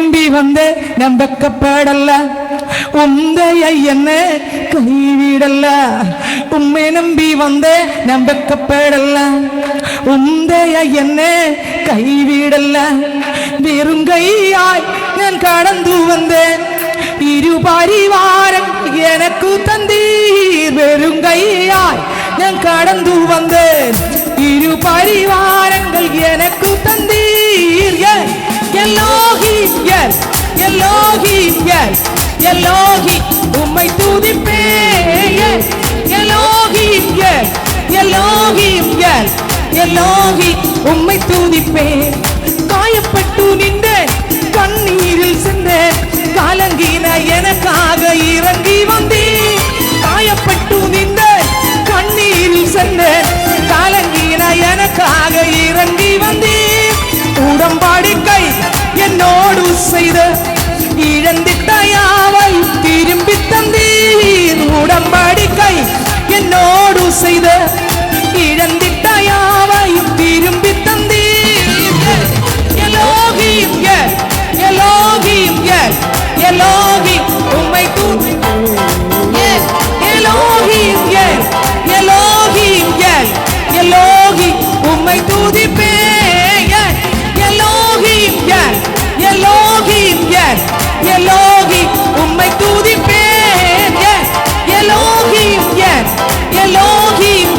நம்பி வந்தே நான் வெக்கப்படல, உந்தைய என்ன கைவிடல. உம்மை நம்பி வந்தே நான் வெக்கப்படல, உந்தைய என்ன கைவிடல. வெறுங்கையாய் ഞാൻ കടന്നു വന്നേൻ, ഇരുപരിവാരം എനക്കു തന്നീർ. വെറുങ്കൈയായി ഞാൻ കടന്നു വന്നേൻ, ഇരുപരിവാരങ്ങൾ എനക്കു തന്നീർ. എലോഹി എലോഹി എലോഹി ഉമ്മൈ തുതിപ്പേൻ. എലോഹി എലോഹി എലോഹി ഉമ്മൈ തുതിപ്പേൻ. காயப்பட்டு நின்றேன், கண்ணீரில் சென்றேன், கலங்கின எனக்காக இறங்கி வந்தேன். காயப்பட்டு நின்றேன், கண்ணீரில் சென்றேன், கலங்கின எனக்காக இறங்கி வந்தேன். உடம்படிக்கை என்னோடு செய்த இழந்திட்ட யாவை திரும்பி தந்தீர். உடம்படிக்கை என்னோடு செய்த இழந்திட்ட யாவை திரும்பி தந்தீர். Elohim, Elohim, Elohim, உம்மை துதிப்பேன். Elohim, Elohim, Elohim, உம்மை துதிப்பேன். Elohim, Elohim, Elohim, உம்மை துதிப்பேன். Elohim, Elohim,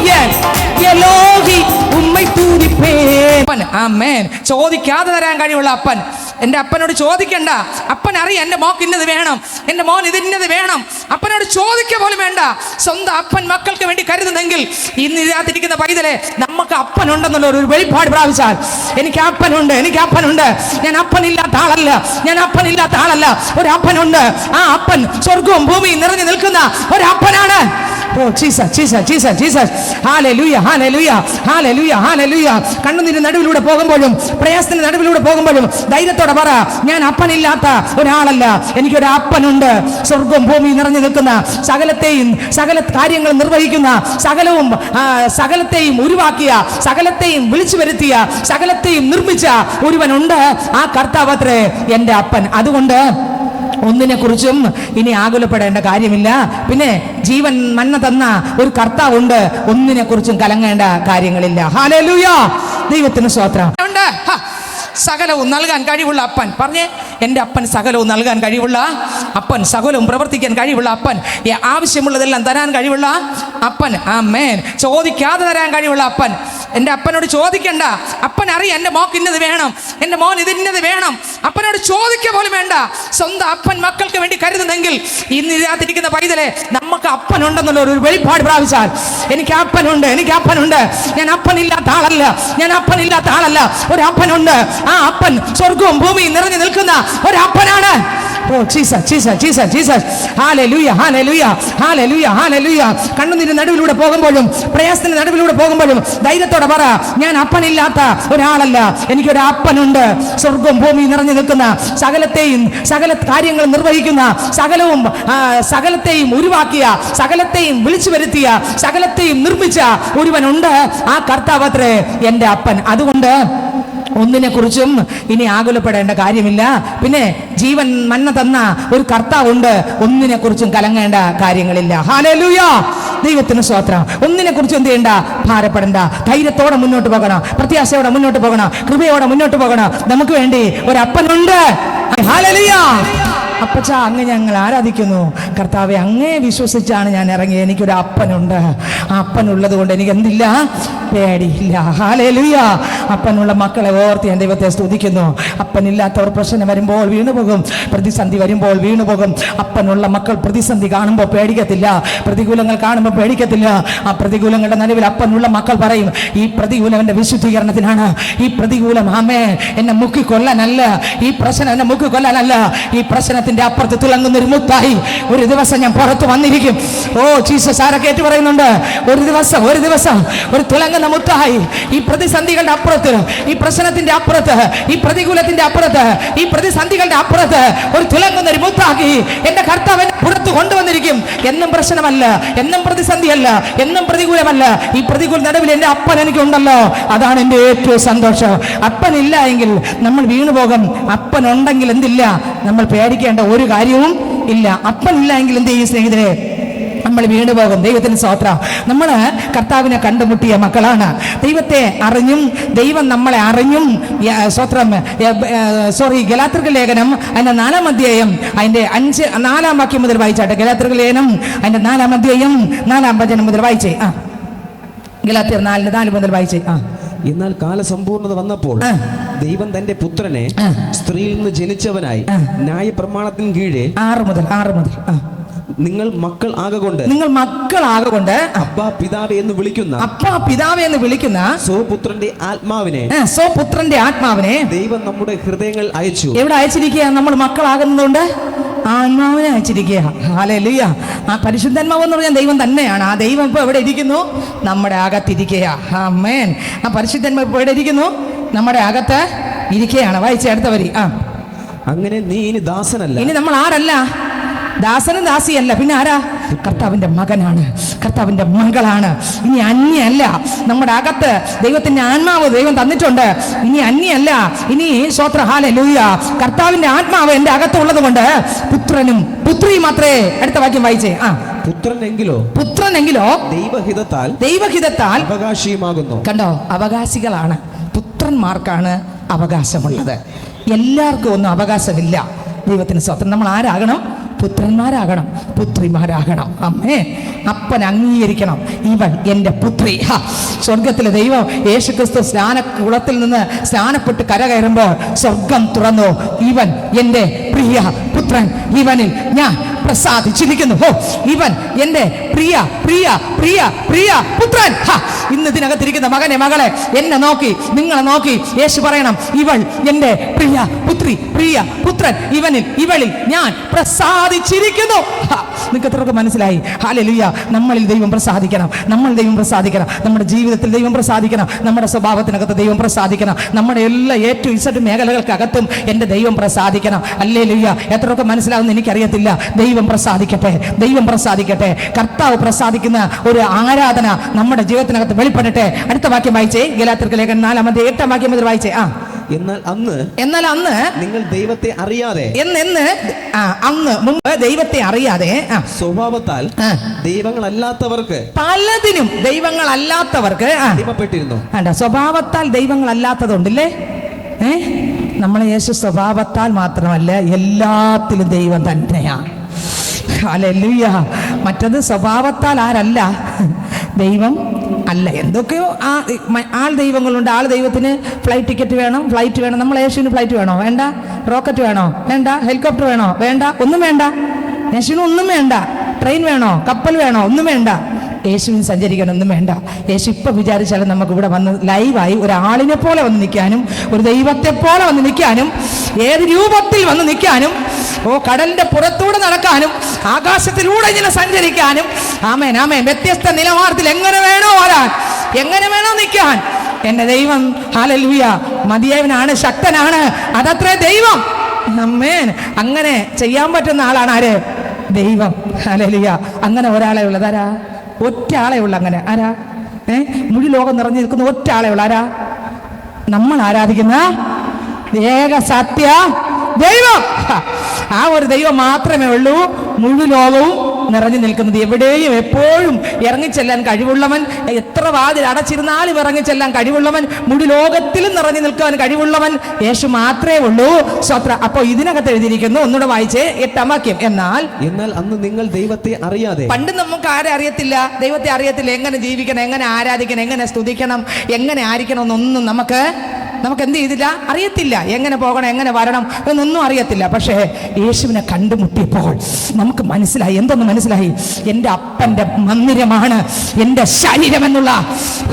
Elohim, ഉമ്മൈ തുതിപ്പേൻ. ആമേൻ. ചോദിക്കാതെ തരാൻ കഴിവുള്ള അപ്പൻ. എൻ്റെ അപ്പനോട് ചോദിക്കണ്ട. അപ്പൻ അറിയാം എൻ്റെ മോക്ക് ഇന്നത് വേണം, എൻ്റെ മോൻ ഇതിന്നത് വേണം. അപ്പനോട് ചോദിക്കുക പോലും വേണ്ട. സ്വന്തം അപ്പൻ മക്കൾക്ക് വേണ്ടി കരുതുന്നെങ്കിൽ ഇന്ന് ഇതിനകത്തിരിക്കുന്ന പൈതലെ നമുക്ക് അപ്പനുണ്ടെന്നുള്ള ഒരു വെളിപ്പാട് പ്രാപിച്ചാൽ, എനിക്ക് അപ്പനുണ്ട്, എനിക്ക് അപ്പനുണ്ട്, ഞാൻ അപ്പനില്ലാത്ത ആളല്ല, ഞാൻ അപ്പനില്ലാത്ത ആളല്ല, ഒരു അപ്പനുണ്ട്. ആ അപ്പൻ സ്വർഗവും ഭൂമിയും നിറഞ്ഞു നിൽക്കുന്ന ഒരു അപ്പനാണ്. Oh Jesus, Jesus, Jesus, Jesus. Hallelujah, hallelujah, hallelujah, hallelujah. കണ്ണുനീരിന്റെ നടുവിലൂടെ പോകുമ്പോഴും പ്രയാസത്തിന്റെ നടുവിലൂടെ പോകുമ്പോഴും ധൈര്യത്തോടെ പറ, ഞാൻ അപ്പനില്ലാത്ത ഒരാളല്ല, എനിക്കൊരു അപ്പനുണ്ട്. സ്വർഗവും ഭൂമിയും നിറഞ്ഞു നിൽക്കുന്ന സകല കാര്യങ്ങൾ നിർവഹിക്കുന്ന സകലത്തെയും ഉരുവാക്കിയ, സകലത്തെയും വിളിച്ചു വരുത്തിയ, സകലത്തെയും നിർമ്മിച്ച ഒരുവനുണ്ട്. ആ കർത്താവത്രേ എൻ്റെ അപ്പൻ. അതുകൊണ്ട് ഒന്നിനെ കുറിച്ചും ഇനി ആകുലപ്പെടേണ്ട കാര്യമില്ല. പിന്നെ ജീവൻ മന്ന തന്ന ഒരു കർത്താവുണ്ട്, ഒന്നിനെ കുറിച്ചും കലങ്ങേണ്ട കാര്യങ്ങളില്ല. ഹല്ലേലൂയ, ദൈവത്തിന് സ്തോത്രം. സകലവും നൽകാൻ കഴിവുള്ള അപ്പൻ. പറഞ്ഞേ, എൻ്റെ അപ്പൻ സകലവും നൽകാൻ കഴിവുള്ള അപ്പൻ, സകലവും പ്രവർത്തിക്കാൻ കഴിവുള്ള അപ്പൻ, ആവശ്യമുള്ളതെല്ലാം തരാൻ കഴിവുള്ള അപ്പൻ. ആമേൻ. ചോദിക്കാതെ തരാൻ കഴിവുള്ള അപ്പൻ. എൻ്റെ അപ്പനോട് ചോദിക്കണ്ട. അപ്പൻ അറിയാം എൻ്റെ മോക്ക് ഇന്നത് വേണം, എൻ്റെ മോൻ ഇതിന്നത് വേണം. അപ്പനോട് ചോദിക്കുക പോലും വേണ്ട. സ്വന്തം അപ്പൻ മക്കൾക്ക് വേണ്ടി കരുതുന്നെങ്കിൽ ഇന്ന് ഇതിനകത്തിരിക്കുന്ന പൈതലെ നമുക്ക് അപ്പനുണ്ടെന്നുള്ള ഒരു വെളിപ്പാട് പ്രാപിച്ചാൽ, എനിക്ക് അപ്പനുണ്ട്, എനിക്ക് അപ്പനുണ്ട്, ഞാൻ അപ്പനില്ലാത്ത ആളല്ല, ഞാൻ അപ്പനില്ലാത്ത ആളല്ല, ഒരു അപ്പനുണ്ട്. ആ അപ്പൻ സ്വർഗവും ഭൂമിയും നിറഞ്ഞു നിൽക്കുന്ന ഒരു അപ്പനാണ്. Oh Jesus, Jesus, Jesus, Jesus. Hallelujah, hallelujah, hallelujah, hallelujah. കണ്ണുനീരിന്റെ നടുവിലൂടെ പോകുമ്പോഴും പ്രയാസത്തിന്റെ നടുവിലൂടെ പോകുമ്പോഴും ധൈര്യത്തോടെ പറ, ഞാൻ അപ്പനില്ലാത്ത ഒരാളല്ല, എനിക്കൊരു അപ്പനുണ്ട്. സ്വർഗവും ഭൂമിയും നിറഞ്ഞു നിൽക്കുന്ന സകല കാര്യങ്ങൾ നിർവഹിക്കുന്ന, സകലത്തെയും ഉരുവാക്കിയ, സകലത്തെയും വിളിച്ചു വരുത്തിയ, സകലത്തെയും നിർമ്മിച്ച ഒരുവനുണ്ട്. ആ കർത്താവത്രേ എൻ്റെ അപ്പൻ. അതുകൊണ്ട് ഒന്നിനെ കുറിച്ചും ഇനി ആകുലപ്പെടേണ്ട കാര്യമില്ല. പിന്നെ ജീവൻ മന്ന തന്ന ഒരു കർത്താവുണ്ട്, ഒന്നിനെ കുറിച്ചും കലങ്ങേണ്ട കാര്യങ്ങളില്ല. ഹല്ലേലൂയ, ദൈവത്തിന് സ്തോത്രം. ഒന്നിനെ കുറിച്ചും എന്ത് ചെയ്യണ്ട, ഭാരപ്പെടണ്ട. ധൈര്യത്തോടെ മുന്നോട്ട് പോകണം, പ്രത്യാശയോടെ മുന്നോട്ട് പോകണം, കൃപയോടെ മുന്നോട്ട് പോകണം. നമുക്ക് വേണ്ടി ഒരു അപ്പനുണ്ട്. ഹല്ലേലൂയ. അപ്പച്ച, അങ്ങ് ഞങ്ങൾ ആരാധിക്കുന്നു കർത്താവെ, അങ്ങേ വിശ്വസിച്ചാണ് ഞാൻ ഇറങ്ങിയത്. എനിക്കൊരു അപ്പനുണ്ട്. ആ അപ്പനുള്ളത് കൊണ്ട് എനിക്ക് എന്തില്ല, പേടിയില്ല. ഹല്ലേലൂയ. അപ്പനുള്ള മക്കളെ ഓർത്ത് ഞാൻ ദൈവത്തെ സ്തുതിക്കുന്നു. അപ്പനില്ലാത്തവർ പ്രശ്നം വരുമ്പോൾ വീണുപോകും, പ്രതിസന്ധി വരുമ്പോൾ വീണുപോകും. അപ്പനുള്ള മക്കൾ പ്രതിസന്ധി കാണുമ്പോൾ പേടിക്കത്തില്ല, പ്രതികൂലങ്ങൾ കാണുമ്പോൾ പേടിക്കത്തില്ല. ആ പ്രതികൂലങ്ങളുടെ നടുവിൽ അപ്പനുള്ള മക്കൾ പറയും, ഈ പ്രതികൂലം എൻ്റെ വിശുദ്ധീകരണത്തിനാണ്, ഈ പ്രതികൂലം ആമേ എന്നെ മുക്കിക്കൊല്ലാനല്ല, ഈ പ്രശ്നം എന്നെ മുക്കിക്കൊല്ലാനല്ല, ഈ പ്രശ്നത്തിന് സകലത്തിന്റെ അപ്പുറത്ത് തിളങ്ങുന്ന ഒരു മുത്തായി ഒരു ദിവസം ഞാൻ പുറത്തു വന്നിരിക്കും. ഓ ജീസസ്, ആരൊക്കെ ഏറ്റു പറയുന്നുണ്ട്? ഒരു ദിവസം ഒരു തിളങ്ങുന്ന മുത്തായി ഈ പ്രതിസന്ധികളുടെ അപ്പുറത്ത്, ഈ പ്രശ്നത്തിന്റെ അപ്പുറത്ത്, ഈ പ്രതികൂലത്തിന്റെ അപ്പുറത്ത്, ഈ പ്രതിസന്ധികളുടെ അപ്പുറത്ത് ഒരു തിളങ്ങുന്ന ഒരു മുത്താക്കി എന്റെ കർത്താവ് പുറത്തു കൊണ്ടുവന്നിരിക്കും. എന്നും പ്രശ്നമല്ല, എന്നും പ്രതിസന്ധിയല്ല, എന്നും പ്രതികൂലമല്ല. ഈ പ്രതികൂല നടുവിൽ എന്റെ അപ്പൻ എനിക്കുണ്ടല്ലോ. അതാണ് എന്റെ ഏറ്റവും സന്തോഷം. അപ്പനില്ല എങ്കിൽ നമ്മൾ വീണുപോകും. അപ്പൻ ഉണ്ടെങ്കിൽ എന്തില്ല, നമ്മൾ പേടിക്കേണ്ട ഒരു കാര്യവും ഇല്ല. അപ്പനില്ല എങ്കിൽ എന്ത് ചെയ്യും സ്നേഹിതരെ? നമ്മൾ വീണുപോകും. ദൈവത്തിന് സ്തോത്രം. നമ്മൾ കർത്താവിനെ കണ്ടുമുട്ടിയ മക്കളാണ്. ദൈവത്തെ അറിഞ്ഞും ദൈവം നമ്മളെ അറിഞ്ഞും സ്തോത്രം. ഗലാത്യർക്ക് ലേഖനം അതിന്റെ 4-ാം അധ്യായം അതിന്റെ 4-ാം വാക്യം മുതൽ വായിച്ചാട്ടെ. ഗലാത്യർക്ക് ലേഖനം അതിന്റെ 4-ാം അധ്യായം 4-ാം വചനം മുതൽ വായിച്ചേ. ഗലാത്യർ 4 മുതൽ വായിച്ചേ. എന്നാൽ കാലസമ്പൂർണത വന്നപ്പോൾ ദൈവം തന്റെ പുത്രനെ സ്ത്രീയിൽ നിന്ന് ജനിച്ചവനായി ന്യായപ്രമാണത്തിന് കീഴെ 6 മുതൽ നിങ്ങൾ മക്കൾ ആകൊണ്ട് അപ്പാ പിതാവേ എന്ന് വിളിക്കുന്ന സ്വപുത്രന്റെ ആത്മാവിനെ ദൈവം നമ്മുടെ ഹൃദയങ്ങൾ അയച്ചു. എവിടെ അയച്ചിരിക്കുക? നമ്മൾ മക്കളാകുന്നതുകൊണ്ട് ആത്മാവിനെ അയച്ചിരിക്കുക. ഹല്ലേലൂയ. ആ പരിശുദ്ധാത്മാവ് എന്ന് പറഞ്ഞാൽ ദൈവം തന്നെയാണ്. ആ ദൈവം ഇപ്പൊ എവിടെ ഇരിക്കുന്നു? നമ്മുടെ അകത്തിരിക്കുക. ആമേൻ. ആ പരിശുദ്ധാത്മാവ് ഇപ്പൊ എവിടെ ഇരിക്കുന്നു? നമ്മുടെ അകത്ത് ഇരിക്കുകയാണ്. വായിച്ച അടുത്ത വരി. അങ്ങനെ നീ ഇനി ദാസനല്ല. ഇനി നമ്മൾ ആരല്ല? ദാസനും ദാസിയല്ല, പിന്നെ ആരാ? കർത്താവിന്റെ മകനാണ്, കർത്താവിന്റെ മകളാണ്. ഇനി അന്യല്ല. നമ്മുടെ അകത്ത് ദൈവത്തിന്റെ ആത്മാവ് ദൈവം തന്നിട്ടുണ്ട്. ഇനി അന്യല്ല. ഇനി സ്തോത്ര ഹല്ലേലൂയ. കർത്താവിന്റെ ആത്മാവ് എന്റെ അകത്തുള്ളത് കൊണ്ട് പുത്രനും പുത്രിയും മാത്രമേ. അടുത്ത വാക്യം വായിച്ചേ. പുത്രനെങ്കിലോ ദൈവഹിതത്താൽ അവകാശിയുമാകുന്നു. കണ്ടോ, അവകാശികളാണ്. പുത്രന്മാർക്കാണ് അവകാശമുള്ളത്. എല്ലാവർക്കും ഒന്നും അവകാശമില്ല. ദൈവത്തിന് സ്തോത്രം. നമ്മൾ ആരാകണം? പുത്രന്മാരാകണം, പുത്രിമാരാകണം. അമ്മേ, അപ്പൻ അംഗീകരിക്കണം, ഇവൻ എൻ്റെ പുത്രി. സ്വർഗത്തിലെ ദൈവം യേശുക്രിസ്തു സ്നാനകുളത്തിൽ നിന്ന് സ്നാനപ്പെട്ട് കരകയറുമ്പോൾ സ്വർഗം തുറന്നു. ഇവൻ എൻ്റെ പ്രിയ പുത്രൻ, ഇവനിൽ ഞാൻ പ്രസാദിച്ചിരിക്കുന്നു. ഇവൻ എൻ്റെ പ്രിയ പ്രിയ പ്രിയ പ്രിയ പുത്രൻ. ഇന്ന് ഇതിനകത്തിരിക്കുന്ന മകനെ, മകളെ, എന്നെ നോക്കി, നിങ്ങളെ നോക്കി യേശു പറയണം, ഇവൾ എൻ്റെ പ്രിയ പുത്രി, പ്രിയ പുത്രൻ, ഇവളിൽ ഞാൻ പ്രസാദിച്ചിരിക്കുന്നു. നിങ്ങൾക്ക് എത്രയൊക്കെ മനസ്സിലായി? ഹല്ലേലൂയ. നമ്മളിൽ ദൈവം പ്രസാദിക്കണം, നമ്മുടെ ജീവിതത്തിൽ ദൈവം പ്രസാദിക്കണം, നമ്മുടെ സ്വഭാവത്തിനകത്ത് ദൈവം പ്രസാദിക്കണം, നമ്മുടെ എല്ലാ ഏറ്റവും ഇസഡ് മേഖലകൾക്കകത്തും എൻ്റെ ദൈവം പ്രസാദിക്കണം. ഹല്ലേലൂയ. എത്രയൊക്കെ മനസ്സിലാവുന്ന എനിക്കറിയത്തില്ല. ദൈവം പ്രസാദിക്കട്ടെ. കർത്താവ് പ്രസാദിക്കുന്ന ഒരു ആരാധന നമ്മുടെ ജീവിതത്തിനകത്ത് വെളിപ്പെടട്ടെ. അടുത്ത വാക്യം വായിച്ചേ. ഗലാത്യർക്ക് ലേഖനം 4-ാം അധ്യായം 8-ാം വാക്യം മുതൽ വായിച്ചേ. എന്നാൽ അന്ന് നിങ്ങൾ ദൈവത്തെ അറിയാതെ അന്ന് മുമ്പ് ദൈവത്തെ അറിയാതെ സ്വഭാവത്താൽ ദൈവങ്ങളല്ലാത്തവർക്ക് പലതിനും ദൈവങ്ങളല്ലാത്തവർക്ക് അടിമപ്പെട്ടിരുന്നു. സ്വഭാവത്താൽ ദൈവങ്ങളല്ലാത്തതുണ്ടല്ലേ? നമ്മളെ യേശു സ്വഭാവത്താൽ മാത്രമല്ല, എല്ലാത്തിലും ദൈവം തന്നെയാണ്. ഹല്ലേലൂയ. മറ്റത് സ്വഭാവത്താൽ ആരല്ല, ദൈവം അല്ല. എന്തൊക്കെയോ ആൾ ദൈവങ്ങളുണ്ട്. ആൾ ദൈവത്തിന് ഫ്ലൈറ്റ് ടിക്കറ്റ് വേണം, ഫ്ലൈറ്റ് വേണം. നമ്മൾ യേശുവിന് ഫ്ലൈറ്റ് വേണോ? വേണ്ട. റോക്കറ്റ് വേണോ? വേണ്ട. ഹെലികോപ്റ്റർ വേണോ? വേണ്ട. ഒന്നും വേണ്ട. യേശുവിന് ഒന്നും വേണ്ട. ട്രെയിൻ വേണോ? കപ്പൽ വേണോ? ഒന്നും വേണ്ട. യേശുവിന് സഞ്ചരിക്കാനൊന്നും വേണ്ട. യേശു ഇപ്പം വിചാരിച്ചാലും നമുക്ക് ഇവിടെ വന്ന് ലൈവായി ഒരാളിനെ പോലെ വന്ന് നിൽക്കാനും, ഒരു ദൈവത്തെ പോലെ വന്ന് നിൽക്കാനും, ഏത് രൂപത്തിൽ വന്ന് നിൽക്കാനും, കടലിന്റെ പുറത്തൂടെ നടക്കാനും, ആകാശത്തിലൂടെ ഇങ്ങനെ സഞ്ചരിക്കാനും, ആമേൻ ആമേൻ, വ്യത്യസ്ത നിലവാരത്തിൽ എങ്ങനെ വേണോ വരാൻ, എങ്ങനെ വേണോ നിൽക്കാൻ എൻ്റെ ദൈവം ഹല്ലേലൂയ മതിയായവനാണ്, ശക്തനാണ്. അതത്രേ ദൈവം. ആമേൻ. അങ്ങനെ ചെയ്യാൻ പറ്റുന്ന ആളാണ് ആര്? ദൈവം. ഹല്ലേലൂയ. അങ്ങനെ ഒരാളെ ഉള്ളതാരാ? ഒറ്റ ആളെ ഉള്ള. അങ്ങനെ ആരാ? മുഴു ലോകം നിറഞ്ഞു നിൽക്കുന്ന ഒറ്റ ആളെ ഉള്ള. ആരാ? നമ്മൾ ആരാധിക്കുന്ന ഏക സത്യ ദൈവം. ആ ഒരു ദൈവം മാത്രമേ ഉള്ളൂ മുഴു ലോകവും നിറഞ്ഞു നിൽക്കുന്നത്. എവിടെയും എപ്പോഴും ഇറങ്ങിച്ചെല്ലാൻ കഴിവുള്ളവൻ, എത്ര വാതിൽ അടച്ചിരുന്നാലും ഇറങ്ങിച്ചെല്ലാൻ കഴിവുള്ളവൻ, മുഴു ലോകത്തിലും നിറഞ്ഞു നിൽക്കാൻ കഴിവുള്ളവൻ യേശു മാത്രമേ ഉള്ളൂ. സ്വത്ര. അപ്പൊ ഇതിനകത്ത് എഴുതിയിരിക്കുന്നു, ഒന്നുകൂടെ വായിച്ചേ 8-ാം വാക്യം. എന്നാൽ അന്ന് നിങ്ങൾ ദൈവത്തെ അറിയാതെ. പണ്ട് നമുക്ക് ആരെ അറിയത്തില്ല, ദൈവത്തെ അറിയത്തില്ല. എങ്ങനെ ജീവിക്കണം, എങ്ങനെ ആരാധിക്കണം, എങ്ങനെ സ്തുതിക്കണം, എങ്ങനെ ആയിരിക്കണം എന്നൊന്നും നമുക്ക് നമുക്ക് എന്ത് ചെയ്തില്ല, അറിയത്തില്ല എങ്ങനെ പോകണം, എങ്ങനെ വരണം എന്നൊന്നും അറിയത്തില്ല. പക്ഷേ യേശുവിനെ കണ്ടുമുട്ടിയപ്പോൾ നമുക്ക് മനസ്സിലായി. എന്തൊന്ന് മനസ്സിലായി? എൻ്റെ അപ്പൻ്റെ മന്ദിരമാണ് എൻ്റെ ശരീരം എന്നുള്ള.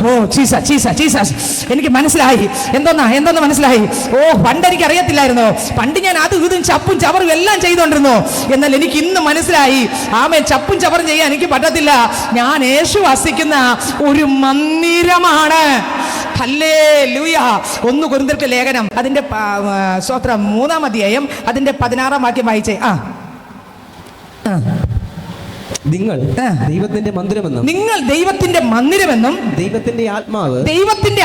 ഓ ജീസസ് ജീസസ് ജീസസ്, എനിക്ക് മനസ്സിലായി. എന്തോന്ന് മനസ്സിലായി? ഓ പണ്ട് എനിക്ക് അറിയത്തില്ലായിരുന്നു. പണ്ട് ഞാൻ അത് ഇതും ചപ്പും ചവറും എല്ലാം ചെയ്തുകൊണ്ടിരുന്നു. എന്നാൽ എനിക്ക് ഇന്ന് മനസ്സിലായി, ആമേൻ, ചപ്പും ചവറും ചെയ്യാൻ എനിക്ക് പറ്റത്തില്ല. ഞാൻ യേശു വസിക്കുന്ന ഒരു മന്ദിരമാണ്. ഹല്ലേലൂയ. 1 കൊരിന്ത്യർക്ക് ലേഖനം അതിന്റെ സ്തോത്രം 3-ാം അധ്യായം അതിന്റെ 16-ാം വാക്യം വായിച്ചേ. നിങ്ങൾ ദൈവത്തിന്റെ മന്ദിരമെന്നും നിങ്ങൾ ദൈവത്തിന്റെ മന്ദിരമെന്നും ദൈവത്തിന്റെ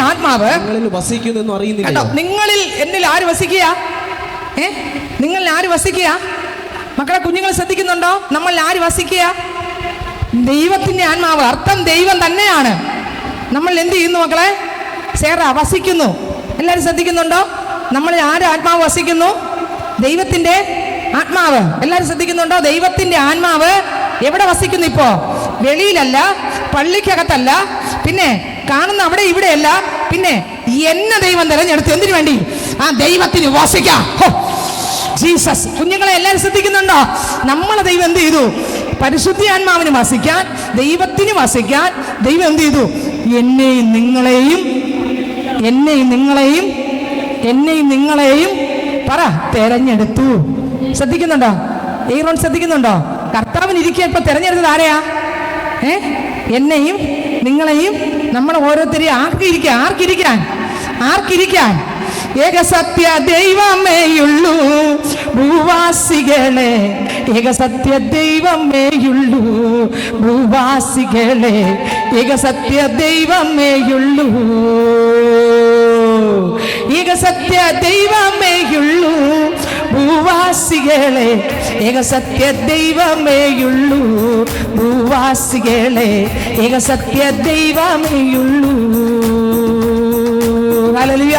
ആത്മാവ് നിങ്ങളിൽ വസിക്കുന്നെന്നും അറിയുന്നില്ല. നിങ്ങളിൽ എന്നിൽ ആര് വസിക്കുക? നിങ്ങളിൽ ആര് വസിക്കുക? മക്കളെ, കുഞ്ഞുങ്ങൾ ശ്രദ്ധിക്കുന്നുണ്ടോ? നമ്മൾ ആര് വസിക്കുക? ദൈവത്തിന്റെ ആത്മാവ്. അർത്ഥം ദൈവം തന്നെയാണ്. നമ്മൾ എന്ത് ചെയ്യുന്നു മക്കളെ? വസിക്കുന്നു. എല്ലാവരും ശ്രദ്ധിക്കുന്നുണ്ടോ? നമ്മളിൽ ആര് ആത്മാവ് വസിക്കുന്നു? ദൈവത്തിന്റെ ആത്മാവ്. എല്ലാവരും ശ്രദ്ധിക്കുന്നുണ്ടോ? ദൈവത്തിന്റെ ആത്മാവ് എവിടെ വസിക്കുന്നു? ഇപ്പോ വെളിയിലല്ല, പള്ളിക്കകത്തല്ല, പിന്നെ കാണുന്ന അവിടെ ഇവിടെയല്ല, പിന്നെ എന്നെ ദൈവം തിരഞ്ഞെടുത്തു. എന്തിനു വേണ്ടി? ആ ദൈവത്തിന് വസിക്കാം. ജീസസ്. കുഞ്ഞുങ്ങളെ എല്ലാവരും ശ്രദ്ധിക്കുന്നുണ്ടോ? നമ്മളെ ദൈവം എന്ത് ചെയ്തു? പരിശുദ്ധ ആത്മാവിന് വസിക്കാൻ, ദൈവത്തിന് വസിക്കാൻ ദൈവം എന്ത് ചെയ്തു? എന്നെയും നിങ്ങളെയും പറ തെരഞ്ഞെടുത്തു. ശ്രദ്ധിക്കുന്നുണ്ടോ? ഏറോൺ ശ്രദ്ധിക്കുന്നുണ്ടോ? കർത്താവിന് ഇരിക്കാൻ ഇപ്പൊ തെരഞ്ഞെടുത്തത് ആരെയാ? എന്നെയും നിങ്ങളെയും നമ്മൾ ഓരോരുത്തരെയും ആർക്കിരിക്കാൻ? ഏകസത്യ ദൈവമേയുള്ളൂ ഭൂവാസികളെ, ഏകസത്യ ദൈവമേയുള്ളൂ ഭൂവാസികളെ, ഏകസത്യ ദൈവമേയുള്ളൂ, ഏകസത്യ ദൈവമേയുള്ളൂ ഭൂവാസികളെ, ഏകസത്യ ദൈവമേയുള്ളൂ ഭൂവാസികളെ, ഏകസത്യ ദൈവമേയുള്ളൂ. ഹല്ലേലൂയ.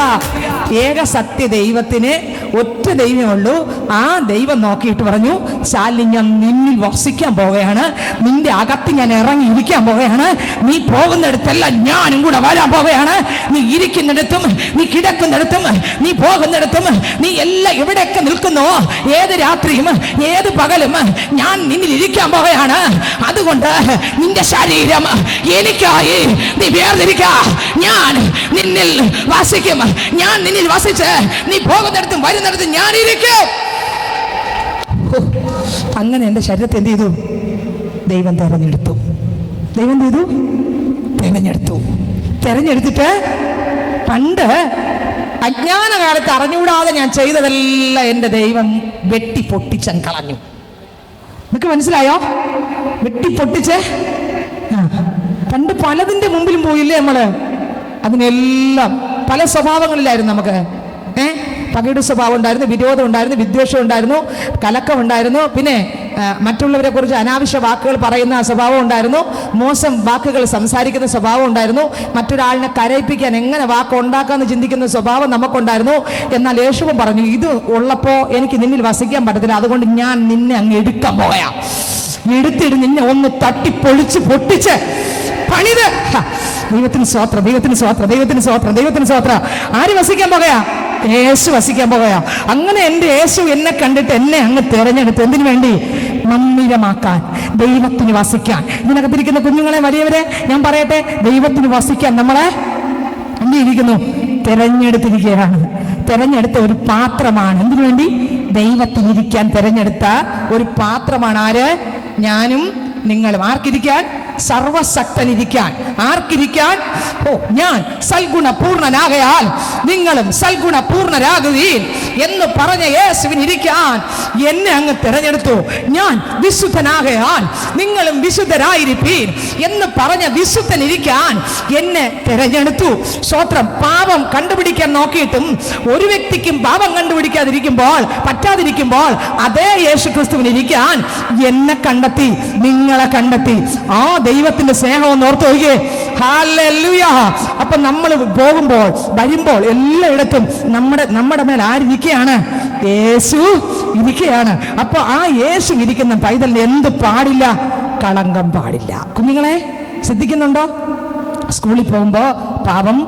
ഏക സത്യ ദൈവത്തിന് ഒറ്റ ദൈവമേ ഉള്ളൂ. ആ ദൈവം നോക്കിയിട്ട് പറഞ്ഞു, ശാലി ഞാൻ നിന്നിൽ വസിക്കാൻ പോവുകയാണ്, നിന്റെ അകത്ത് ഞാൻ ഇറങ്ങി ഇരിക്കാൻ പോവുകയാണ്, നീ പോകുന്നിടത്തെല്ലാം ഞാനും കൂടെ വരാൻ പോവുകയാണ്, നീ ഇരിക്കുന്നിടത്തും നീ കിടക്കുന്നിടത്തും നീ പോകുന്നിടത്തും നീ എല്ലാം എവിടെയൊക്കെ നിൽക്കുന്നോ, ഏത് രാത്രിയും ഏത് പകലും ഞാൻ നിന്നിൽ ഇരിക്കാൻ പോവുകയാണ്. അതുകൊണ്ട് നിന്റെ ശരീരം എനിക്കായി നീ വേർതിരിക്ക, ഞാൻ നിന്നിൽ വസിക്കും, ഞാൻ നിന്നിൽ വസിച്ച് നീ പോകുന്നിടത്തും വരുന്നിടത്തും ഞാൻ ഇരിക്കും. അങ്ങനെ എൻ്റെ ശരീരത്തെ എന്ത് ചെയ്തു? ദൈവം തെരഞ്ഞെടുത്തു. തെരഞ്ഞെടുത്തിട്ട് പണ്ട് അജ്ഞാനകാലത്ത് അറിഞ്ഞുകൂടാതെ ഞാൻ ചെയ്തതെല്ലാം എൻ്റെ ദൈവം വെട്ടിപ്പൊട്ടിച്ചൻ കളഞ്ഞു. നിനക്ക് മനസ്സിലായോ? വെട്ടിപ്പൊട്ടിച്ച് പണ്ട് പലതിൻ്റെ മുമ്പിലും പോയില്ലേ നമ്മള്? അതിനെല്ലാം പല സ്വഭാവങ്ങളിലായിരുന്നു നമുക്ക്. പകയുടെ സ്വഭാവം ഉണ്ടായിരുന്നു, വിരോധം ഉണ്ടായിരുന്നു, വിദ്വേഷം ഉണ്ടായിരുന്നു, കലക്കം ഉണ്ടായിരുന്നു, പിന്നെ മറ്റുള്ളവരെ കുറിച്ച് അനാവശ്യ വാക്കുകൾ പറയുന്ന സ്വഭാവം ഉണ്ടായിരുന്നു, മോശം വാക്കുകൾ സംസാരിക്കുന്ന സ്വഭാവം ഉണ്ടായിരുന്നു, മറ്റൊരാളിനെ കരയിപ്പിക്കാൻ എങ്ങനെ വാക്ക് ഉണ്ടാക്കാമെന്ന് ചിന്തിക്കുന്ന സ്വഭാവം നമുക്കുണ്ടായിരുന്നു. എന്നാൽ യേശുവും പറഞ്ഞു, ഇത് ഉള്ളപ്പോൾ എനിക്ക് നിന്നിൽ വസിക്കാൻ പറ്റത്തില്ല, അതുകൊണ്ട് ഞാൻ നിന്നെ അങ്ങ് എടുക്കാൻ പോയാ, എടുത്തിട്ട് നിന്നെ ഒന്ന് തട്ടിപ്പൊളിച്ച് പൊട്ടിച്ച് പണിത്. ദൈവത്തിന് സ്വോത്രം, ദൈവത്തിന് സ്വോത്രം, ദൈവത്തിന് സ്വോത്രം, ദൈവത്തിന് സ്വോത്രം. ആര് വസിക്കാൻ പോകയാ? യേശു വസിക്കാൻ പോകയാ. അങ്ങനെ എൻ്റെ യേശു എന്നെ കണ്ടിട്ട് എന്നെ അങ്ങ് തിരഞ്ഞെടുത്തു. എന്തിനു വേണ്ടി? മന്ദിരമാക്കാൻ, ദൈവത്തിന് വസിക്കാൻ. ഇതിനകത്തിരിക്കുന്ന കുഞ്ഞുങ്ങളെ, വലിയവരെ ഞാൻ പറയട്ടെ, ദൈവത്തിന് വസിക്കാൻ നമ്മളെ എന്ത് ചെയ്തിരിക്കുന്നു? തിരഞ്ഞെടുത്തിരിക്കുകയാണ്. തിരഞ്ഞെടുത്ത ഒരു പാത്രമാണ്. എന്തിനു വേണ്ടി? ദൈവത്തിനിരിക്കാൻ തിരഞ്ഞെടുത്ത ഒരു പാത്രമാണ്. ആര്? ഞാനും നിങ്ങളും. ആർക്കിരിക്കാൻ? സർവശക്തനിരിക്കാൻ. ആർക്കിരിക്കാൻ? ഞാൻ സൽഗുണപൂർണനാകയാൽ നിങ്ങളും സൽഗുണപൂർണരാകുവീൻ എന്ന് പറഞ്ഞ യേശുവിനിരിക്കാൻ എന്നെ അങ്ങ് തിരഞ്ഞെടുത്തു. ഞാൻ വിശുദ്ധനാകയാൽ നിങ്ങളും വിശുദ്ധരായിരിപ്പീൻ എന്ന് പറഞ്ഞ വിശുദ്ധനിരിക്കാൻ എന്നെ തിരഞ്ഞെടുത്തു. സ്തോത്രം. പാപം കണ്ടുപിടിക്കാൻ നോക്കിയിട്ടും ഒരു വ്യക്തിക്കും പാപം പറ്റാതിരിക്കുമ്പോൾ അതേ യേശു ക്രിസ്തുവിനിരിക്കാൻ എന്നെ കണ്ടെത്തി, നിങ്ങളെ കണ്ടെത്തി. ആ ദൈവത്തിന്റെ സ്നേഹം ഒന്ന് ഓർത്ത് നോക്കിയേ. ഹല്ലേലൂയ. അപ്പൊ നമ്മൾ പോകുമ്പോൾ വരുമ്പോൾ എല്ലായിടത്തും നമ്മുടെ മേൽ ആരിയ്ക്കുകയാണ്? യേശു ഇരിക്കുകയാണ്. അപ്പൊ ആ യേശു ഇരിക്കുന്ന പൈതലിന് എന്ത് പാടില്ല? കളങ്കം പാടില്ല. കുഞ്ഞുങ്ങളെ ശ്രദ്ധിക്കുന്നുണ്ടോ? സ്കൂളിൽ പോകുമ്പോ പാപം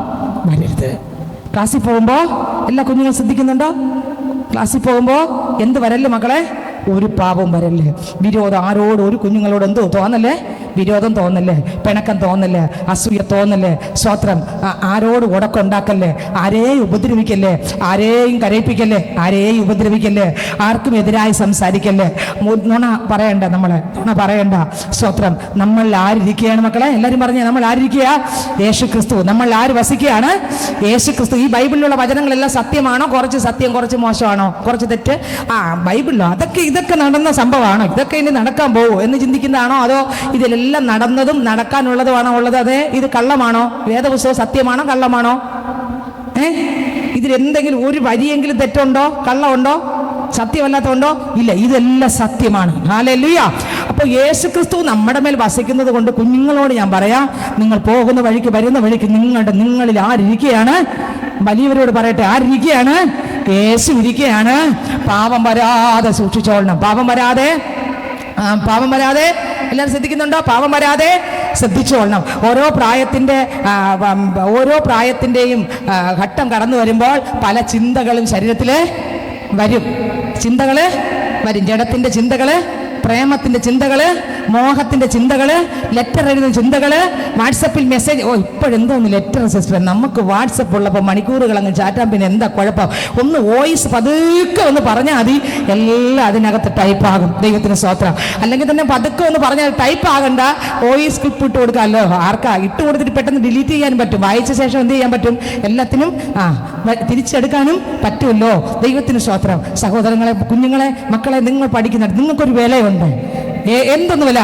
വരരുത്, ക്ലാസ്സിൽ പോകുമ്പോൾ എല്ലാ കുഞ്ഞുങ്ങളും ശ്രദ്ധിക്കുന്നുണ്ടോ? ക്ലാസ്സിൽ പോകുമ്പോൾ എന്ത് വരല്ലേ മക്കളെ? ഒരു പാപവും വരല്ലേ. വിരോധം ആരോട്, ഒരു കുഞ്ഞുങ്ങളോട് എന്തോ തോന്നല്ലേ? വിരോധം തോന്നല്ലേ, പിണക്കം തോന്നല്ലേ, അസൂയ തോന്നല്ലേ, സ്വത്രം ആരോട് ഉടക്കുണ്ടാക്കല്ലേ, ആരെയും ഉപദ്രവിക്കല്ലേ, ആരെയും കരയിപ്പിക്കല്ലേ, ആരെയും ഉപദ്രവിക്കല്ലേ, ആർക്കും എതിരായി സംസാരിക്കല്ലേ. നുണ പറയണ്ട, നമ്മളെ നുണ പറയണ്ട. സ്വത്രം നമ്മൾ ആരിയ്ക്കുകയാണ് മക്കളെ? എല്ലാവരും പറഞ്ഞേ, നമ്മൾ ആരിയ്ക്കുക? യേശു ക്രിസ്തു. നമ്മൾ ആര് വസിക്കുകയാണ്? യേശു ക്രിസ്തു. ഈ ബൈബിളിലുള്ള വചനങ്ങളെല്ലാം സത്യമാണോ? കുറച്ച് സത്യം, കുറച്ച് മോശമാണോ, കുറച്ച് തെറ്റ്? ബൈബിളിലോ ഇതൊക്കെ നടന്ന സംഭവമാണോ? ഇതൊക്കെ ഇനി നടക്കാൻ പോവോ എന്ന് ചിന്തിക്കുന്നതാണോ? അതോ ഇതിലെല്ലാം നടന്നതും നടക്കാനുള്ളതുമാണോ ഉള്ളത്? അതെ, ഇത് കള്ളമാണോ? വേദപുസ്തകം സത്യമാണോ കള്ളമാണോ? ഇതിലെന്തെങ്കിലും ഒരു വരിയെങ്കിലും തെറ്റുണ്ടോ, കള്ളമുണ്ടോ, സത്യമല്ലാത്തതുണ്ടോ? ഇല്ല, ഇതെല്ലാം സത്യമാണ്. ഹല്ലേലൂയ. അപ്പോൾ യേശു ക്രിസ്തു നമ്മുടെ മേൽ വസിക്കുന്നത് കൊണ്ട് കുഞ്ഞുങ്ങളോട് ഞാൻ പറയാം, നിങ്ങൾ പോകുന്ന വഴിക്ക് വരുന്ന വഴിക്ക് നിങ്ങളിൽ ആരിയ്ക്കുകയാണ്? വലിയവരോട് പറയട്ടെ, ആരിയ്ക്കുകയാണ്? യേശു ഇരിക്കുകയാണ്. പാപം വരാതെ സൂക്ഷിച്ചോളണം. പാപം വരാതെ എല്ലാവരും ശ്രദ്ധിക്കുന്നുണ്ടോ? പാപം വരാതെ ശ്രദ്ധിച്ചോളണം. ഓരോ പ്രായത്തിൻ്റെയും ഘട്ടം കടന്നു വരുമ്പോൾ പല ചിന്തകളും ശരീരത്തിൽ വരും. ജഡത്തിൻ്റെ ചിന്തകൾ, പ്രേമത്തിൻ്റെ ചിന്തകൾ, മോഹത്തിൻ്റെ ചിന്തകൾ, ലെറ്റർ എഴുതുന്ന ചിന്തകൾ, വാട്സപ്പിൽ മെസ്സേജ്. ഇപ്പോഴെന്തോന്ന് ലെറ്റർ സിസ്റ്റർ, നമുക്ക് വാട്സപ്പ് ഉള്ളപ്പോൾ മണിക്കൂറുകൾ അങ്ങ് ചാറ്റാൻ, പിന്നെ എന്താ കുഴപ്പം? ഒന്ന് വോയിസ് പതുക്കെ ഒന്ന് പറഞ്ഞാൽ മതി, എല്ലാം അതിനകത്ത് ടൈപ്പാകും. ദൈവത്തിന് സ്തോത്രം. അല്ലെങ്കിൽ തന്നെ പതുക്കെ ഒന്ന് പറഞ്ഞാൽ ടൈപ്പ് ആകണ്ട, വോയിസ് ക്ലിപ്പ് ഇട്ട് കൊടുക്കാമല്ലോ. ആർക്കാ ഇട്ട് കൊടുത്തിട്ട് പെട്ടെന്ന് ഡിലീറ്റ് ചെയ്യാനും പറ്റും. വായിച്ച ശേഷം എന്ത് ചെയ്യാൻ പറ്റും? എല്ലാത്തിനും തിരിച്ചെടുക്കാനും പറ്റുമല്ലോ. ദൈവത്തിന് സ്തോത്രം. സഹോദരങ്ങളെ, കുഞ്ഞുങ്ങളെ, മക്കളെ, നിങ്ങൾ പഠിക്കുന്നുണ്ട്, നിങ്ങൾക്കൊരു വിലയുണ്ട്. എന്തെന്ന് വില?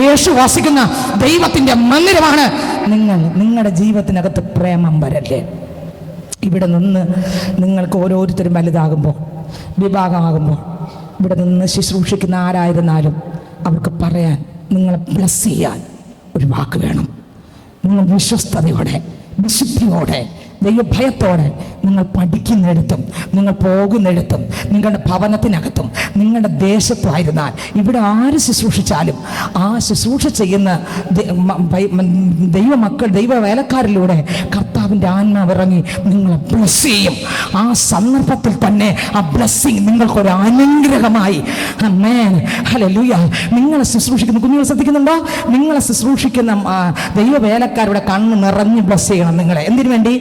യേശു വസിക്കുന്ന ദൈവത്തിന്റെ മന്ദിരമാണ് നിങ്ങൾ. നിങ്ങളുടെ ജീവിതത്തിനകത്ത് പ്രേമം വരല്ലേ? ഇവിടെ നിന്ന് നിങ്ങൾക്ക് ഓരോരുത്തരും വലുതാകുമ്പോൾ, വിഭാഗമാകുമ്പോൾ, ഇവിടെ നിന്ന് ശുശ്രൂഷിക്കുന്ന ആരായിരുന്നാലും അവർക്ക് പറയാൻ, നിങ്ങളെ ബ്ലസ് ചെയ്യാൻ ഒരു വാക്ക് വേണം. നിങ്ങൾ വിശ്വസ്തയോടെ, വിശുദ്ധിയോടെ, ദൈവഭയത്തോടെ നിങ്ങൾ പഠിക്കുന്നിടത്തും, നിങ്ങൾ പോകുന്നിടത്തും, നിങ്ങളുടെ ഭവനത്തിനകത്തും, നിങ്ങളുടെ ദേശത്തുമായിരുന്നാൽ, ഇവിടെ ആര് ശുശ്രൂഷിച്ചാലും ആ ശുശ്രൂഷ ചെയ്യുന്ന ദൈവമക്കൾ, ദൈവവേലക്കാരിലൂടെ കർത്താവിൻ്റെ ആത്മാവ് ഇറങ്ങി നിങ്ങളെ ബ്ലസ് ചെയ്യും. ആ സന്ദർഭത്തിൽ തന്നെ ആ ബ്ലസ്സിങ് നിങ്ങൾക്കൊരു അനുഗ്രഹമായി. ആമേൻ, ഹല്ലേലൂയ. നിങ്ങളെ ശുശ്രൂഷിക്കുന്ന കുഞ്ഞുങ്ങൾ ശ്രദ്ധിക്കുന്നുണ്ടോ? നിങ്ങളെ ശുശ്രൂഷിക്കുന്ന ദൈവവേലക്കാരുടെ കണ്ണ് നിറഞ്ഞ് ബ്ലസ് ചെയ്യണം നിങ്ങളെ. എന്തിനു വേണ്ടി?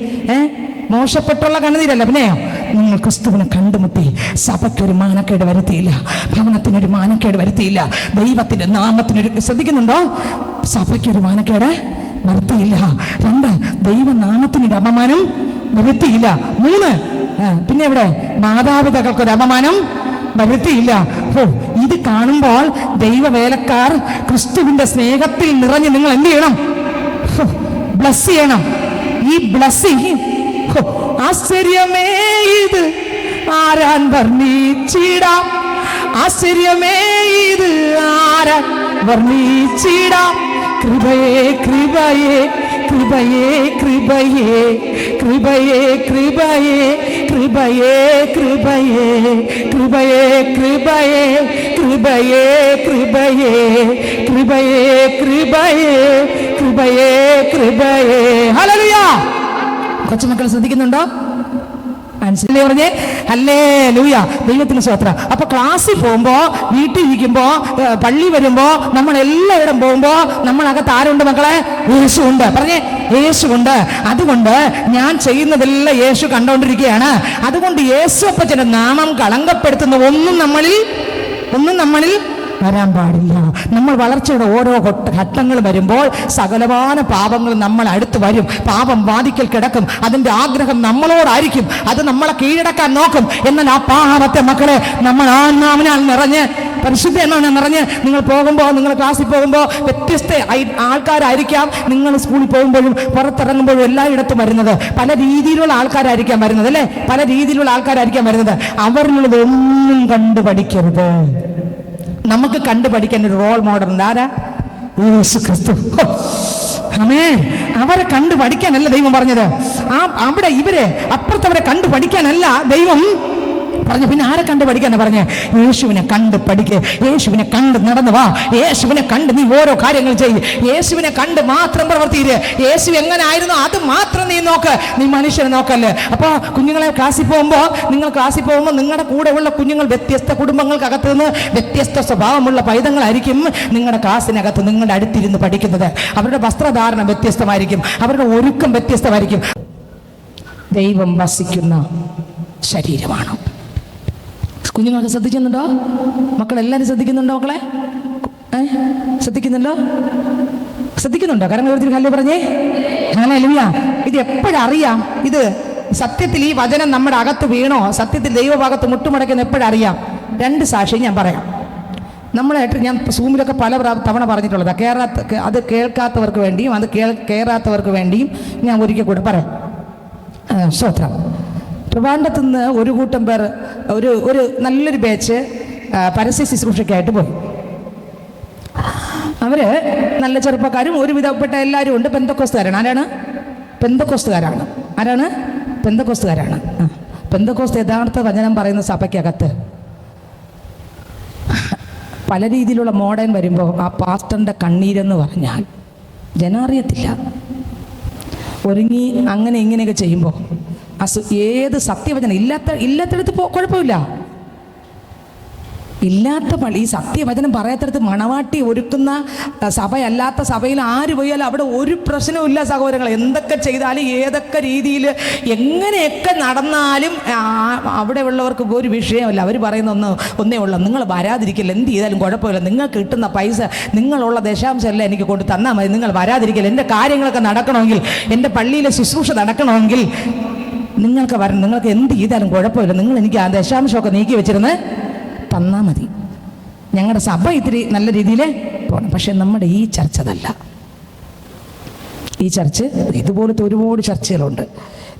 മോശപ്പെട്ടുള്ള കണ്ണുനീരല്ല, പിന്നെ നിങ്ങൾ ക്രിസ്തുവിനെ കണ്ടുമുട്ടി. സഭയ്ക്കൊരു മാനക്കേട് വരുത്തിയില്ല, ഭവനത്തിനൊരു മാനക്കേട് വരുത്തിയില്ല, ദൈവത്തിന്റെ നാമത്തിനൊരു, ശ്രദ്ധിക്കുന്നുണ്ടോ? സഭയ്ക്കൊരു മാനക്കേട് വരുത്തിയില്ല. 2, ദൈവനാമത്തിനൊരു അപമാനം വരുത്തിയില്ല. 3, പിന്നെ എവിടെ? മാതാപിതാക്കൾക്കൊരു അപമാനം വരുത്തിയില്ല. ഇത് കാണുമ്പോൾ ദൈവവേലക്കാർ ക്രിസ്തുവിന്റെ സ്നേഹത്തിൽ നിറഞ്ഞ് നിങ്ങൾ എന്ത് ചെയ്യണം? ബ്ലസ് ചെയ്യണം. ഈ ബ്ലസ്സിങ്, ആശ്ചര്യമേ ഇത് ആരാൻ വർണ്ണിച്ചിടാം, ആശ്ചര്യമേ ഇത് ആരാൻ വർണ്ണിച്ചിടാം. കൃപയേ കൃപയേ കൃപയേ കൃപയേ കൃപയേ കൃപയേ കൃപയേ കൃപയേ കൃപയേ കൃപയേ കൃപയേ കൃപയേ കൃപയേ കൃപയേ കൃപയേ കൃപയേ. ഹല്ലേലൂയ. കൊച്ചുമക്കൾ ശ്രദ്ധിക്കുന്നുണ്ടോ? മനസ്സിലേ പറഞ്ഞേ ഹല്ലേലൂയ. ദൈവത്തിന് സ്തോത്രം. അപ്പൊ ക്ലാസ്സിൽ പോകുമ്പോ, വീട്ടിൽ ഇരിക്കുമ്പോ, പള്ളി വരുമ്പോ, നമ്മൾ എല്ലായിടം പോകുമ്പോ നമ്മളകത്ത് ആരുണ്ട് മക്കളെ? യേശു ഉണ്ട്. പറഞ്ഞേ, യേശു ഉണ്ട്. അതുകൊണ്ട് ഞാൻ ചെയ്യുന്നതെല്ലാം യേശു കണ്ടോണ്ടിരിക്കുകയാണ്. അതുകൊണ്ട് യേശു അപ്പച്ചന്റെ നാമം കളങ്കപ്പെടുത്തുന്ന ഒന്നും നമ്മളിൽ വരാൻ പാടില്ല. നമ്മൾ വളർച്ചയുടെ ഓരോ ഘട്ടങ്ങൾ വരുമ്പോൾ സകലമാന പാപങ്ങൾ നമ്മൾ അടുത്ത് വരും. പാപം വാതിക്കൽ കിടക്കും. അതിൻ്റെ ആഗ്രഹം നമ്മളോടായിരിക്കും. അത് നമ്മളെ കീഴടക്കാൻ നോക്കും. എന്നാൽ ആ പാപത്തെ മക്കളെ നമ്മൾ ആത്മാവിനാൽ നിറഞ്ഞ്, പരിശുദ്ധ എന്നാണ് നിറഞ്ഞ് നിങ്ങൾ പോകുമ്പോൾ, നിങ്ങൾ ക്ലാസ്സിൽ പോകുമ്പോൾ വ്യത്യസ്ത ആൾക്കാരായിരിക്കാം. നിങ്ങൾ സ്കൂളിൽ പോകുമ്പോഴും പുറത്തിറങ്ങുമ്പോഴും എല്ലായിടത്തും വരുന്നത് പല രീതിയിലുള്ള ആൾക്കാരായിരിക്കാം വരുന്നത്, അല്ലേ? പല രീതിയിലുള്ള ആൾക്കാരായിരിക്കാം വരുന്നത്. അവരിലുള്ളതൊന്നും കണ്ടു പഠിക്കരുത്. നമുക്ക് കണ്ടുപഠിക്കാൻ ഒരു റോൾ മോഡൽ ഉണ്ട്. ആരാ? യേശു ക്രിസ്തു. ആമേൻ. അവരെ കണ്ടു പഠിക്കാനല്ല ദൈവം പറഞ്ഞത്. അവിടെ ഇവരെ അപ്പുറത്തവരെ കണ്ടു പഠിക്കാനല്ല ദൈവം പറഞ്ഞു. പിന്നെ ആരെ കണ്ട് പഠിക്കാന്ന് പറഞ്ഞേ? യേശുവിനെ കണ്ട് പഠിക്കുക, യേശുവിനെ കണ്ട് നടന്നു വാ, യേശുവിനെ കണ്ട് നീ ഓരോ കാര്യങ്ങൾ ചെയ്യ്, യേശുവിനെ കണ്ട് മാത്രം പ്രവർത്തിയിര്, യേശു എങ്ങനെ ആയിരുന്നു അത് മാത്രം നീ നോക്ക്, നീ മനുഷ്യനെ നോക്കല്ലേ. അപ്പോൾ കുഞ്ഞുങ്ങളെ ക്ലാസ്സിൽ പോകുമ്പോൾ നിങ്ങളുടെ കൂടെയുള്ള കുഞ്ഞുങ്ങൾ വ്യത്യസ്ത കുടുംബങ്ങൾക്കകത്ത് നിന്ന് വ്യത്യസ്ത സ്വഭാവമുള്ള പൈതങ്ങളായിരിക്കും നിങ്ങളുടെ ക്ലാസ്സിനകത്ത് നിങ്ങളുടെ അടുത്തിരുന്ന് പഠിക്കുന്നത്. അവരുടെ വസ്ത്രധാരണം വ്യത്യസ്തമായിരിക്കും, അവരുടെ ഒരുക്കം വ്യത്യസ്തമായിരിക്കും. ദൈവം വസിക്കുന്ന ശരീരമാണ്. കുഞ്ഞുങ്ങൾക്ക് ശ്രദ്ധിക്കുന്നുണ്ടോ? മക്കളെല്ലാവരും ശ്രദ്ധിക്കുന്നുണ്ടോ? മക്കളെ ശ്രദ്ധിക്കുന്നുണ്ടോ? കാരണം ഒരു കാര്യം പറഞ്ഞേ, ഹല്ലേലൂയ. ഇത് എപ്പോഴറിയാം? ഇത് സത്യത്തിൽ ഈ വചനം നമ്മുടെ അകത്ത് വീണോ, സത്യത്തിൽ ദൈവഭാഗത്ത് മുട്ടുമടക്കുന്ന എപ്പോഴറിയാം? 2 സാക്ഷി ഞാൻ പറയാം. നമ്മളായിട്ട് ഞാൻ സൂമിലൊക്കെ പല തവണ പറഞ്ഞിട്ടുള്ളത്, അത് കേൾക്കാത്തവർക്ക് വേണ്ടിയും അത് കേറാത്തവർക്ക് വേണ്ടിയും ഞാൻ ഒരിക്കൽ കൂടെ പറയാം. സ്തോത്രം. ട്രിവാൻഡ്രത്ത് നിന്ന് ഒരു കൂട്ടം പേർ ഒരു നല്ലൊരു ബാച്ച് പരസ്യ ശുശ്രൂഷയ്ക്കായിട്ട് പോയി. അവർ നല്ല ചെറുപ്പക്കാരും ഒരുവിധപ്പെട്ട എല്ലാവരും ഉണ്ട്. പെന്തക്കോസ്തുകാരാണ്. ആരാണ്? പെന്തക്കോസ്തുകാരാണ്. പെന്തക്കോസ്ത് യഥാർത്ഥ വചനം പറയുന്ന സഭയ്ക്കകത്ത് പല രീതിയിലുള്ള മോഡേൺ വരുമ്പോൾ ആ പാസ്റ്ററിൻ്റെ കണ്ണീരെന്ന് പറഞ്ഞാൽ ജനം അറിയത്തില്ല. ഒരുങ്ങി അങ്ങനെ ഇങ്ങനെയൊക്കെ ചെയ്യുമ്പോൾ ഏത് സത്യവചനം ഇല്ലാത്തടത്ത് കുഴപ്പമില്ല. ഈ സത്യവചനം പറയാത്തടത്ത് മണവാട്ടി ഒരുക്കുന്ന സഭയല്ലാത്ത സഭയിൽ ആര് പോയാലും അവിടെ ഒരു പ്രശ്നവുമില്ല സഹോദരങ്ങൾ. എന്തൊക്കെ ചെയ്താലും ഏതൊക്കെ രീതിയിൽ എങ്ങനെയൊക്കെ നടന്നാലും അവിടെ ഉള്ളവർക്ക് ഒരു വിഷയമല്ല. അവർ പറയുന്ന ഒന്നേ ഉള്ളൂ, നിങ്ങൾ വരാതിരിക്കില്ല, എന്ത് ചെയ്താലും കുഴപ്പമില്ല, നിങ്ങൾക്ക് കിട്ടുന്ന പൈസ നിങ്ങളുള്ള ദശാംശമല്ല എനിക്ക് കൊണ്ട് തന്നാൽ മതി, നിങ്ങൾ വരാതിരിക്കില്ല, എൻ്റെ കാര്യങ്ങളൊക്കെ നടക്കണമെങ്കിൽ, എൻ്റെ പള്ളിയിലെ ശുശ്രൂഷ നടക്കണമെങ്കിൽ നിങ്ങൾക്ക് വരണം, നിങ്ങൾക്ക് എന്ത് ചെയ്താലും കുഴപ്പമില്ല, നിങ്ങൾ എനിക്ക് ആ ദശാംശമൊക്കെ നീക്കി വെച്ചിരുന്ന് തന്നാൽ മതി, ഞങ്ങളുടെ സഭ ഇത്തിരി നല്ല രീതിയിൽ പോകണം. പക്ഷെ നമ്മുടെ ഈ ചർച്ച അതല്ല. ഈ ചർച്ച് ഇതുപോലത്തെ ഒരുപാട് ചർച്ചകളുണ്ട്.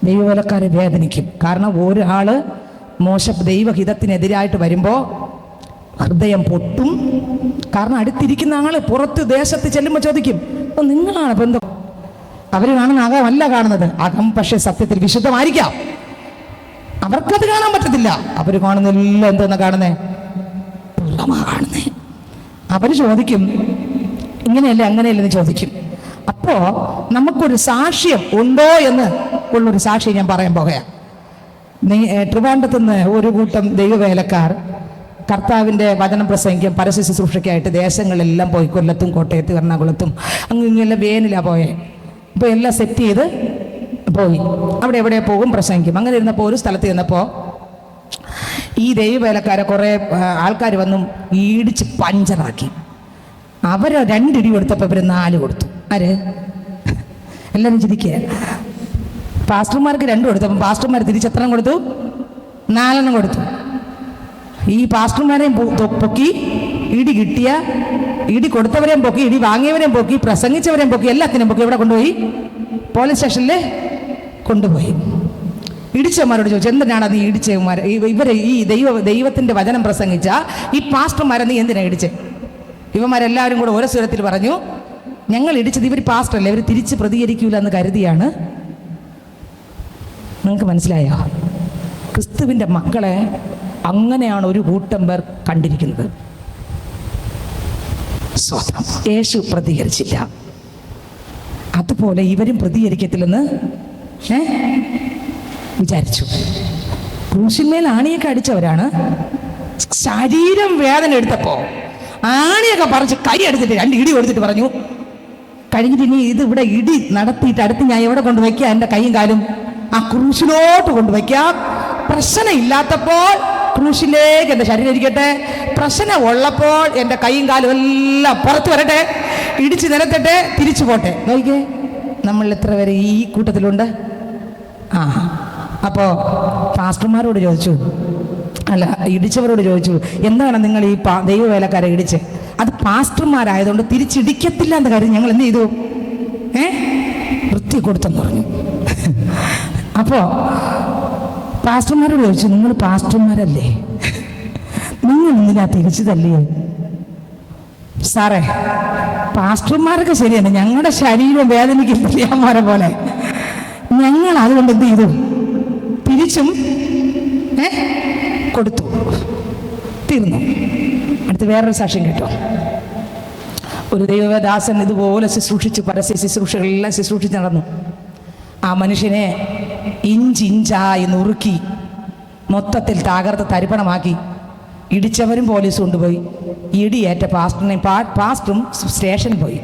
ദൈവവേലക്കാരെ വേദനിക്കും. കാരണം ഒരാൾ ദൈവഹിതത്തിനെതിരായിട്ട് വരുമ്പോൾ ഹൃദയം പൊട്ടും. കാരണം അടുത്തിരിക്കുന്ന ആൾ പുറത്ത് ദേശത്ത് ചെല്ലുമ്പോൾ ചോദിക്കും, നിങ്ങളാണ് ബന്ധം. അവർ കാണുന്ന അകമല്ല കാണുന്നത്. അകം പക്ഷെ സത്യത്തിൽ വിശുദ്ധമായിരിക്കാം. അവർക്കത് കാണാൻ പറ്റത്തില്ല. അവർ കാണുന്നില്ല. എന്തെന്നാ കാണുന്നേ? കാണുന്നേ. അവർ ചോദിക്കും, ഇങ്ങനെയല്ലേ അങ്ങനെയല്ലെന്ന് ചോദിക്കും. അപ്പോ നമുക്കൊരു സാക്ഷ്യം ഉണ്ടോ എന്ന് ഉള്ളൊരു സാക്ഷ്യം ഞാൻ പറയാൻ പോകുകയാണ്. ട്രിവാൻഡ്രത്ത് നിന്ന് ഒരു കൂട്ടം ദൈവവേലക്കാർ കർത്താവിൻ്റെ വചനം പ്രസംഗിക്കും പരസ്യ ശുശ്രൂഷയ്ക്കായിട്ട് ദേശങ്ങളിലെല്ലാം പോയി. കൊല്ലത്തും കോട്ടയത്തും എറണാകുളത്തും ഇങ്ങനെല്ലാം വേനിലാണ് പോയെ. അപ്പോൾ എല്ലാം സെറ്റ് ചെയ്ത് പോയി. അവിടെ എവിടെ പോകും, പ്രസംഗിക്കും. അങ്ങനെ ഇരുന്നപ്പോൾ ഒരു സ്ഥലത്ത് ചെന്നപ്പോൾ ഈ ദൈവവേലക്കാരെ കുറേ ആൾക്കാർ വന്നും ഇടിച്ച് പഞ്ചറാക്കി. അവർ 2 ഇടി കൊടുത്തപ്പോൾ ഇവർ 4 കൊടുത്തു. ആര്? എല്ലാവരും ചിരിക്കുക. പാസ്റ്റർമാർക്ക് 2 കൊടുത്തപ്പോൾ പാസ്റ്റർമാർ തിരിച്ചെത്രണം കൊടുത്തു? 4 കൊടുത്തു. ഈ പാസ്റ്റർമാരെയും പൊക്കി, ഇടി കിട്ടിയ ഇടി കൊടുത്തവരെയും പൊക്കി, ഇടി വാങ്ങിയവരെയും പൊക്കി, പ്രസംഗിച്ചവരെയും പൊക്കി, എല്ലാത്തിനെയും പൊക്കി എവിടെ കൊണ്ടുപോയി? പോലീസ് സ്റ്റേഷനിൽ കൊണ്ടുപോയി. ഇടിച്ചവന്മാരോട് ചോദിച്ചു, എന്തിനാണ് നീ ഇടിച്ചവന്മാർ? ഇവരെ ഈ ദൈവത്തിൻ്റെ വചനം പ്രസംഗിച്ച ഈ പാസ്റ്റർമാരെ നീ എന്തിനാ ഇടിച്ചേ? ഇവന്മാരെല്ലാവരും കൂടെ ഓരോ സ്വരത്തിൽ പറഞ്ഞു, ഞങ്ങൾ ഇടിച്ചത് ഇവർ പാസ്റ്ററല്ലേ, ഇവർ തിരിച്ച് പ്രതികരിക്കൂല എന്ന് കരുതിയാണ്. നിങ്ങൾക്ക് മനസ്സിലായോ? ക്രിസ്തുവിൻ്റെ മക്കളെ അങ്ങനെയാണ് ഒരു കൂട്ടം പേർ കണ്ടിരിക്കുന്നത്. യേശു പ്രതികരിച്ചില്ല, അതുപോലെ ഇവരും പ്രതികരിക്കത്തില്ലെന്ന് വിചാരിച്ചു. ക്രൂശിന്മേൽ ആണിയൊക്കെ അടിച്ചവരാണ്. ശരീരം വേദന എടുത്തപ്പോ ആണിയൊക്കെ പറിച്ച് കൈ എടുത്തിട്ട് 2 ഇടി കൊടുത്തിട്ട് പറഞ്ഞു, കഴിഞ്ഞിട്ട് ഇനി ഇത് ഇവിടെ ഇടി നടത്തിയിട്ട് അടുത്ത് ഞാൻ എവിടെ കൊണ്ടുവയ്ക്കാം? എൻ്റെ കൈയും കാലും ആ ക്രൂശിലോട്ട് കൊണ്ടുവയ്ക്കാം. പ്രശ്നം ഇല്ലാത്തപ്പോൾ ക്രൂശിലേക്ക് എൻ്റെ ശരീരം ഇരിക്കട്ടെ, പ്രശ്നം ഉള്ളപ്പോൾ എൻ്റെ കൈയും കാലും എല്ലാം പുറത്ത് വരട്ടെ, ഇടിച്ച് നിരത്തട്ടെ, തിരിച്ചു പോട്ടെ. നോക്കിക്കേ, നമ്മൾ എത്ര പേര് ഈ കൂട്ടത്തിലുണ്ട്? അപ്പോൾ പാസ്റ്റർമാരോട് ചോദിച്ചു, അല്ല ഇടിച്ചവരോട് ചോദിച്ചു, എന്താണ് നിങ്ങൾ ഈ ദൈവവേലക്കാരെ ഇടിച്ച്? അത് പാസ്റ്റർമാരായതുകൊണ്ട് തിരിച്ചിടിക്കത്തില്ല എന്ന് കാര്യം ഞങ്ങൾ എന്ത് ചെയ്തു? വൃത്തി കൊടുത്തെന്ന് പറഞ്ഞു. അപ്പോൾ പാസ്റ്റർമാരോട് ചോദിച്ചു, നിങ്ങൾ പാസ്റ്റർമാരല്ലേ, നിങ്ങൾ എന്തിനാ തിരിച്ചു തല്ലിയേ? സാറേ, പാസ്റ്റർമാരൊക്കെ ശരിയാണ്, ഞങ്ങളുടെ ശരീരം വേദനിക്കില്ലാമാരെ പോലെ ഞങ്ങൾ അതുകൊണ്ട് എന്ത് ചെയ്തു? തിരിച്ചും കൊടുത്തു, തീർന്നു. അടുത്ത് വേറൊരു സാക്ഷ്യം കേട്ടോ. ഒരു ദൈവദാസൻ ഇതുപോലെ ശുശ്രൂഷിച്ച്, പരസ്യ ശുശ്രൂഷകളെല്ലാം ശുശ്രൂഷിച്ച് നടന്നു. ആ മനുഷ്യനെ ഇഞ്ചിഞ്ചായി നുറുക്കി മൊത്തത്തിൽ തകർത്ത് തരിപ്പണമാക്കി. ഇടിച്ചവരും പോലീസ് കൊണ്ടുപോയി. ഇടിയേറ്റ പാസ്റ്ററും സ്റ്റേഷനിൽ പോയി.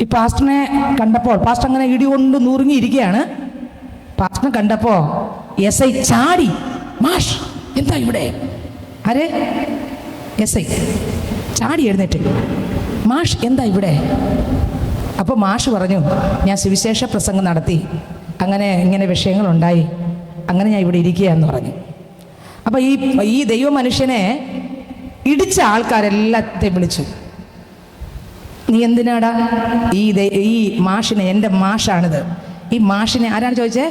ഈ പാസ്റ്ററിനെ കണ്ടപ്പോൾ, പാസ്റ്റർ അങ്ങനെ ഇടി കൊണ്ട് നുറുങ്ങിയിരിക്കുകയാണ്. പാസ്റ്ററിനെ കണ്ടപ്പോൾ SI ചാടി, മാഷ് എന്താ ഇവിടെ? ആരെ? SI ചാടി എഴുന്നേറ്റ്, മാഷ് എന്താ ഇവിടെ? അപ്പോൾ മാഷ് പറഞ്ഞു, ഞാൻ സുവിശേഷ പ്രസംഗം നടത്തി, അങ്ങനെ ഇങ്ങനെ വിഷയങ്ങളുണ്ടായി, അങ്ങനെ ഞാൻ ഇവിടെ ഇരിക്കുകയെന്ന് പറഞ്ഞു. അപ്പോൾ ഈ ദൈവ മനുഷ്യനെ ഇടിച്ച ആൾക്കാരെല്ലാത്തെയും വിളിച്ചു. നീ എന്തിനാടാ ഈ മാഷിനെ, എൻ്റെ മാഷാണിത്, ഈ മാഷിനെ ആരാണ് ചോദിച്ചേ?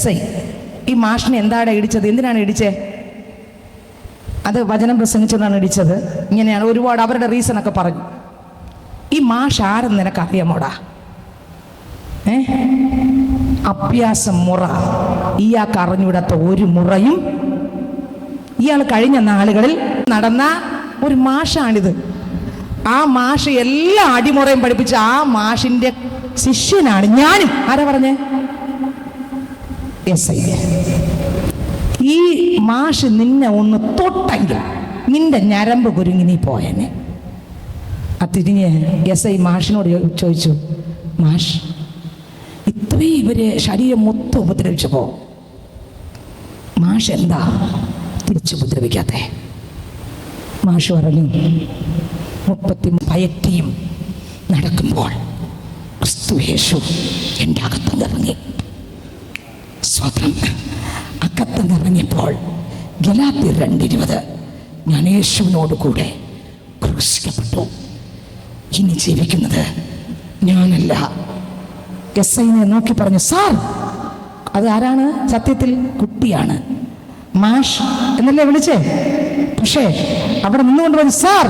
SI. ഈ മാഷിനെ എന്താടാ ഇടിച്ചത്? എന്തിനാണ് ഇടിച്ചേ? അത് വചനം പ്രസംഗിച്ചുകൊണ്ടാണ് ഇടിച്ചത്. ഇങ്ങനെയാണ് ഒരുപാട് അവരുടെ റീസണൊക്കെ പറഞ്ഞു. ഈ മാഷ് ആരെന്ന് നിനക്കറിയാമോടാ? അഭ്യാസം മുറ ഇയാൾക്ക് അറിഞ്ഞുവിടാത്ത ഒരു മുറയും. ഇയാൾ കഴിഞ്ഞ നാളുകളിൽ നടന്ന ഒരു മാഷാണിത്. ആ മാഷ് എല്ലാ അടിമുറയും പഠിപ്പിച്ച ആ മാഷിന്റെ ശിഷ്യനാണ് ഞാനും. ആരാ പറഞ്ഞേ? SI. ഈ മാഷ് നിന്നെ ഒന്ന് തൊട്ടെങ്കിൽ നിന്റെ ഞരമ്പ് കുരുങ്ങി നീ പോയനെ. ആ തിരിഞ്ഞ് SI മാഷിനോട് ചോദിച്ചു, മാഷ് ഇത്രയും ഇവര് ശരീരം മൊത്തം ഉപദ്രവിച്ചപ്പോ മാഷ് എന്താ തിരിച്ചുപദ്രവിക്കാത്തെ? മാഷ് പറഞ്ഞു, 30 പയറ്റിയും നടക്കുമ്പോൾ ക്രിസ്തു യേശു എൻ്റെ അകത്തുനിന്നിറങ്ങി. സ്വതം അകത്തുനിന്നിറങ്ങിയപ്പോൾ ഗലാത്യർ 2:20 ഞാൻ യേശുവിനോട് കൂടെ ക്രൂശിക്കപ്പെട്ടു. ഇനി ജീവിക്കുന്നത് ഞാനല്ല. SI നോക്കി പറഞ്ഞു, സാർ അത് ആരാണ്? സത്യത്തിൽ കുട്ടിയാണ്, മാഷ് എന്നല്ലേ വിളിച്ചേ. പക്ഷേ അവിടെ നിന്നുകൊണ്ട് പറഞ്ഞു, സാർ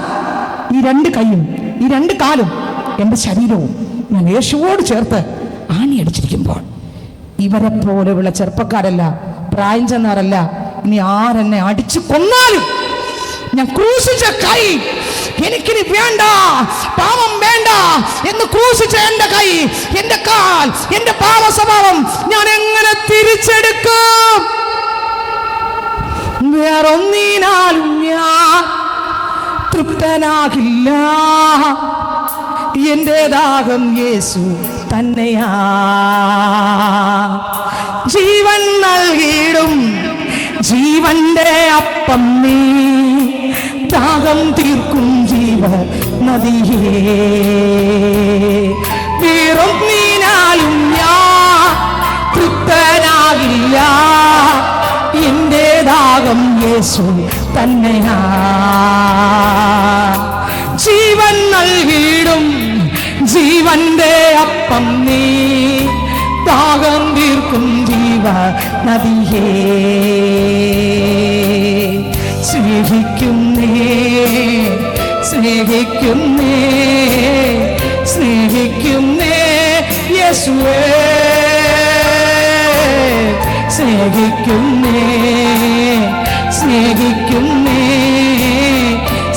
ഈ 2 കൈയും ഈ 2 കാലും എൻ്റെ ശരീരവും ഞാൻ യേശുവോട് ചേർത്ത് ആണി അടിച്ചിരിക്കുമ്പോൾ ഇവരെ പോലെയുള്ള ചെറുപ്പക്കാരല്ല, പ്രായം ചെന്നവരല്ല, ഇനി ആരെന്നെ അടിച്ചു കൊന്നാലും ഞാൻ ക്രൂശിച്ച കൈ എനിക്കിനി വേണ്ട, പാപം വേണ്ട എന്ന് ക്രൂശിച്ച എൻ്റെ കൈ, എൻ്റെ കാൽ, എൻ്റെ പാപ സ്വഭാവം ഞാൻ എങ്ങനെ തിരിച്ചെടുക്കും? വേറൊന്നിനാലും ഞാൻ തൃപ്തനാകില്ല. എൻ്റെ ദാഹം യേശു തന്നെയാ. ജീവൻ നൽകിയിടും ജീവന്റെ അപ്പം നീ, ദാഹം തീർക്കും ജീവ നദിയേ. വേറൊന്നിനാലും ഞാൻ തൃപ്തനാകില്ല. എൻ്റെ ദാഹം യേശു തന്നെയാ. ജീവൻ നൽകിയിടും ജീവന്റെ അപ്പം നീ, ദാഹം തീർക്കും ജീവ നദിയേ. സ്നേഹിക്കുന്നേ സ്നേഹിക്കുന്നേ സ്നേഹിക്കുന്നേ യേശുവേ. സ്നേഹിക്കുന്നേ സ്നേഹിക്കുന്നേ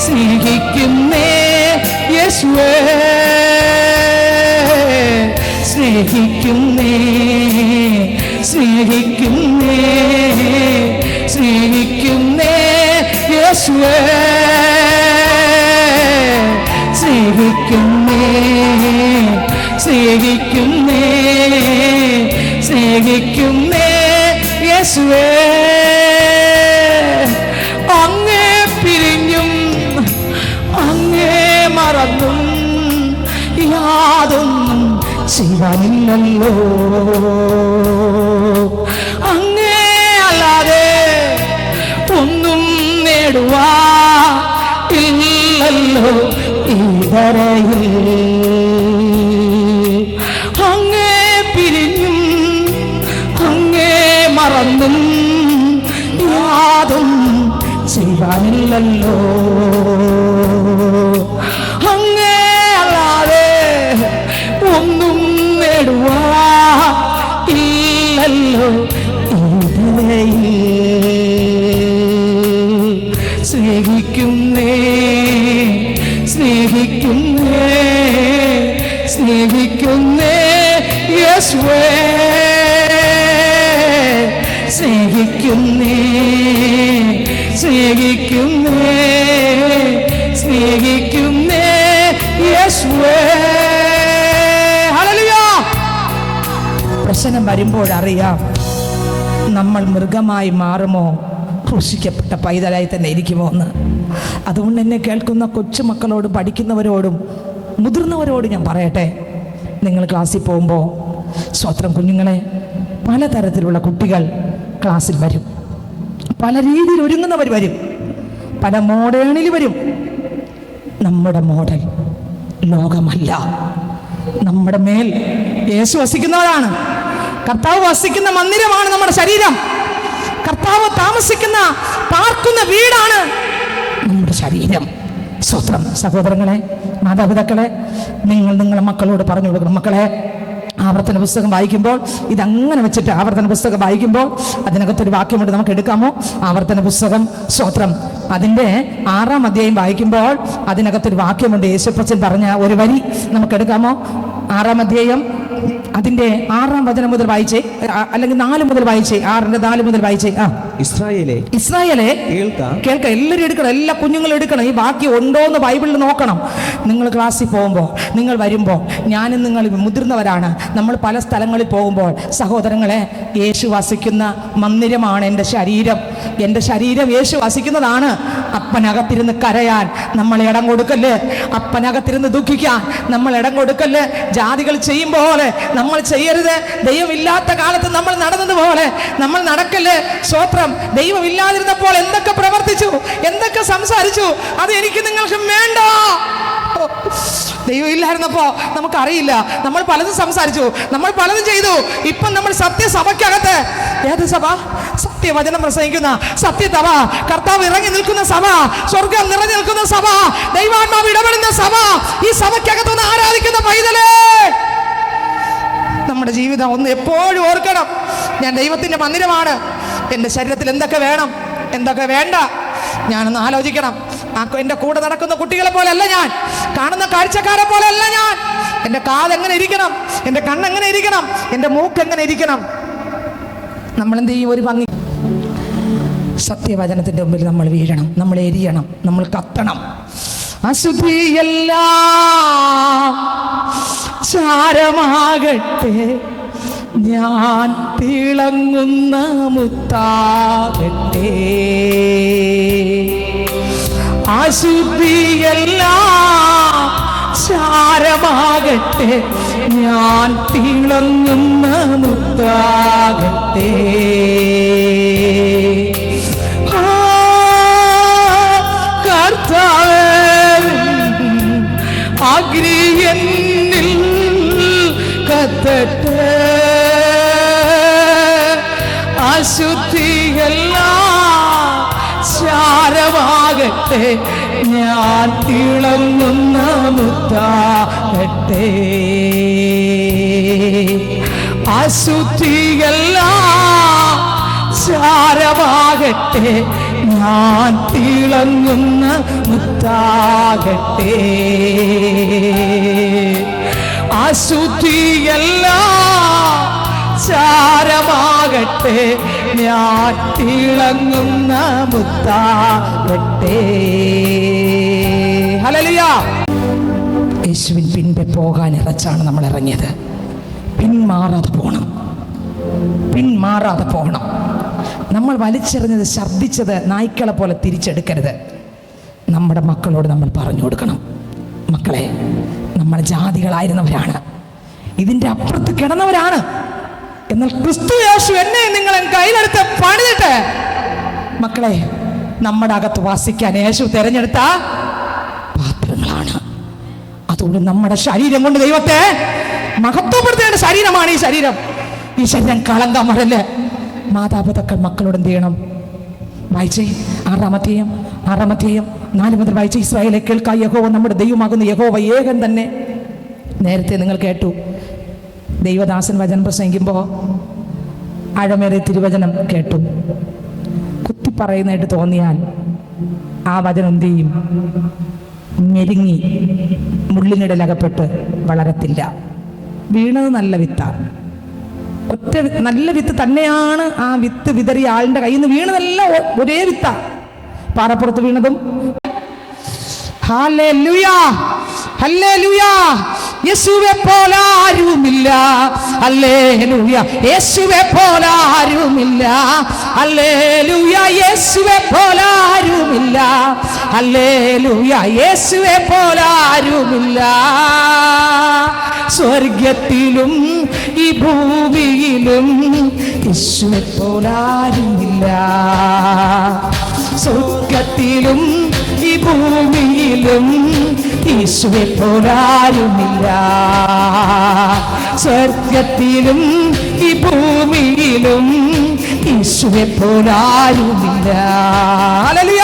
സ്നേഹിക്കുന്നേ യേശുവേ. സ്നേഹിക്കുന്നേ സ്നേഹിക്കുന്നേ സ്നേഹിക്കുന്നേ യേശുവേ. സ്നേഹിക്കുന്നേ സ്നേഹിക്കുന്നേ സ്നേഹിക്കുന്നേ യേശുവേ. അങ്ങേ പിരിഞ്ഞും അങ്ങേ മറന്നും യാതൊന്നും ചെയ്യാനില്ലല്ലോ. അങ്ങേ അല്ലാതെ ഒന്നും നേടുവാ ഇല്ലല്ലോ ഈ ധരയിൽ. അങ്ങേ പിരിഞ്ഞും അങ്ങേ മറന്നും യാതൊന്നും ചെയ്യാനില്ലല്ലോ. അങ്ങേ അല്ലാതെ ഒന്നും നേടുവാ ഇല്ലല്ലോ ഈ ധരയിൽ. സ്നേഹിക്കുന്നേ സ്നേഹിക്കുന്നേ സ്നേഹിക്കുന്നേ യേശുവേ സ്നേഹിക്കുന്നേ സ്നേഹിക്കുന്നേ സ്നേഹിക്കുന്നേ യേശുവേ. ഹല്ലേലൂയ. പ്രശ്നം വരുമ്പോഴറിയാം നമ്മൾ മൃഗമായി മാറുമോ ക്രൂശിക്കപ്പെട്ട പൈതലായി തന്നെ ഇരിക്കുമോ എന്ന്. അതുകൊണ്ട് എന്നെ കേൾക്കുന്ന കൊച്ചുമക്കളോടും പഠിക്കുന്നവരോടും മുതിർന്നവരോട് ഞാൻ പറയട്ടെ, നിങ്ങൾ ക്ലാസ്സിൽ പോകുമ്പോൾ സ്വത്രം കുഞ്ഞുങ്ങളെ, പലതരത്തിലുള്ള കുട്ടികൾ ക്ലാസ്സിൽ വരും, പല രീതിയിൽ ഒരുങ്ങുന്നവർ വരും, പല മോഡേണിൽ വരും. നമ്മുടെ മോഡൽ ലോകമല്ല, നമ്മുടെ മേൽ യേശു വസിക്കുന്നവരാണ്. കർത്താവ് വസിക്കുന്ന മന്ദിരമാണ് നമ്മുടെ ശരീരം. കർത്താവ് താമസിക്കുന്ന പാർക്കുന്ന വീടാണ് നമ്മുടെ ശരീരം. സ്വത്രം. സഹോദരങ്ങളെ, മാതാപിതാക്കളെ, നിങ്ങൾ നിങ്ങളുടെ മക്കളോട് പറഞ്ഞു കൊടുക്കണം, മക്കളെ ആവർത്തന പുസ്തകം വായിക്കുമ്പോൾ ഇതങ്ങനെ വെച്ചിട്ട് ആവർത്തന പുസ്തകം വായിക്കുമ്പോൾ അതിനകത്തൊരു വാക്യമുണ്ട്, നമുക്ക് എടുക്കാമോ? ആവർത്തന പുസ്തകം, സ്തോത്രം, അതിൻ്റെ 6-ാം അധ്യായം വായിക്കുമ്പോൾ അതിനകത്തൊരു വാക്യമുണ്ട്. യേശുപ്പച്ചൻ പറഞ്ഞ ഒരു വരി നമുക്ക് എടുക്കാമോ? 6-ാം അധ്യായം അതിന്റെ 6-ാം വചനം മുതൽ വായിച്ചേ, അല്ലെങ്കിൽ 4 മുതൽ വായിച്ചേ. 6-ന്റെ 4 മുതൽ വായിച്ചേ. ഇസ്രായേലേ കേൾക്ക. എല്ലാവരും എടുക്കണം, എല്ലാ കുഞ്ഞുങ്ങളും എടുക്കണം. ഈ വാക്യം ഉണ്ടോ എന്ന് ബൈബിളിൽ നോക്കണം. നിങ്ങൾ ക്ലാസ്സിൽ പോകുമ്പോൾ, നിങ്ങൾ വരുമ്പോൾ, ഞാനും നിങ്ങൾ മുതിർന്നവരാണ്, നമ്മൾ പല സ്ഥലങ്ങളിൽ പോകുമ്പോൾ, സഹോദരങ്ങളെ, യേശു വസിക്കുന്ന മന്ദിരമാണ് എൻ്റെ ശരീരം. എൻ്റെ ശരീരം യേശു വസിക്കുന്നതാണ്. അപ്പനകത്തിരുന്ന് കരയാൻ നമ്മൾ ഇടം കൊടുക്കല്ലേ, അപ്പനകത്തിരുന്ന് ദുഃഖിക്കാൻ നമ്മൾ ഇടം കൊടുക്കല്ലേ. ജാതികൾ ചെയ്യുമ്പോൾ നമ്മൾ ചെയ്യരുത്. ദൈവമില്ലാത്ത കാലത്ത് നമ്മൾ നടന്നതുപോലെ നമ്മൾ നടക്കല്ലേ. സ്വത്രം. ദൈവമില്ലാതിരുന്നപ്പോൾ എന്തൊക്കെ പ്രവർത്തിച്ചു, എന്തൊക്കെ സംസാരിച്ചു, അത് എനിക്ക് നിങ്ങൾക്ക് വേണ്ട. ദൈവം ഇല്ലായിരുന്നപ്പോ നമുക്കറിയില്ല, നമ്മൾ പലതും സംസാരിച്ചു, നമ്മൾ പലതും ചെയ്തു. ഇപ്പം നമ്മൾ സത്യസഭയ്ക്കകത്ത്, ഏത് സഭ? സത്യവചനം പ്രസംഗിക്കുന്ന സത്യസഭ, കർത്താവ് ഇറങ്ങി നിൽക്കുന്ന സഭ, സ്വർഗം നിറഞ്ഞു നിൽക്കുന്ന സഭ, ദൈവാത്മാവ് ഇടപെടുന്ന സഭ, ഈ സഭയ്ക്കകത്തുനിന്ന് ആരാധിക്കുന്ന പൈതലേ, നമ്മുടെ ജീവിതം ഒന്ന് എപ്പോഴും ഓർക്കണം. ഞാൻ ദൈവത്തിൻ്റെ മന്ദിരമാണ്. എൻ്റെ ശരീരത്തിൽ എന്തൊക്കെ വേണം, എന്തൊക്കെ വേണ്ട, ഞാനൊന്ന് ആലോചിക്കണം. എൻ്റെ കൂടെ നടക്കുന്ന കുട്ടികളെ പോലെ അല്ല ഞാൻ, കാണുന്ന കാഴ്ചക്കാരെ പോലെ അല്ല ഞാൻ. എൻ്റെ കാത് എങ്ങനെ ഇരിക്കണം, എൻ്റെ കണ്ണെങ്ങനെ ഇരിക്കണം, എൻ്റെ മൂക്ക് എങ്ങനെ ഇരിക്കണം. നമ്മളെന്ത് ചെയ്യും? ഒരു ഭംഗി. സത്യവചനത്തിൻ്റെ മുമ്പിൽ നമ്മൾ വീഴണം, നമ്മൾ എരിയണം, നമ്മൾ കത്തണം. അശുദ്ധിയെല്ലാം ചാരമാകട്ടെ, ഞാൻ തിളങ്ങുന്ന മുത്താകട്ടെ. അശുദ്ധിയെല്ലാം ചാരമാകട്ടെ, ഞാൻ തിളങ്ങുന്ന മുത്താകട്ടെ. കർത്താവേ, അഗ്നിയെന്നിൽ കത്തട്ടെ. അശുദ്ധിയെല്ലാം ചാരമാകട്ടെ, ഞാൻ തിളങ്ങുന്ന മുത്താകട്ടെ. അശുദ്ധിയെല്ലാം ചാരമാകട്ടെ, ഞാൻ തിളങ്ങുന്ന മുത്താകട്ടെ. അശുദ്ധിയെല്ലാം ചാരമാകട്ടെ, ഞാൻ തിളങ്ങുന്ന മുത്താകട്ടെ. ഹല്ലേലൂയ. യേശുവിൻ പിൻപെ പോകാൻ ഇറച്ചാണ് നമ്മൾ ഇറങ്ങിയത്. പിന്മാറാതെ പോകണം, പിന്മാറാതെ പോകണം. നമ്മൾ വലിച്ചെറിഞ്ഞത്, ഛർദ്ദിച്ചത് നായ്ക്കളെ പോലെ തിരിച്ചെടുക്കരുത്. നമ്മുടെ മക്കളോട് നമ്മൾ പറഞ്ഞു കൊടുക്കണം, മക്കളെ, നമ്മൾ ജാതികളായിരുന്നവരാണ്, ഇതിൻ്റെ അപ്പുറത്ത് കിടന്നവരാണ്. എന്നാൽ ക്രിസ്തു യേശു എന്നെ നിങ്ങളെ കയ്യിലെടുത്ത് പണിതിട്ട്, മക്കളെ, നമ്മുടെ അകത്ത് വാസിക്കാൻ യേശു തിരഞ്ഞെടുത്ത പാത്രങ്ങളാണ്. അതുകൊണ്ട് നമ്മുടെ ശരീരം കൊണ്ട് ദൈവത്തെ മഹത്വപ്പെടുത്തേണ്ട ശരീരമാണ് ഈ ശരീരം. ഈ ശരീരം കളങ്കം വരല്ലേ. മാതാപിതാക്കൾ മക്കളോട് എന്ത് ചെയ്യണം? വായിച്ചേ, 6-ാം അധ്യായം 4 മുതൽ വായിച്ചേ. ഇസ്രായേലെ കേൾക്ക, യഹോവ നമ്മുടെ ദൈവമാകുന്ന യഹോവ ഏകൻ തന്നെ. നേരത്തെ നിങ്ങൾ കേട്ടു, ദൈവദാസൻ വചനം പ്രസംഗിക്കുമ്പോൾ ആഴമേറിയ തിരുവചനം കേട്ടു. കുത്തി പറയുന്നതായിട്ട് തോന്നിയാൽ ആ വചനം എന്ത് ചെയ്യും? ഞെരുങ്ങി മുള്ളിനിടലകപ്പെട്ട് വളരത്തില്ല. വീണത് നല്ല വിത്താണ്. ഒറ്റ നല്ല വിത്ത് തന്നെയാണ്. ആ വിത്ത് വിതറിയ ആളിന്റെ കയ്യിൽ നിന്ന് വീണതല്ല ഒരേ വിത്താ. പാറപ്പുറത്ത് വീണതും. Hallelujah, hallelujah. യേശുവെ പോലെ ആരുമില്ല. ഹല്ലേലൂയ, യേശുവെ പോലെ ആരുമില്ല. ഹല്ലേലൂയ, യേശുവെ പോലെ ആരുമില്ല. ഹല്ലേലൂയ, യേശുവെ പോലെ ആരുമില്ല. സ്വർഗത്തിലും ഈ ഭൂമിയിലും യേശുവെ പോലെ ആരുമില്ല. സ്വർഗത്തിലും ഈ ഭൂമിയിലും യേശുവെ പോലെ ആരുമില്ല. സ്വർഗത്തിലും ഈ ഭൂമിയിലും യേശുവെ പോലെ ആരുമില്ല. ഹല്ലേലൂയ.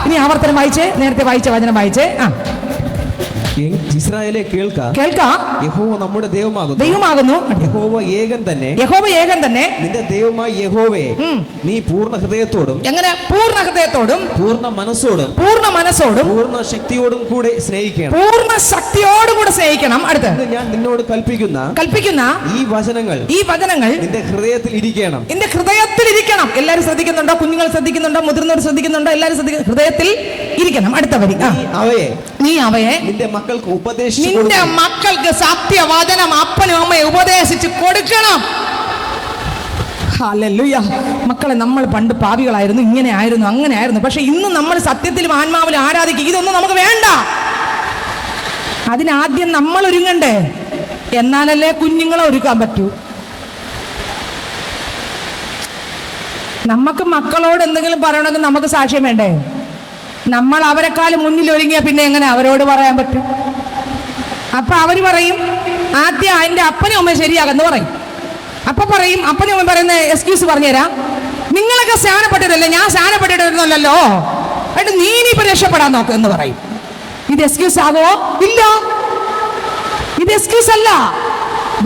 ഇനി ആവർത്തനം വായിച്ചേ, നേരത്തെ വായിച്ച വചനം വായിച്ചേ. ഇസ്രായേലെ കേൾക്കാം, യഹോവ നമ്മുടെ ദൈവമാകുന്നു. യഹോവ ഏകൻ തന്നെ. യഹോവ ഏകൻ തന്നെ. നിന്റെ ദൈവമായ യഹോവയെ നീ പൂർണ്ണ ഹൃദയത്തോടും. എങ്ങനെ? പൂർണ്ണ ഹൃദയത്തോടും പൂർണ്ണ മനസ്സോടും പൂർണ്ണ ശക്തിയോടും കൂടെ സ്നേഹിക്കണം. പൂർണ്ണ ശക്തിയോടും കൂടെ സ്നേഹിക്കണം. അടുത്ത് ഞാൻ നിന്നോട് കൽപ്പിക്കുന്ന ഈ വചനങ്ങൾ നിന്റെ ഹൃദയത്തിൽ ഇരിക്കണം. നിന്റെ ഹൃദയത്തിൽ ഇരിക്കണം. എല്ലാവരും ശ്രദ്ധിക്കുന്നുണ്ടോ? കുഞ്ഞുങ്ങൾ ശ്രദ്ധിക്കുന്നുണ്ടോ? മുതിർന്നവർ ശ്രദ്ധിക്കുന്നുണ്ടോ? എല്ലാവരും ശ്രദ്ധിക്കുന്നു. ഹൃദയത്തിൽ ഇരിക്കണം. അടുത്ത വരി. നീ അവയെ നിന്റെ മക്കൾക്ക് സത്യവചനം അപ്പനും അമ്മയെ ഉപദേശിച്ച് കൊടുക്കണം. ഹല്ലേലൂയ. മക്കളെ, നമ്മൾ പണ്ട് പാപികളായിരുന്നു, ഇങ്ങനെ ആയിരുന്നു, അങ്ങനെ ആയിരുന്നു. പക്ഷെ ഇന്ന് നമ്മൾ സത്യത്തിലും ആത്മാവിലും ആരാധിക്കുക. ഇതൊന്നും നമുക്ക് വേണ്ട. അതിനാദ്യം നമ്മൾ ഒരുങ്ങണ്ടേ, എന്നാലല്ലേ കുഞ്ഞുങ്ങളെ ഒരുക്കാൻ പറ്റൂ. നമുക്ക് മക്കളോട് എന്തെങ്കിലും പറയണമെങ്കിൽ നമുക്ക് സാക്ഷ്യം വേണ്ടേ? നമ്മൾ അവരെക്കാളും മുന്നിൽ ഒരുങ്ങിയാൽ പിന്നെ എങ്ങനെ അവരോട് പറയാൻ പറ്റും? അപ്പൊ അവര് പറയും ആദ്യം അതിന്റെ അപ്പനും അമ്മ ശരിയാകെന്ന് പറയും. അപ്പൊ പറയും, അപ്പനും അമ്മ പറയുന്ന എക്സ്ക്യൂസ് പറഞ്ഞുതരാം, നിങ്ങളൊക്കെ സ്നാനപ്പെട്ടിട്ടല്ലേ, ഞാൻ സ്നാനപ്പെട്ടിട്ടിരുന്നല്ലോ, എന്നിട്ട് നീ ഇനിയിപ്പോ രക്ഷപ്പെടാൻ നോക്ക് എന്ന് പറയും. ഇത് എക്സ്ക്യൂസ് ആകുമോ? ഇല്ല, ഇത് എക്സ്ക്യൂസ് അല്ല.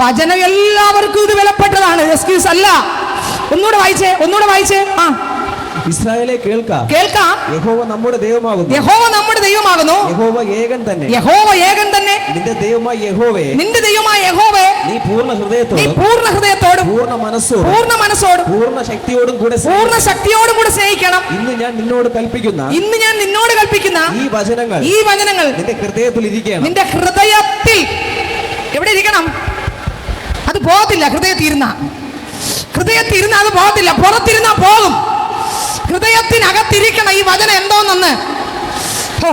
വചനം എല്ലാവർക്കും ഇത് വിലപ്പെട്ടതാണ്, എക്സ്ക്യൂസ് അല്ല. ഒന്നുകൂടെ വായിച്ചേ. ഇസ്രായേലെ കേൾക്കാം, യഹോവ നമ്മുടെ ദൈവമാകുന്നു. യഹോവ ഏകൻ തന്നെ. നിന്റെ ദൈവമായ യഹോവയെ നീ പൂർണ്ണ ഹൃദയത്തോടും പൂർണ്ണ മനസ്സോടും പൂർണ്ണ ശക്തിയോടും കൂടെ സ്നേഹിക്കണം. ഇന്ന് ഞാൻ നിന്നോട് കൽപ്പിക്കുന്ന ഈ വചനങ്ങൾ നിന്റെ ഹൃദയത്തിൽ ഇരിക്കണം. നിന്റെ ഹൃദയത്തിൽ എവിടെ ഇരിക്കണം? അത് പോകത്തില്ല. ഹൃദയത്തിരുന്ന അത് പോകത്തില്ല, പുറത്തിരുന്നാ പോകും. ഹൃദയത്തിനകത്തിരിക്കണം ഈ വചനം എന്തോന്നെന്ന്.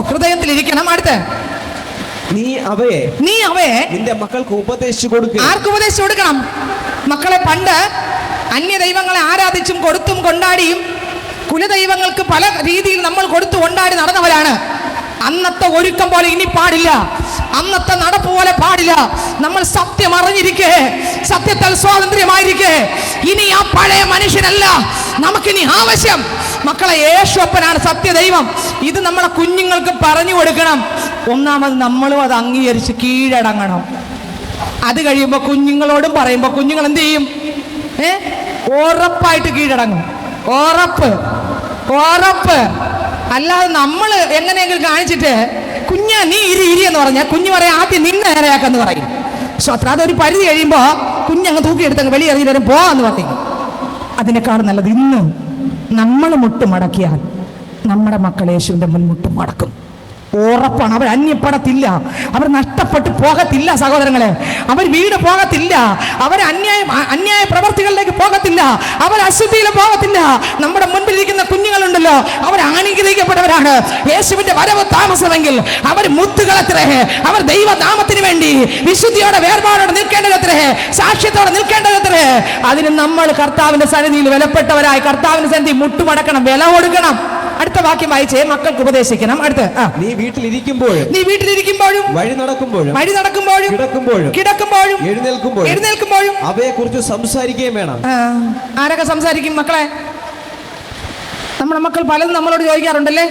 ഹൃദയത്തിലിരിക്കണം. അടുത്ത് നീ അവയെ നിന്റെ മക്കൾക്ക് ഉപദേശിച്ചു കൊടുക്കുക. ആർക്ക് ഉപദേശിച്ചു കൊടുക്കണം? മക്കളെ, പണ്ട് അന്യ ദൈവങ്ങളെ ആരാധിച്ചും കൊടുത്തും കൊണ്ടാടിയും കുലദൈവങ്ങൾക്ക് പല രീതിയിൽ നമ്മൾ കൊടുത്തു കൊണ്ടാടി നടന്നവരാണ്. അന്നത്തെ ഒരുക്കം പോലെ ഇനി പാടില്ല, അന്നത്തെ നടപ്പ് പോലെ പാടില്ല. നമ്മൾ സത്യം അറിഞ്ഞിരിക്കേ, സത്യത്താൽ സ്വാതന്ത്ര്യമായിരിക്കേ. ഇനി ആ പഴയ മനുഷ്യനല്ല നമുക്കിനി ആവശ്യം. മക്കളെ, യേശുവപ്പനാണ് സത്യദൈവം. ഇത് നമ്മളെ കുഞ്ഞുങ്ങൾക്ക് പറഞ്ഞു കൊടുക്കണം. ഒന്നാമത് നമ്മളും അത് അംഗീകരിച്ച് കീഴടങ്ങണം. അത് കഴിയുമ്പോൾ കുഞ്ഞുങ്ങളോടും പറയുമ്പോൾ കുഞ്ഞുങ്ങൾ എന്ത് ചെയ്യും? ഉറപ്പായിട്ട് കീഴടങ്ങും. ഉറപ്പ്. അല്ലാതെ നമ്മൾ എങ്ങനെയെങ്കിലും കാണിച്ചിട്ട് കുഞ്ഞ നീ ഇരി എന്ന് പറഞ്ഞാൽ കുഞ്ഞു പറയാം ആദ്യം നിന്നെ നേരെയാക്കെന്ന് പറയും. അതൊരു പരിധി കഴിയുമ്പോൾ കുഞ്ഞങ്ങ് തൂക്കിയെടുത്തങ്ങ് വെളിയിറങ്ങി വരും, പോവാന്ന് പറയും. അതിനേക്കാൾ നല്ലത് ഇന്ന് നമ്മൾ മുട്ടുമടക്കിയാൽ നമ്മുടെ മക്കൾ യേശുവിൻ്റെ മുൻ മുട്ടുമടക്കും. ഉറപ്പാണ്. അവർ അന്യപ്പെടത്തില്ല, അവർ നഷ്ടപ്പെട്ടു പോകത്തില്ല. സഹോദരങ്ങളെ, അവർ വീട് പോകത്തില്ല, അവർ അന്യായ പ്രവർത്തികളിലേക്ക് പോകത്തില്ല, അവർ അശുദ്ധിയിൽ പോകത്തില്ല. നമ്മുടെ മുൻപിലിരിക്കുന്ന കുഞ്ഞുങ്ങളുണ്ടല്ലോ, അവർ അനുഗ്രഹിക്കപ്പെട്ടവരാണ്. യേശുവിന്റെ വരവ് താമസമെങ്കിൽ അവർ മുത്തുകളത്രേ. അവർ ദൈവനാമത്തിന് വേണ്ടി വിശുദ്ധിയോടെ വേർപാടോടെ നിൽക്കേണ്ടതത്രേ, സാക്ഷ്യത്തോടെ നിൽക്കേണ്ടതത്രേ. അതിന് നമ്മൾ കർത്താവിന്റെ സന്നിധിയിൽ വിലപ്പെട്ടവരായി കർത്താവിന്റെ സന്നിധി മുട്ടുമടക്കണം, വില കൊടുക്കണം. അടുത്ത വാക്യം വായിച്ചേ. മക്കൾക്ക് ഉപദേശിക്കണം. അടുത്ത് നീ വീട്ടിലിരിക്കുമ്പോഴും വഴി നടക്കുമ്പോഴും കിടക്കുമ്പോഴും എഴുന്നേൽക്കുമ്പോഴും അവയെ കുറിച്ച് സംസാരിക്കുകയും വേണം. ആരൊക്കെ സംസാരിക്കും? മക്കളെ, നമ്മുടെ മക്കൾ പലതും നമ്മളോട് ചോദിക്കാറുണ്ടല്ലേ.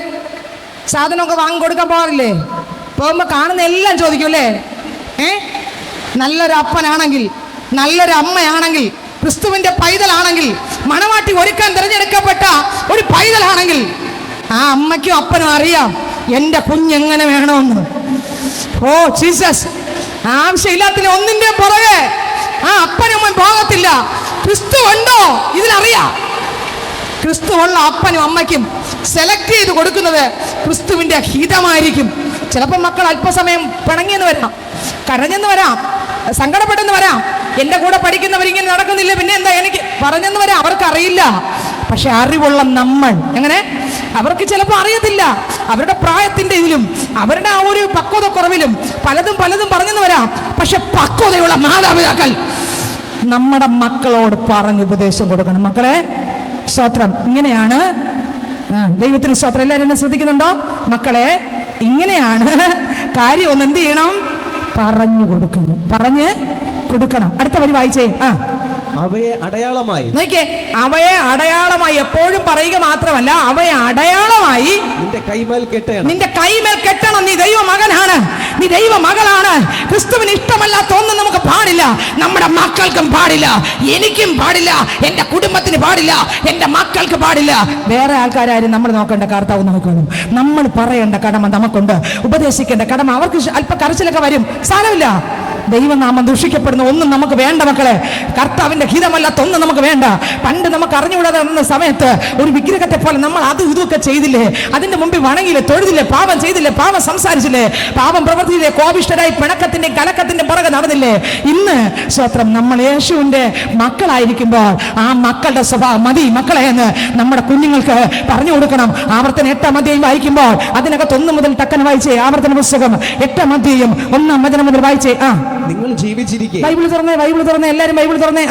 സാധനമൊക്കെ വാങ്ങി കൊടുക്കാൻ പോകാറില്ലേ? പോകുമ്പോ കാണുന്ന എല്ലാം ചോദിക്കും അല്ലേ. നല്ലൊരു അപ്പനാണെങ്കിൽ, നല്ലൊരു അമ്മയാണെങ്കിൽ, ക്രിസ്തുവിന്റെ പൈതലാണെങ്കിൽ, മണവാട്ടി ഒരുക്കാൻ തിരഞ്ഞെടുക്കപ്പെട്ട ഒരു പൈതലാണെങ്കിൽ ആ അമ്മയ്ക്കും അപ്പനും അറിയാം എന്റെ കുഞ്ഞെങ്ങനെ വേണമെന്ന്. ഓ ജീസസ്, ആവശ്യമില്ലാത്ത ഒന്നിന്റെ പുറകെ ആ അപ്പനും പോകത്തില്ല. ക്രിസ്തു ഉണ്ടോ ഇതിലറിയാം. ക്രിസ്തു ഉള്ള അപ്പനും അമ്മയ്ക്കും സെലക്ട് ചെയ്ത് കൊടുക്കുന്നത് ക്രിസ്തുവിന്റെ ഹിതമായിരിക്കും. ചിലപ്പോൾ മക്കൾ അല്പസമയം പിണങ്ങിയെന്ന് വരാം, കരഞ്ഞെന്ന് വരാം, സങ്കടപ്പെട്ടെന്ന് വരാം. എൻ്റെ കൂടെ പഠിക്കുന്നവരിങ്ങനെ നടക്കുന്നില്ല, പിന്നെ എന്താ എനിക്ക് പറഞ്ഞെന്ന് വരാം. അവർക്കറിയില്ല. പക്ഷെ അറിവുള്ള നമ്മൾ എങ്ങനെ, അവർക്ക് ചിലപ്പോൾ അറിയത്തില്ല. അവരുടെ പ്രായത്തിന്റെ ഇതിലും അവരുടെ ആ ഒരു പക്വത കുറവിലും പലതും പറഞ്ഞെന്ന് വരാം. പക്ഷെ പക്വതയുള്ള മാതാപിതാക്കൾ നമ്മുടെ മക്കളോട് പറഞ്ഞ് ഉപദേശം കൊടുക്കണം. മക്കളെ സ്തോത്രം, ഇങ്ങനെയാണ്. ദൈവത്തിന് സ്തോത്രം. എല്ലാവരും എന്നെ ശ്രദ്ധിക്കുന്നുണ്ടോ? മക്കളെ ഇങ്ങനെയാണ് കാര്യം. ഒന്ന് എന്ത് ചെയ്യണം? പറഞ്ഞു കൊടുക്കണം. അടുത്ത വരി വായിച്ചേ. അവയെ അടയാളമായി നോക്കിയേ, അവയെ അടയാളമായി എപ്പോഴും പറയുക മാത്രമല്ല, അവയെ അടയാളമായി നിന്റെ കൈമേൽ കെട്ടണം. നീ ദൈവ മകനാണ്, നീ ദൈവ മകളാണ്. ക്രിസ്തുവിന് ഇഷ്ടമല്ലാത്ത ഒന്നും നമുക്ക് പാടില്ല. നമ്മുടെ മക്കൾക്കും പാടില്ല, എനിക്കും പാടില്ല, എന്റെ കുടുംബത്തിന് പാടില്ല, എന്റെ മക്കൾക്ക് പാടില്ല. വേറെ ആൾക്കാരും നമ്മൾ നോക്കേണ്ട കർത്താവ് നോക്കണം. നമ്മൾ പറയേണ്ട കടമ നമുക്കുണ്ട്, ഉപദേശിക്കേണ്ട കടമ. അവർക്ക് അല്പ കരച്ചിലൊക്കെ വരും, സാരമില്ല. ദൈവനാമം ദൂഷിക്കപ്പെടുന്ന ഒന്നും നമുക്ക് വേണ്ട മക്കളെ. കർത്താവിന്റെ ഹിതമല്ലാത്ത ഒന്നും നമുക്ക് വേണ്ട. പണ്ട് നമുക്ക് അറിഞ്ഞുകൂടാതെ നടന്ന സമയത്ത് ഒരു വിഗ്രഹത്തെ പോലെ നമ്മൾ അതും ഇതുമൊക്കെ ചെയ്തില്ലേ, അതിന്റെ മുമ്പിൽ വണങ്ങിയില്ലേ, തൊഴുതില്ലേ, പാപം ചെയ്തില്ലേ, പാപം സംസാരിച്ചില്ലേ, പാപം പ്രവർത്തിയില്ലേ, കോപിഷ്ഠരായി പിണക്കത്തിന്റെ കലക്കത്തിന്റെ പുറകെ നടന്നില്ലേ. ഇന്ന് സ്വത്രം നമ്മൾ യേശുവിന്റെ മക്കളായിരിക്കുമ്പോൾ ആ മക്കളുടെ സ്വഭാവം മതി മക്കളെ എന്ന് നമ്മുടെ കുഞ്ഞുങ്ങൾക്ക് പറഞ്ഞു കൊടുക്കണം. ആവർത്തനം 8-ാം അധ്യായം വായിക്കുമ്പോൾ അതിനകത്ത് 1 മുതൽ ടക്കൻ വായിച്ചേ. ആവർത്തന പുസ്തകം 8-ാം അധ്യായം 1-ാം വചനം മുതൽ വായിച്ചേ. നിങ്ങൾ ജീവിച്ചിരിക്കെ, ബൈബിൾ തുറന്നേ, എല്ലാരും ബൈബിൾ തുറന്നേ.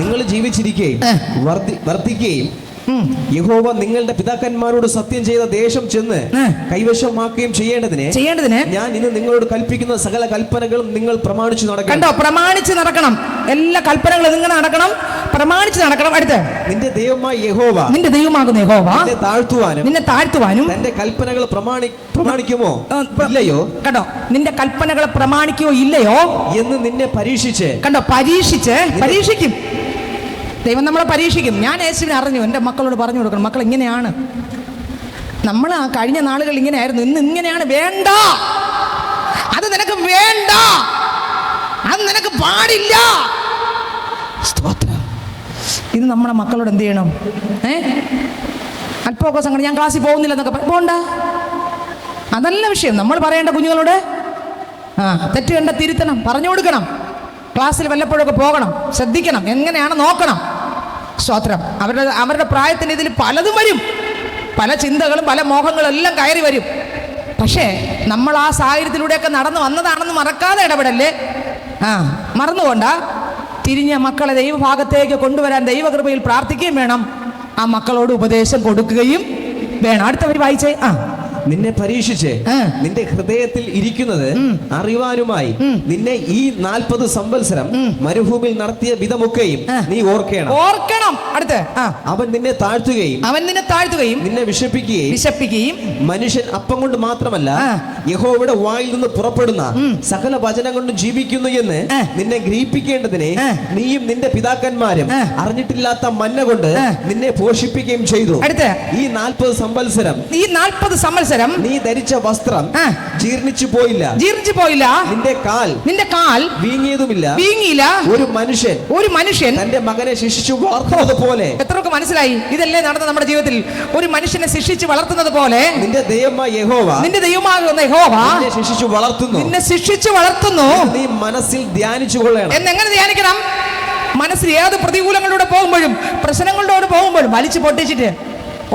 നിങ്ങൾ ജീവിച്ചിരിക്കെ വർദ്ധിക്കുകയും യഹോവ നിങ്ങളുടെ പിതാക്കന്മാരോട് സത്യം ചെയ്ത ദേശം ചെന്ന് കൈവശമാക്കുകയും ചെയ്യേണ്ടതിന് ഞാൻ ഇന്ന് നിങ്ങളോട് കൽപ്പിക്കുന്ന സകല കൽപ്പനകളും നിങ്ങൾ പ്രമാണിച്ചു നടക്കണം. കണ്ടോ, പ്രമാണിച്ച് നടക്കണം. എല്ലാ കൽപ്പനകളും നിങ്ങൾ നടക്കണം, പ്രമാണിച്ച് നടക്കണം. അടുത്ത് നിന്റെ ദൈവമായ യഹോവ, നിന്റെ ദൈവമാകുന്ന യഹോവ നിന്നെ താഴ്ത്തുവാനും തന്റെ കൽപ്പനകൾ പ്രമാണിക്കുമോ ഇല്ലയോ, കണ്ടോ, നിന്റെ കൽപ്പനകൾ പ്രമാണിക്കുമോ ഇല്ലയോ എന്ന് നിന്നെ പരീക്ഷിച്ച്, കണ്ടോ, പരീക്ഷിക്കും. ദൈവം നമ്മളെ പരീക്ഷിക്കും. ഞാൻ യേശുവിനെ അറിഞ്ഞു, എൻ്റെ മക്കളോട് പറഞ്ഞു കൊടുക്കണം, മക്കൾ ഇങ്ങനെയാണ്. നമ്മൾ ആ കഴിഞ്ഞ നാളുകൾ ഇങ്ങനെയായിരുന്നു, ഇന്ന് ഇങ്ങനെയാണ്. വേണ്ട, അത് നിനക്ക് വേണ്ട, അത് നിനക്ക് പാടില്ല. സ്തോത്രം. ഇത് നമ്മുടെ മക്കളോട് എന്ത് ചെയ്യണം? അല്പമൊക്കെ സങ്കടം, ഞാൻ ക്ലാസ്സിൽ പോകുന്നില്ല എന്നൊക്കെ പോണ്ട, അതല്ല വിഷയം. നമ്മൾ പറയേണ്ട കുഞ്ഞുങ്ങളോട് തെറ്റ് കണ്ട തിരുത്തണം, പറഞ്ഞു കൊടുക്കണം. ക്ലാസ്സിൽ വല്ലപ്പോഴൊക്കെ പോകണം, ശ്രദ്ധിക്കണം, എങ്ങനെയാണ് നോക്കണം. സ്തോത്രം. അവരുടെ പ്രായത്തിൻ്റെ ഇതിൽ പലതും വരും, പല ചിന്തകളും പല മോഹങ്ങളും എല്ലാം കയറി വരും. പക്ഷേ നമ്മൾ ആ സാഹചര്യത്തിലൂടെയൊക്കെ നടന്നു വന്നതാണെന്ന് മറക്കാതെ ഇടപെടല്ലേ. മറന്നുകൊണ്ട തിരിഞ്ഞ മക്കളെ ദൈവഭാഗത്തേക്ക് കൊണ്ടുവരാൻ ദൈവകൃപയിൽ പ്രാർത്ഥിക്കുകയും വേണം, ആ മക്കളോട് ഉപദേശം കൊടുക്കുകയും വേണം. അടുത്തവർ വായിച്ചേ. നിന്നെ പരീക്ഷിച്ച് നിന്റെ ഹൃദയത്തിൽ ഇരിക്കുന്നത് അറിവാനുമായി നിന്നെ ഈ 40 സംവത്സരം മരുഭൂമിയിൽ നടത്തിയ വിധമൊക്കെയും നീ ഓർക്കണം. അടുത്ത് അവൻ നിന്നെ താഴ്ത്തുകയും നിന്നെ വിശപ്പിക്കുകയും മനുഷ്യൻ അപ്പം കൊണ്ട് മാത്രമല്ല യഹോവയുടെ വായിൽ നിന്ന് പുറപ്പെടുന്ന സകല വചനം കൊണ്ട് ജീവിക്കുന്നു എന്ന് നിന്നെ ഗ്രഹിപ്പിക്കേണ്ടതിനെ നീയും നിന്റെ പിതാക്കന്മാരും അറിഞ്ഞിട്ടില്ലാത്ത മന്ന കൊണ്ട് നിന്നെ പോഷിപ്പിക്കുകയും ചെയ്തു. ഈ 40 സംവത്സരം നീ ധരിച്ച വസ്ത്രം ജീർണിച്ചു പോയില്ല, നിന്റെ കാൽ വീങ്ങിയില്ല. ഒരു മനുഷ്യൻ തന്റെ മകനെ ശിക്ഷിച്ചു വളർത്തുന്നത് പോലെ. എത്രയൊക്കെ മനസ്സിലായി? ഇതല്ലേ നടന്ന നമ്മുടെ ജീവിതത്തിൽ? ഒരു മനുഷ്യനെ ശിക്ഷിച്ച് വളർത്തുന്നത് പോലെ നിന്റെ ദൈവമാകുന്ന യഹോവ നിന്നെ ശിക്ഷിച്ചു വളർത്തുന്നു. നീ മനസ്സിൽ ധ്യാനിച്ചു കൊള്ളണം. എന്നെങ്ങനെ ധ്യാനിക്കണം? മനസ്സിൽ ഏത് പ്രതികൂലങ്ങളിലൂടെ പോകുമ്പോഴും പ്രശ്നങ്ങളിലൂടെ പോകുമ്പോഴും വലിച്ചു പൊട്ടിച്ചിട്ട്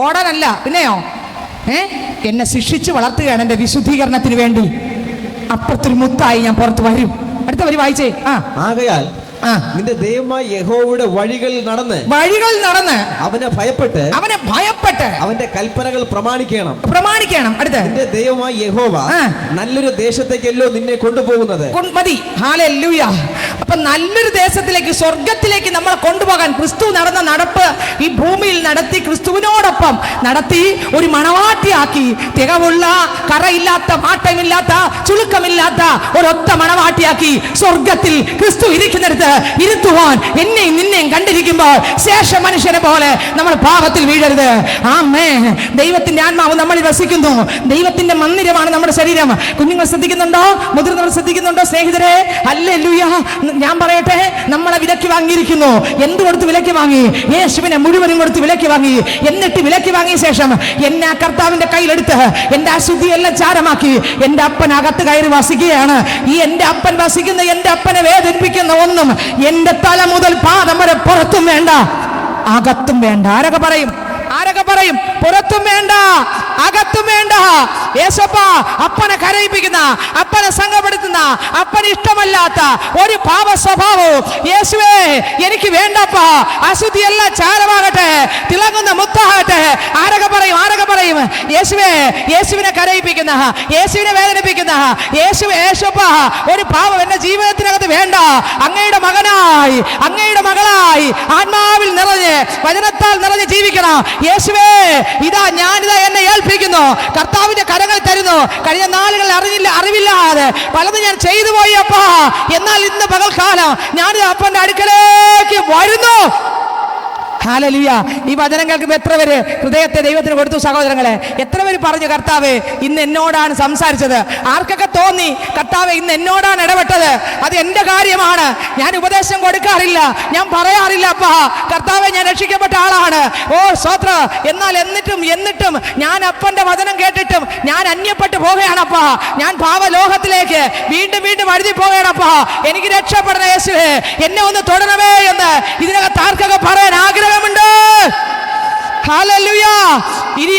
ഓടാനല്ല, പിന്നെയോ എന്നെ ശിക്ഷിച്ച് വളർത്തുകയാണ് എൻ്റെ വിശുദ്ധീകരണത്തിന് വേണ്ടി. അപ്പുറത്തൊരു മുത്തായി ഞാൻ പുറത്ത് വരും. അടുത്ത വരി വായിച്ചേ. ആകയാൽ നിന്റെ ദൈവമായ യഹോവയുടെ വഴികളിൽ നടന്ന് അവനെ ഭയപ്പെട്ട് അവന്റെ കൽപ്പനകൾ പ്രമാണിക്കണം. അടുത്ത നിന്റെ ദൈവമായ യഹോവ നല്ലൊരു ദേശത്തേക്കല്ലോ നിന്നെ കൊണ്ടുപോകുന്നത്. മതി. ഹല്ലേലൂയ. അപ്പൊ നല്ലൊരു ദേശത്തിലേക്ക്, സ്വർഗത്തിലേക്ക് നമ്മളെ കൊണ്ടുപോകാൻ ക്രിസ്തു നടന്ന നടപ്പ് ഈ ഭൂമിയിൽ നടത്തി, ക്രിസ്തുവിനോടൊപ്പം നടത്തി, ഒരു മണവാട്ടിയാക്കി, തികവുള്ള, കറയില്ലാത്ത, മാറ്റമില്ലാത്ത, ചുളുക്കമില്ലാത്ത ഒരൊത്ത മണവാട്ടിയാക്കി സ്വർഗത്തിൽ ക്രിസ്തു ഇരിക്കുന്നിടത്ത് ഇരുത്തുവാൻ എന്നെയും നിന്നെയും കണ്ടിരിക്കുമ്പോൾ ശേഷ മനുഷ്യനെ പോലെ നമ്മൾ പാപത്തിൽ വീഴരുത്. ആമേൻ. ദൈവത്തിന്റെ ആത്മാവ് നമ്മളിൽ വസിക്കുന്നു. ദൈവത്തിന്റെ മന്ദിരമാണ് നമ്മുടെ ശരീരം. കുഞ്ഞുങ്ങൾ ശ്രദ്ധിക്കുന്നുണ്ടോ? മുതിർന്നവർ ശ്രദ്ധിക്കുന്നുണ്ടോ? സ്നേഹിതരെ, ഹല്ലേലൂയ. ഞാൻ പറയട്ടെ, നമ്മളെ വിലക്ക് വാങ്ങിയിരിക്കുന്നു. എന്ത് കൊടുത്ത് വിലക്ക് വാങ്ങി? യേശുവിനെ മുഴുവനും കൊടുത്ത് വിലക്ക് വാങ്ങി. എന്നിട്ട് വിലക്ക് വാങ്ങിയ ശേഷം എന്നെ ആ കർത്താവിന്റെ കയ്യിലെടുത്ത് എന്റെ അശുദ്ധിയെല്ലാം ചാരമാക്കി എന്റെ അപ്പൻ അകത്ത് കയറി വസിക്കുകയാണ്. ഈ എന്റെ അപ്പൻ വസിക്കുന്ന എന്റെ അപ്പനെ വേദനിപ്പിക്കുന്ന ഒന്നും എന്റെ തല മുതൽ പാദം വരെ പുറത്തും വേണ്ട, അകത്തും വേണ്ട. ആരൊക്കെ പറയും? പുറത്തും വേണ്ട, അകത്തും വേണ്ട. യേശപ്പ അപ്പനെ കരയിപ്പിക്കുന്ന, അപ്പനെ സംഘപ്പെടുത്തുന്ന, അപ്പന് ഇഷ്ടമല്ലാത്ത ഒരു പാപ സ്വഭാവവും യേശുവേ എനിക്ക് വേണ്ടപ്പ. അശുദ്ധിയെല്ലാം ചാരമാകട്ടെ, തിളങ്ങുന്ന മുത്താകട്ടെ. ആരൊക്കെ പറയും? യേശുവിനെ കരയിപ്പിക്കുന്ന, യേശുവിനെ വേദനിപ്പിക്കുന്ന യേശുപ്പ ഒരു പാപം എന്റെ ജീവിതത്തിനകത്ത് വേണ്ട. അങ്ങയുടെ മകനായി, അങ്ങയുടെ മകളായി ആത്മാവിൽ നിറഞ്ഞ് വചനത്താൽ നിറഞ്ഞ് ജീവിക്കണം. യേശുവേ, ഞാനിതാ എന്നെ ഏൽപ്പിക്കുന്നു. കർത്താവിന്റെ കരങ്ങൾ തരുന്നു. കഴിഞ്ഞ നാളുകൾ അറിവില്ലാതെ പലതും ഞാൻ ചെയ്തു പോയി അപ്പാ. എന്നാൽ ഇന്ന് പകൽക്കാലം ഞാൻ അപ്പന്റെ അടുക്കലേക്ക് വരുന്നു. ഹല്ലേലൂയ. ഈ വചനം കേൾക്കുമ്പോൾ എത്ര പേര് ഹൃദയത്തെ ദൈവത്തിന് കൊടുത്തു? സഹോദരങ്ങളെ, എത്ര പേര് പറഞ്ഞു കർത്താവേ ഇന്ന് എന്നോടാണ് സംസാരിച്ചത്? ആർക്കൊക്കെ തോന്നി കർത്താവേ ഇന്ന് എന്നോടാണ് ഇടപെട്ടത്? അത് എന്റെ കാര്യമാണ്, ഞാൻ ഉപദേശം കൊടുക്കാറില്ല, ഞാൻ പറയാറില്ല അപ്പാ. കർത്താവേ, ഞാൻ രക്ഷിക്കപ്പെട്ട ആളാണ്. ഓ സ്വത്ര. എന്നാൽ എന്നിട്ടും ഞാൻ അപ്പന്റെ വചനം കേട്ടിട്ടും ഞാൻ അന്യപ്പെട്ടു പോകുകയാണപ്പാ. ഞാൻ പാവലോകത്തിലേക്ക് വീണ്ടും വഴുതി പോകുകയാണപ്പാ. എനിക്ക് രക്ഷപ്പെടണ യേശുവേ, എന്നെ ഒന്ന് തൊടണമേ എന്ന് ഇതിനകത്ത് ആർക്കൊക്കെ പറയാൻ ആഗ്രഹമുണ്ട്? ഹല്ലേലൂയ. ഇനി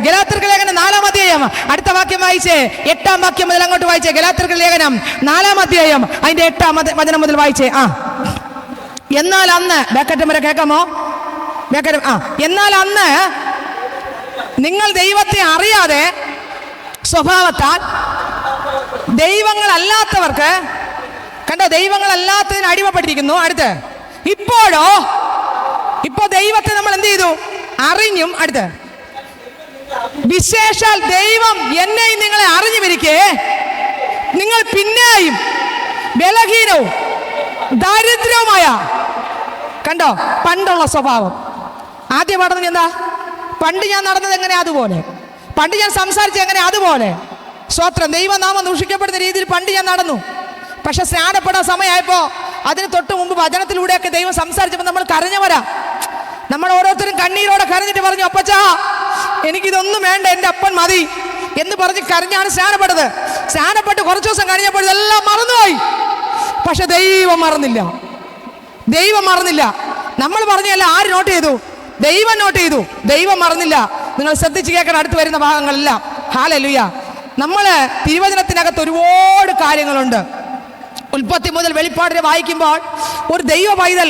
ഗലാത്യർക്ക് ലേഖനം 4-ാം അധ്യായം അടുത്ത വാക്യം വായിച്ചേ. 8-ാം വാക്യം മുതൽ അങ്ങോട്ട് വായിച്ചേ. ഗലാത്യർക്ക് ലേഖനം 4-ാം അധ്യായം അതിന്റെ 8-ാം വചനം മുതൽ വായിച്ചേ. എന്നാൽ അന്ന് ബാക്കറ്റം വരെ കേൾക്കാമോ? എന്നാൽ അന്ന് നിങ്ങൾ ദൈവത്തെ അറിയാതെ സ്വഭാവത്താൽ ദൈവങ്ങളല്ലാത്തവർക്ക്, കണ്ടോ, ദൈവങ്ങളല്ലാത്തതിന് അടിമപ്പെട്ടിരിക്കുന്നു. അടുത്ത് ഇപ്പോ ദൈവത്തെ നമ്മൾ എന്ത് ചെയ്തു? അറിഞ്ഞും. അടുത്ത് വിശേഷാൽ ദൈവം എന്നെയും നിങ്ങളെ അറിഞ്ഞുമിരിക്കെ നിങ്ങൾ പിന്നെയും ബലഹീനവും ദരിദ്രവുമായ, കണ്ടോ, പണ്ടുള്ള സ്വഭാവം. ആദ്യം പറഞ്ഞത് എന്താ? പണ്ട് ഞാൻ നടന്നത് എങ്ങനെ അതുപോലെ, പണ്ട് ഞാൻ സംസാരിച്ചത് എങ്ങനെ അതുപോലെ. സ്വത്രം. ദൈവനാമം ദൂഷിക്കപ്പെടുന്ന രീതിയിൽ പണ്ട് ഞാൻ നടന്നു. പക്ഷെ സ്നാനപ്പെടാൻ സമയമായപ്പോ അതിന് തൊട്ട് മുമ്പ് വചനത്തിലൂടെയൊക്കെ ദൈവം സംസാരിച്ചപ്പോൾ നമ്മൾ കരഞ്ഞവരാ. നമ്മൾ ഓരോരുത്തരും കണ്ണീരോടെ കരഞ്ഞിട്ട് പറഞ്ഞു, അപ്പച്ചാ എനിക്കിതൊന്നും വേണ്ട, എൻ്റെ അപ്പൻ മതി എന്ന് പറഞ്ഞ് കരഞ്ഞാണ് സ്നാനപ്പെട്ടത്. സ്നാനപ്പെട്ട് കുറച്ച് ദിവസം കഴിഞ്ഞപ്പോൾ ഇതെല്ലാം മറന്നുപോയി. പക്ഷെ ദൈവം മറന്നില്ല. നമ്മൾ പറഞ്ഞല്ല, ആര് നോട്ട് ചെയ്തു? ദൈവം നോട്ട് ചെയ്തു. ദൈവം മറന്നില്ല. നിങ്ങൾ ശ്രദ്ധിച്ച് കേൾക്കണം അടുത്ത് വരുന്ന ഭാഗങ്ങളെല്ലാം. ഹല്ലേലൂയ. നമ്മൾ തിരുവചനത്തിനകത്ത് ഒരുപാട് കാര്യങ്ങളുണ്ട്. ഉൽപ്പത്തി മുതൽ വെളിപ്പാട് വരെ വായിക്കുമ്പോൾ ഒരു ദൈവ പൈതൽ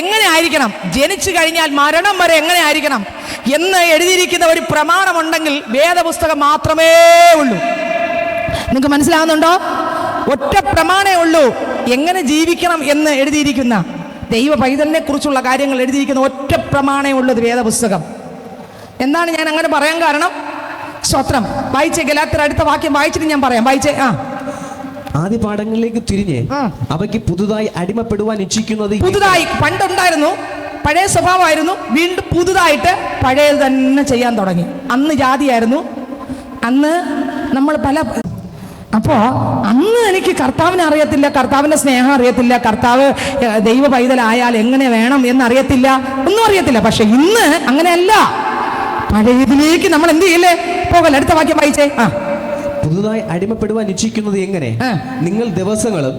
എങ്ങനെ ആയിരിക്കണം, ജനിച്ചു കഴിഞ്ഞാൽ മരണം വരെ എങ്ങനെ ആയിരിക്കണം എന്ന് എഴുതിയിരിക്കുന്ന ഒരു പ്രമാണമുണ്ടെങ്കിൽ വേദപുസ്തകം മാത്രമേ ഉള്ളൂ. നിങ്ങൾക്ക് മനസ്സിലാവുന്നുണ്ടോ? ഒറ്റ പ്രമാണേ ഉള്ളൂ എങ്ങനെ ജീവിക്കണം എന്ന് എഴുതിയിരിക്കുന്ന, ദൈവ പൈതലിനെ കുറിച്ചുള്ള കാര്യങ്ങൾ എഴുതിയിരിക്കുന്ന ഒറ്റ പ്രമാണേ ഉള്ളത് വേദപുസ്തകം. എന്താണ് ഞാൻ അങ്ങനെ പറയാൻ കാരണം? സ്തോത്രം. വായിച്ചേ. ഗലാത്യർ അടുത്ത വാക്യം വായിച്ചിട്ട് ഞാൻ പറയാം. വായിച്ചേ. ആദ്യ പാഠങ്ങളിലേക്ക് തിരിഞ്ഞ് അവയ്ക്ക് പുതുതായി അടിമപ്പെടുവാൻ ഇച്ഛിക്കുന്നത്, പുതുതായി പണ്ടുണ്ടായിരുന്നു പഴയ സ്വഭാവമായിരുന്നു, വീണ്ടും പുതുതായിട്ട് പഴയത് തന്നെ ചെയ്യാൻ തുടങ്ങി. അന്ന് ജാതിയായിരുന്നു, അന്ന് നമ്മൾ അപ്പോൾ അന്ന് എനിക്ക് കർത്താവിനെ അറിയത്തില്ല, കർത്താവിൻ്റെ സ്നേഹം അറിയത്തില്ല, കർത്താവ് ദൈവ പൈതലായാൽ എങ്ങനെ വേണം എന്നറിയത്തില്ല, ഒന്നും അറിയത്തില്ല. പക്ഷെ ഇന്ന് അങ്ങനെയല്ല. പഴയതിലേക്ക് നമ്മൾ എന്ത് ചെയ്യില്ലേ? പോകല്ല. അടുത്ത വാക്യം വായിച്ചേ. പുതുതായി അടിമപ്പെടുവാൻ ഇച്ഛിക്കുന്നത് എങ്ങനെ? നിങ്ങൾ ദിവസങ്ങളും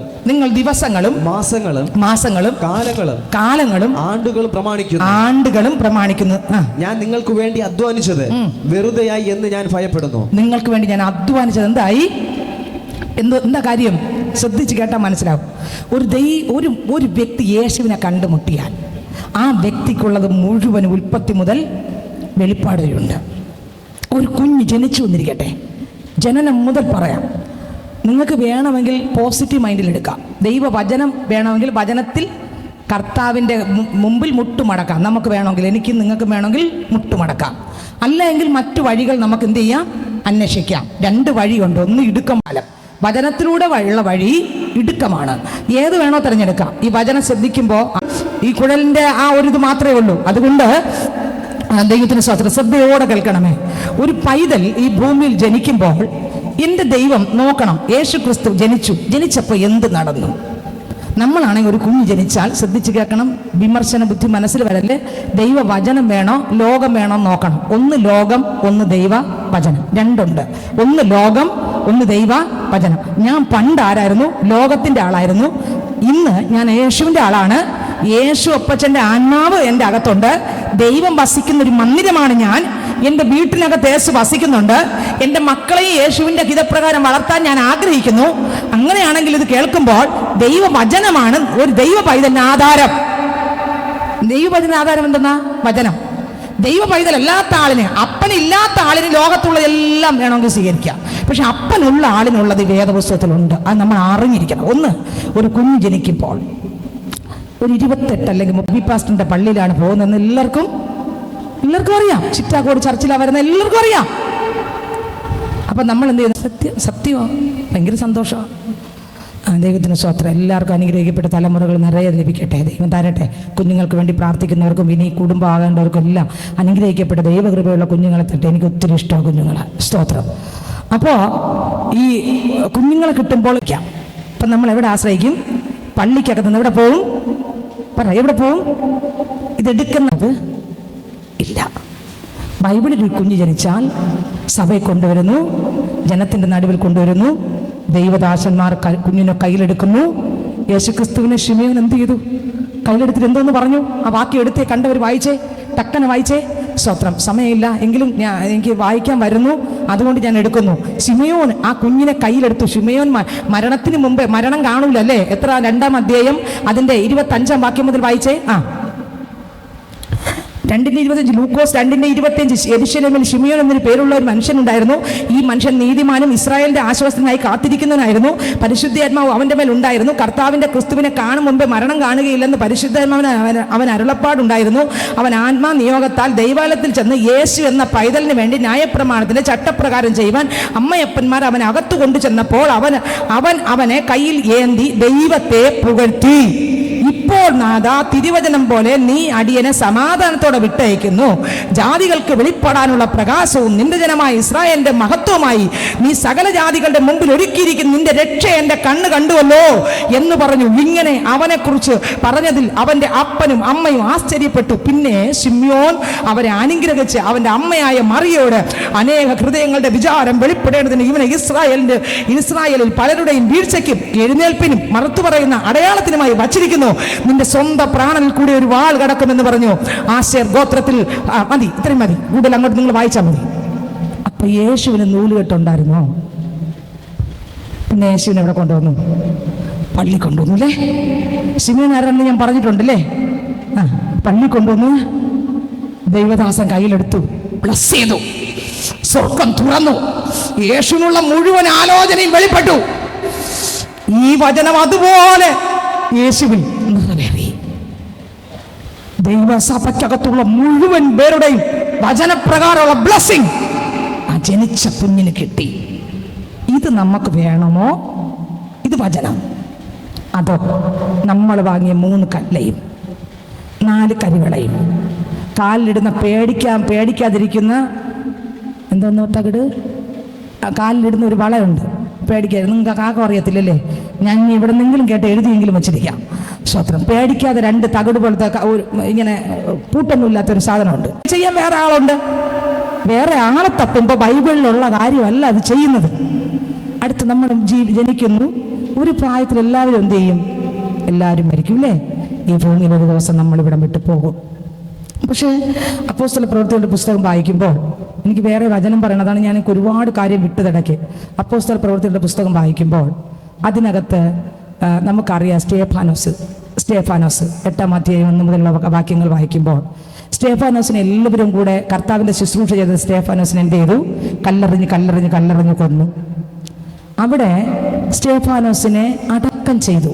മാസങ്ങളും കാലങ്ങളും ആണ്ടുകളും പ്രമാണിക്കുന്നു. ഞാൻ നിങ്ങൾക്ക് വേണ്ടി അധ്വാനിച്ചത് വെറുതെയായി എന്ന് ഞാൻ ഭയപ്പെടുന്നു. നിങ്ങൾക്ക് വേണ്ടി ഞാൻ അധ്വാനിച്ചത് എന്തായി? എന്താ കാര്യം? ശ്രദ്ധിച്ച് കേട്ടാൽ മനസ്സിലാവും. ഒരു വ്യക്തി യേശുവിനെ കണ്ടുമുട്ടിയാൽ ആ വ്യക്തിക്കുള്ളത് മുഴുവൻ ഉൽപ്പത്തി മുതൽ വെളിപ്പാട് വരെയുണ്ട്. ഒരു കുഞ്ഞ് ജനിച്ചു വന്നിരിക്കട്ടെ, ജനനം മുതൽ പറയാം. നിങ്ങൾക്ക് വേണമെങ്കിൽ പോസിറ്റീവ് മൈൻഡിൽ എടുക്കാം. ദൈവവചനം വേണമെങ്കിൽ വചനത്തിൽ കർത്താവിൻ്റെ മുമ്പിൽ മുട്ടുമടക്കാം. നമുക്ക് വേണമെങ്കിൽ, എനിക്കും നിങ്ങൾക്ക് വേണമെങ്കിൽ മുട്ടുമടക്കാം. അല്ലെങ്കിൽ മറ്റു വഴികൾ നമുക്ക് എന്ത് ചെയ്യാം? അന്വേഷിക്കാം. രണ്ട് വഴിയുണ്ട്. ഒന്ന് ഇടുക്കം പാലം, വചനത്തിലൂടെ ഉള്ള വഴി, ഇടുക്കമാണ്. ഏത് വേണോ തിരഞ്ഞെടുക്കാം. ഈ വചനം ശ്രദ്ധിക്കുമ്പോൾ ഈ കുഴലിൻ്റെ ആ ഒരു ഇത് മാത്രമേ ഉള്ളൂ. അതുകൊണ്ട് ദൈവത്തിന് സ്തോത്രം, ശ്രദ്ധയോടെ കേൾക്കണമേ. ഒരു പൈതൽ ഈ ഭൂമിയിൽ ജനിക്കുമ്പോൾ എൻ്റെ ദൈവം നോക്കണം. യേശു ക്രിസ്തു ജനിച്ചപ്പോൾ എന്ത് നടന്നു? നമ്മളാണെങ്കിൽ ഒരു കുഞ്ഞ് ജനിച്ചാൽ ശ്രദ്ധിച്ച് കേൾക്കണം. വിമർശന ബുദ്ധി മനസ്സിൽ വരല്ലേ. ദൈവവചനം വേണോ ലോകം വേണോ നോക്കണം. ഒന്ന് ലോകം, ഒന്ന് ദൈവ വചനം, രണ്ടുണ്ട്. ഒന്ന് ലോകം, ഒന്ന് ദൈവ വചനം. ഞാൻ പണ്ട് ആരായിരുന്നു? ലോകത്തിൻ്റെ ആളായിരുന്നു. ഇന്ന് ഞാൻ യേശുവിൻ്റെ ആളാണ്. യേശു അപ്പച്ചൻ്റെ ആത്മാവ് എൻ്റെ അകത്തുണ്ട്. ദൈവം വസിക്കുന്ന ഒരു മന്ദിരമാണ് ഞാൻ. എൻ്റെ വീട്ടിനകത്ത് യേശു വസിക്കുന്നുണ്ട്. എൻ്റെ മക്കളെ യേശുവിൻ്റെ ഹിതപ്രകാരം വളർത്താൻ ഞാൻ ആഗ്രഹിക്കുന്നു. അങ്ങനെയാണെങ്കിൽ ഇത് കേൾക്കുമ്പോൾ ദൈവവചനമാണ് ഒരു ദൈവ പൈതലിന് ആധാരം. ദൈവവചന ആധാരം എന്തെന്നാ? വചനം. ദൈവ പൈതൽ അല്ലാത്ത ആളിന്, അപ്പനില്ലാത്ത ആളിന് ലോകത്തുള്ള എല്ലാം വേണമെങ്കിൽ സ്വീകരിക്കാം. പക്ഷെ അപ്പനുള്ള ആളിനുള്ളത് വേദപുസ്തകത്തിലുണ്ട്. അത് നമ്മൾ അറിഞ്ഞിരിക്കണം. ഒന്ന്, ഒരു കുഞ്ഞ് ജനിക്കുമ്പോൾ ഒരു 28 അല്ലെങ്കിൽ 30 പാസ്റ്ററിന്റെ പള്ളിയിലാണ് പോകുന്നതെന്ന് എല്ലാവർക്കും അറിയാം. ചിറ്റാക്കോട് ചർച്ചിലാണ് വരുന്ന എല്ലാവർക്കും അറിയാം. അപ്പം നമ്മൾ എന്ത് ചെയ്യുന്നു? സത്യമോ? ഭയങ്കര സന്തോഷമാണ്. ദൈവത്തിന് സ്തോത്രം. എല്ലാവർക്കും അനുഗ്രഹിക്കപ്പെട്ട തലമുറകൾ നിറയെ ലഭിക്കട്ടെ. ദൈവം തരട്ടെ. കുഞ്ഞുങ്ങൾക്ക് വേണ്ടി പ്രാർത്ഥിക്കുന്നവർക്കും ഇനി കുടുംബം ആകേണ്ടവർക്കും എല്ലാം അനുഗ്രഹിക്കപ്പെട്ട ദൈവകൃപയുള്ള കുഞ്ഞുങ്ങളെ തട്ടെ. എനിക്ക് ഒത്തിരി ഇഷ്ടമാണ് കുഞ്ഞുങ്ങളെ. സ്തോത്രം. അപ്പോൾ ഈ കുഞ്ഞുങ്ങളെ കിട്ടുമ്പോൾ ഇപ്പം നമ്മൾ എവിടെ ആശ്രയിക്കും? പള്ളിക്കകത്തുനിന്ന് എവിടെ പോകും? പറ, എവിടെ പോകും? ഇതെടുക്കുന്നത് ഇല്ല. ബൈബിളിൽ ഒരു കുഞ്ഞ് ജനിച്ചാൽ സഭയിൽ കൊണ്ടുവരുന്നു, ജനത്തിൻ്റെ നടുവിൽ കൊണ്ടുവരുന്നു. ദൈവദാസന്മാർ കുഞ്ഞിനെ കയ്യിലെടുക്കുന്നു. യേശുക്രിസ്തുവിനെ ശിമയോൻ എന്ത് ചെയ്തു? കയ്യിലെടുത്തിട്ട് എന്തോന്ന് പറഞ്ഞു? ആ വാക്യം എടുത്തേ, കണ്ടവർ വായിച്ചേ, ടക്കനെ വായിച്ചേ. സ്തോത്രം. സമയമില്ല എങ്കിലും എനിക്ക് വായിക്കാൻ വരുന്നു, അതുകൊണ്ട് ഞാൻ എടുക്കുന്നു. ശിമയോൻ ആ കുഞ്ഞിനെ കയ്യിലെടുത്തു. ശിമയോൻ മരണത്തിന് മുമ്പ്, മരണം കാണൂല അല്ലേ? എത്ര? 2-ാം അധ്യായം അതിൻ്റെ 25-ാം വാക്യം മുതൽ വായിച്ചേ. 2:25, ലൂക്കോസ് 2:25. യെരൂശലേമിൽ ശിമയോൻ എന്നൊരു പേരുള്ള ഒരു മനുഷ്യനുണ്ടായിരുന്നു. ഈ മനുഷ്യൻ നീതിമാനും ഇസ്രായേലിന്റെ ആശ്വാസത്തിനായി കാത്തിരിക്കുന്നവനായിരുന്നു. പരിശുദ്ധാത്മാവ് അവന്റെ മേൽ ഉണ്ടായിരുന്നു. കർത്താവിന്റെ ക്രിസ്തുവിനെ കാണും മുമ്പ് മരണം കാണുകയില്ലെന്ന് പരിശുദ്ധാത്മാവിന് അവൻ അരുളപ്പാടുണ്ടായിരുന്നു. അവൻ ആത്മാ നിയോഗത്താൽ ദൈവാലയത്തിൽ ചെന്ന് യേശു എന്ന പൈതലിന് വേണ്ടി ന്യായപ്രമാണത്തിന്റെ ചട്ടപ്രകാരം ചെയ്യുവാൻ അമ്മയപ്പന്മാർ അവൻ അകത്തു കൊണ്ടു ചെന്നപ്പോൾ അവനെ കയ്യിൽ ഏന്തി ദൈവത്തെ പുകഴ്ത്തി. ഇപ്പോൾ നാഥാ, തിരുവചനം പോലെ നീ അടിയനെ സമാധാനത്തോടെ വിട്ടയക്കുന്നു. ജാതികൾക്ക് വെളിപ്പെടാനുള്ള പ്രകാശവും നിന്റെ ജനമായ ഇസ്രായേലിന്റെ മഹത്വമായി നീ സകല ജാതികളുടെ മുമ്പിൽ ഒരുക്കിയിരിക്കുന്ന നിന്റെ രക്ഷ എന്റെ കണ്ണ് കണ്ടുവല്ലോ എന്ന് പറഞ്ഞു. ഇങ്ങനെ അവനെ കുറിച്ച് പറഞ്ഞതിൽ അവന്റെ അപ്പനും അമ്മയും ആശ്ചര്യപ്പെട്ടു. പിന്നെ ശിമ്യോൻ അവരെ അനുഗ്രഹിച്ച് അവന്റെ അമ്മയായ മറിയോട് അനേക ഹൃദയങ്ങളുടെ വിചാരം വെളിപ്പെടേണ്ടതിന് ഇവനെ ഇസ്രായേലിൽ പലരുടെയും വീഴ്ചയ്ക്കും എഴുന്നേൽപ്പിനും മറുത്തു പറയുന്ന അടയാളത്തിനുമായി വച്ചിരിക്കുന്നു. നിന്റെ സ്വന്തം പ്രാണനിൽ കൂടി ഒരു വാൾ കടക്കുമെന്ന് പറഞ്ഞു. ആശേർ ഗോത്രത്തിൽ മതി, ഇത്രയും മതി, കൂടുതൽ അങ്ങോട്ട് നിങ്ങൾ വായിച്ചാൽ മതി. അപ്പൊ യേശുവിന് നൂലുകെട്ടുണ്ടായിരുന്നോ? പിന്നെ യേശുവിനെ എവിടെ കൊണ്ടുവന്നു? പള്ളി കൊണ്ടുവന്നു അല്ലേ? ശിമയോൻ ആരാണെന്ന് ഞാൻ പറഞ്ഞിട്ടുണ്ടല്ലേ? പള്ളി കൊണ്ടുവന്നു. ദൈവദാസൻ കയ്യിലെടുത്തു, ബ്ലസ് ചെയ്തു, സ്വർഗം തുറന്നു. യേശുവിനുള്ള മുഴുവൻ ആലോചനയും വെളിപ്പെട്ടു. ഈ വചനം അതുപോലെ യേശുവിൽ നിറവേറി. ദൈവസഭയ്ക്കകത്തുള്ള മുഴുവൻ പേരുടെയും വചനപ്രകാരമുള്ള ബ്ലെസ്സിങ് ആ ജനിച്ച കുഞ്ഞിന് കിട്ടി. ഇത് നമുക്ക് വേണമോ? ഇത് വചനം. അതോ നമ്മൾ വാങ്ങിയ 3 കല്ലയും 4 കരിവളയും കാലിലിടുന്ന പേടിക്കാതിരിക്കുന്ന എന്തോന്നോ തകിട്, കാലിലിടുന്ന ഒരു വളയുണ്ട്, പേടിക്കാതെ. നിങ്ങൾക്ക് കാക്കം അറിയത്തില്ലല്ലേ? ഞാൻ ഇവിടെ നിന്നെങ്കിലും കേട്ട് എഴുതിയെങ്കിലും വെച്ചിരിക്കാം. സ്വത്രം. പേടിക്കാതെ 2 തകിട് പോലത്തെ ഇങ്ങനെ പൂട്ടൊന്നുമില്ലാത്തൊരു സാധനമുണ്ട്. ചെയ്യാൻ വേറെ ആളുണ്ട്. വേറെ ആളെ തപ്പുമ്പോൾ ബൈബിളിലുള്ള കാര്യമല്ല അത് ചെയ്യുന്നത്. അടുത്ത് നമ്മൾ ജനിക്കുന്നു. ഒരു പ്രായത്തിൽ എല്ലാവരും എന്ത് ചെയ്യും? എല്ലാവരും മരിക്കും അല്ലേ? ഈ ഭൂമിയിൽ ഒരു ദിവസം നമ്മളിവിടെ വിട്ടു പോകും. പക്ഷേ അപ്പോസ്തല പ്രവൃത്തികളുടെ പുസ്തകം വായിക്കുമ്പോൾ എനിക്ക് വേറെ വചനം പറയണതാണ്. ഞാൻ ഒരുപാട് കാര്യം വിട്ടുതടക്കി. അപ്പോസ്തല പ്രവൃത്തികളുടെ പുസ്തകം വായിക്കുമ്പോൾ അതിനകത്ത് നമുക്കറിയാം സ്റ്റേഫാനോസ് 8-ാം അധ്യായം 1 മുതലുള്ള വാക്യങ്ങൾ വായിക്കുമ്പോൾ സ്റ്റേഫാനോസിനെ എല്ലാവരും കൂടെ കർത്താവിൻ്റെ ശുശ്രൂഷ ചെയ്ത സ്റ്റേഫാനോസിനെ എന്ത് ചെയ്തു? കല്ലെറിഞ്ഞ് കൊന്നു. അവിടെ സ്റ്റേഫാനോസിനെ അടക്കം ചെയ്തു.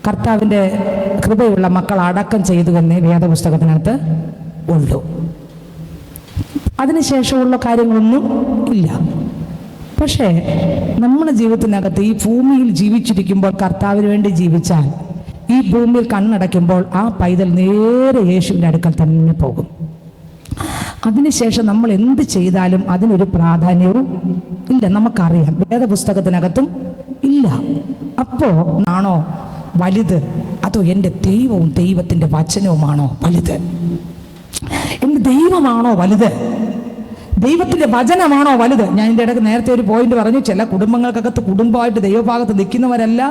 കർത്താവിൻ്റെ കൃപയുള്ള മക്കൾ അടക്കം ചെയ്തു എന്നേ വേദപുസ്തകത്തിനകത്ത് ഉള്ളൂ. അതിനുശേഷമുള്ള കാര്യങ്ങളൊന്നും ഇല്ല. പക്ഷേ നമ്മുടെ ജീവിതത്തിനകത്ത് ഈ ഭൂമിയിൽ ജീവിച്ചിരിക്കുമ്പോൾ കർത്താവിന് വേണ്ടി ജീവിച്ചാൽ ഈ ഭൂമിയിൽ കണ്ണടയ്ക്കുമ്പോൾ ആ പൈതൽ നേരെ യേശുവിൻ്റെ അടുക്കൽ തന്നെ പോകും. അതിനുശേഷം നമ്മൾ എന്ത് ചെയ്താലും അതിനൊരു പ്രാധാന്യവും ഇല്ല. നമുക്കറിയാം, വേദപുസ്തകത്തിനകത്തും ഇല്ല. അപ്പോ ആണോ വലുത്, അതോ എൻ്റെ ദൈവവും ദൈവത്തിൻ്റെ വചനവുമാണോ വലുത്? എൻ്റെ ദൈവമാണോ വലുത്, ദൈവത്തിൻ്റെ വചനമാണോ വലുത്? ഞാൻ ഇതിൻ്റെ ഇടയ്ക്ക് നേരത്തെ ഒരു പോയിന്റ് പറഞ്ഞു, ചില കുടുംബങ്ങൾക്കകത്ത് കുടുംബമായിട്ട് ദൈവഭാഗത്ത് നിൽക്കുന്നവരല്ല,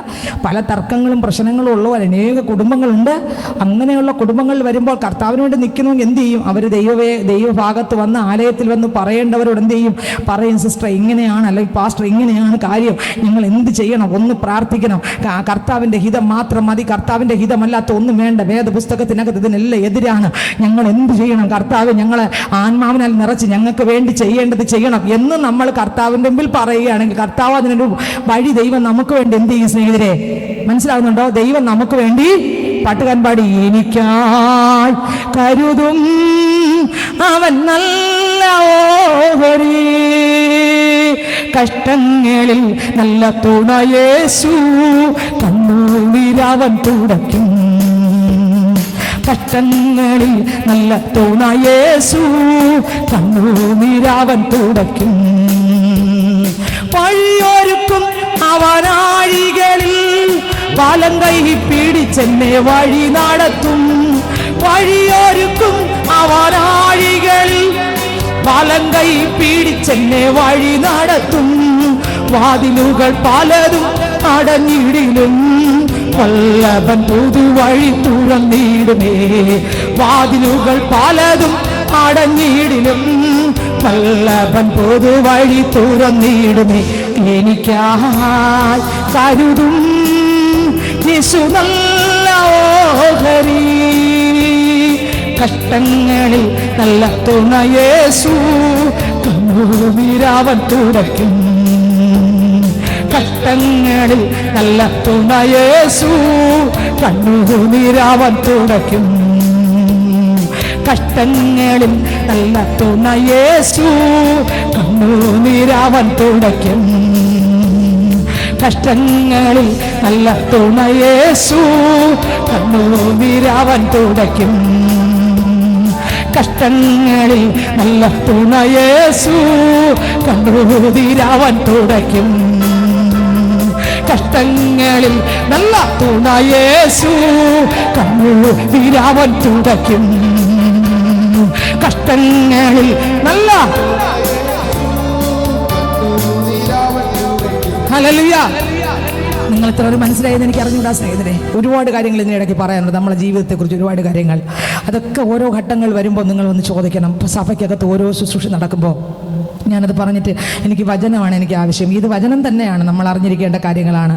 പല തർക്കങ്ങളും പ്രശ്നങ്ങളും ഉള്ളവർ അനേക കുടുംബങ്ങളുണ്ട്. അങ്ങനെയുള്ള കുടുംബങ്ങളിൽ വരുമ്പോൾ കർത്താവിന് വേണ്ടി നിൽക്കണമെങ്കിൽ എന്ത് ചെയ്യും? അവർ ദൈവഭാഗത്ത് വന്ന് ആലയത്തിൽ വന്ന് പറയേണ്ടവരോട് എന്ത് ചെയ്യും? പറയും, സിസ്റ്റർ ഇങ്ങനെയാണ്, അല്ലെങ്കിൽ പാസ്റ്റർ ഇങ്ങനെയാണ് കാര്യം, ഞങ്ങൾ എന്ത് ചെയ്യണം? ഒന്ന് പ്രാർത്ഥിക്കണം, കർത്താവിൻ്റെ ഹിതം മാത്രം മതി, കർത്താവിൻ്റെ ഹിതമല്ലാത്ത ഒന്നും വേണ്ട, വേദപുസ്തകത്തിനകത്ത് ഇതിനെല്ലാം എതിരാണ്, ഞങ്ങൾ എന്ത് ചെയ്യണം? കർത്താവ് ഞങ്ങളെ ആത്മാവിനാൽ നിറച്ച് ഞങ്ങൾക്ക് വേണ്ടി ചെയ്യേണ്ടത് ചെയ്യണം എന്ന് നമ്മൾ കർത്താവിൻ്റെ മുമ്പിൽ പറയുകയാണെങ്കിൽ കർത്താവ് അതിനൊരു വഴി ദൈവം നമുക്ക് വേണ്ടി എന്ത് ചെയ്യും? സ്നേഹിതരെ, മനസ്സിലാകുന്നുണ്ടോ? ദൈവം നമുക്ക് വേണ്ടി പാട്ടുകാരൻ പാടി, എനിക്കായി കരുതും അവൻ നല്ല ഓഹരി, കഷ്ടങ്ങളിൽ നല്ല തുണ യേശു, കണ്ണുനീരവൻ തുടയ്ക്കും, കഷ്ടങ്ങളിൽ നല്ല തുണ യേശു, കണ്ണുനീരവൻ തുടയ്ക്കും, വഴിയൊരുക്കും അവനാഴികളിൽ വലം കൈ പിടിച്ചെന്നെ വഴി നടത്തും, വഴിയൊരുക്കും അവനാഴികളിൽ വലം കൈ പിടിച്ചെന്നെ വഴി നടത്തും, വാതിലുകൾ പലതും അടഞ്ഞിടിലും വല്ലഭൻ പുതുവഴി തുറന്നിടുമേ, വാതിലുകൾ പലതും അടഞ്ഞിടിലും വല്ലഭൻ പുതുവഴി തുറന്നിടുമേ, എനിക്കായി കരുതും യേശു നല്ല ഓഹരി, കഷ്ടങ്ങളിൽ നല്ല തുണ യേശു, കണ്ണുനീരവൻ തുടയ്ക്കും, കഷ്ടങ്ങളിൽ നല്ല തുണ യേശു, കണ്ണുനീരവൻ തുടയ്ക്കും, കഷ്ടങ്ങളിൽ നല്ല തുണ യേശു, കണ്ണുനീരവൻ തുടയ്ക്കും, കഷ്ടങ്ങളിൽ നല്ല തുണ യേശു, കണ്ണുനീരവൻ തുടയ്ക്കും, കഷ്ടങ്ങളിൽ നല്ല തുണ യേശു, കണ്ണുനീരവൻ തുടയ്ക്കും, കഷ്ടങ്ങളിൽ നല്ല തുണ യേശു, കണ്ണുനീരവൻ തുടയ്ക്കും, കഷ്ടങ്ങളിൽ നല്ല ഹല്ലേലൂയ. നിങ്ങൾ ഇത്ര ഒരു മനസ്സിലായെന്ന് എനിക്ക് അറിഞ്ഞുകൂടാ സ്നേഹിതരെ. ഒരുപാട് കാര്യങ്ങൾ ഇതിനിടയ്ക്ക് പറയാനുണ്ട്, നമ്മളെ ജീവിതത്തെക്കുറിച്ച് ഒരുപാട് കാര്യങ്ങൾ. അതൊക്കെ ഓരോ ഘട്ടങ്ങൾ വരുമ്പോൾ നിങ്ങൾ ഒന്ന് ചോദിക്കണം. ഇപ്പോൾ സഭയ്ക്കകത്ത് ഓരോ ശുശ്രൂഷ നടക്കുമ്പോൾ ഞാനത് പറഞ്ഞിട്ട് എനിക്ക് വചനമാണ് എനിക്ക് ആവശ്യം. ഇത് വചനം തന്നെയാണ്, നമ്മൾ അറിഞ്ഞിരിക്കേണ്ട കാര്യങ്ങളാണ്.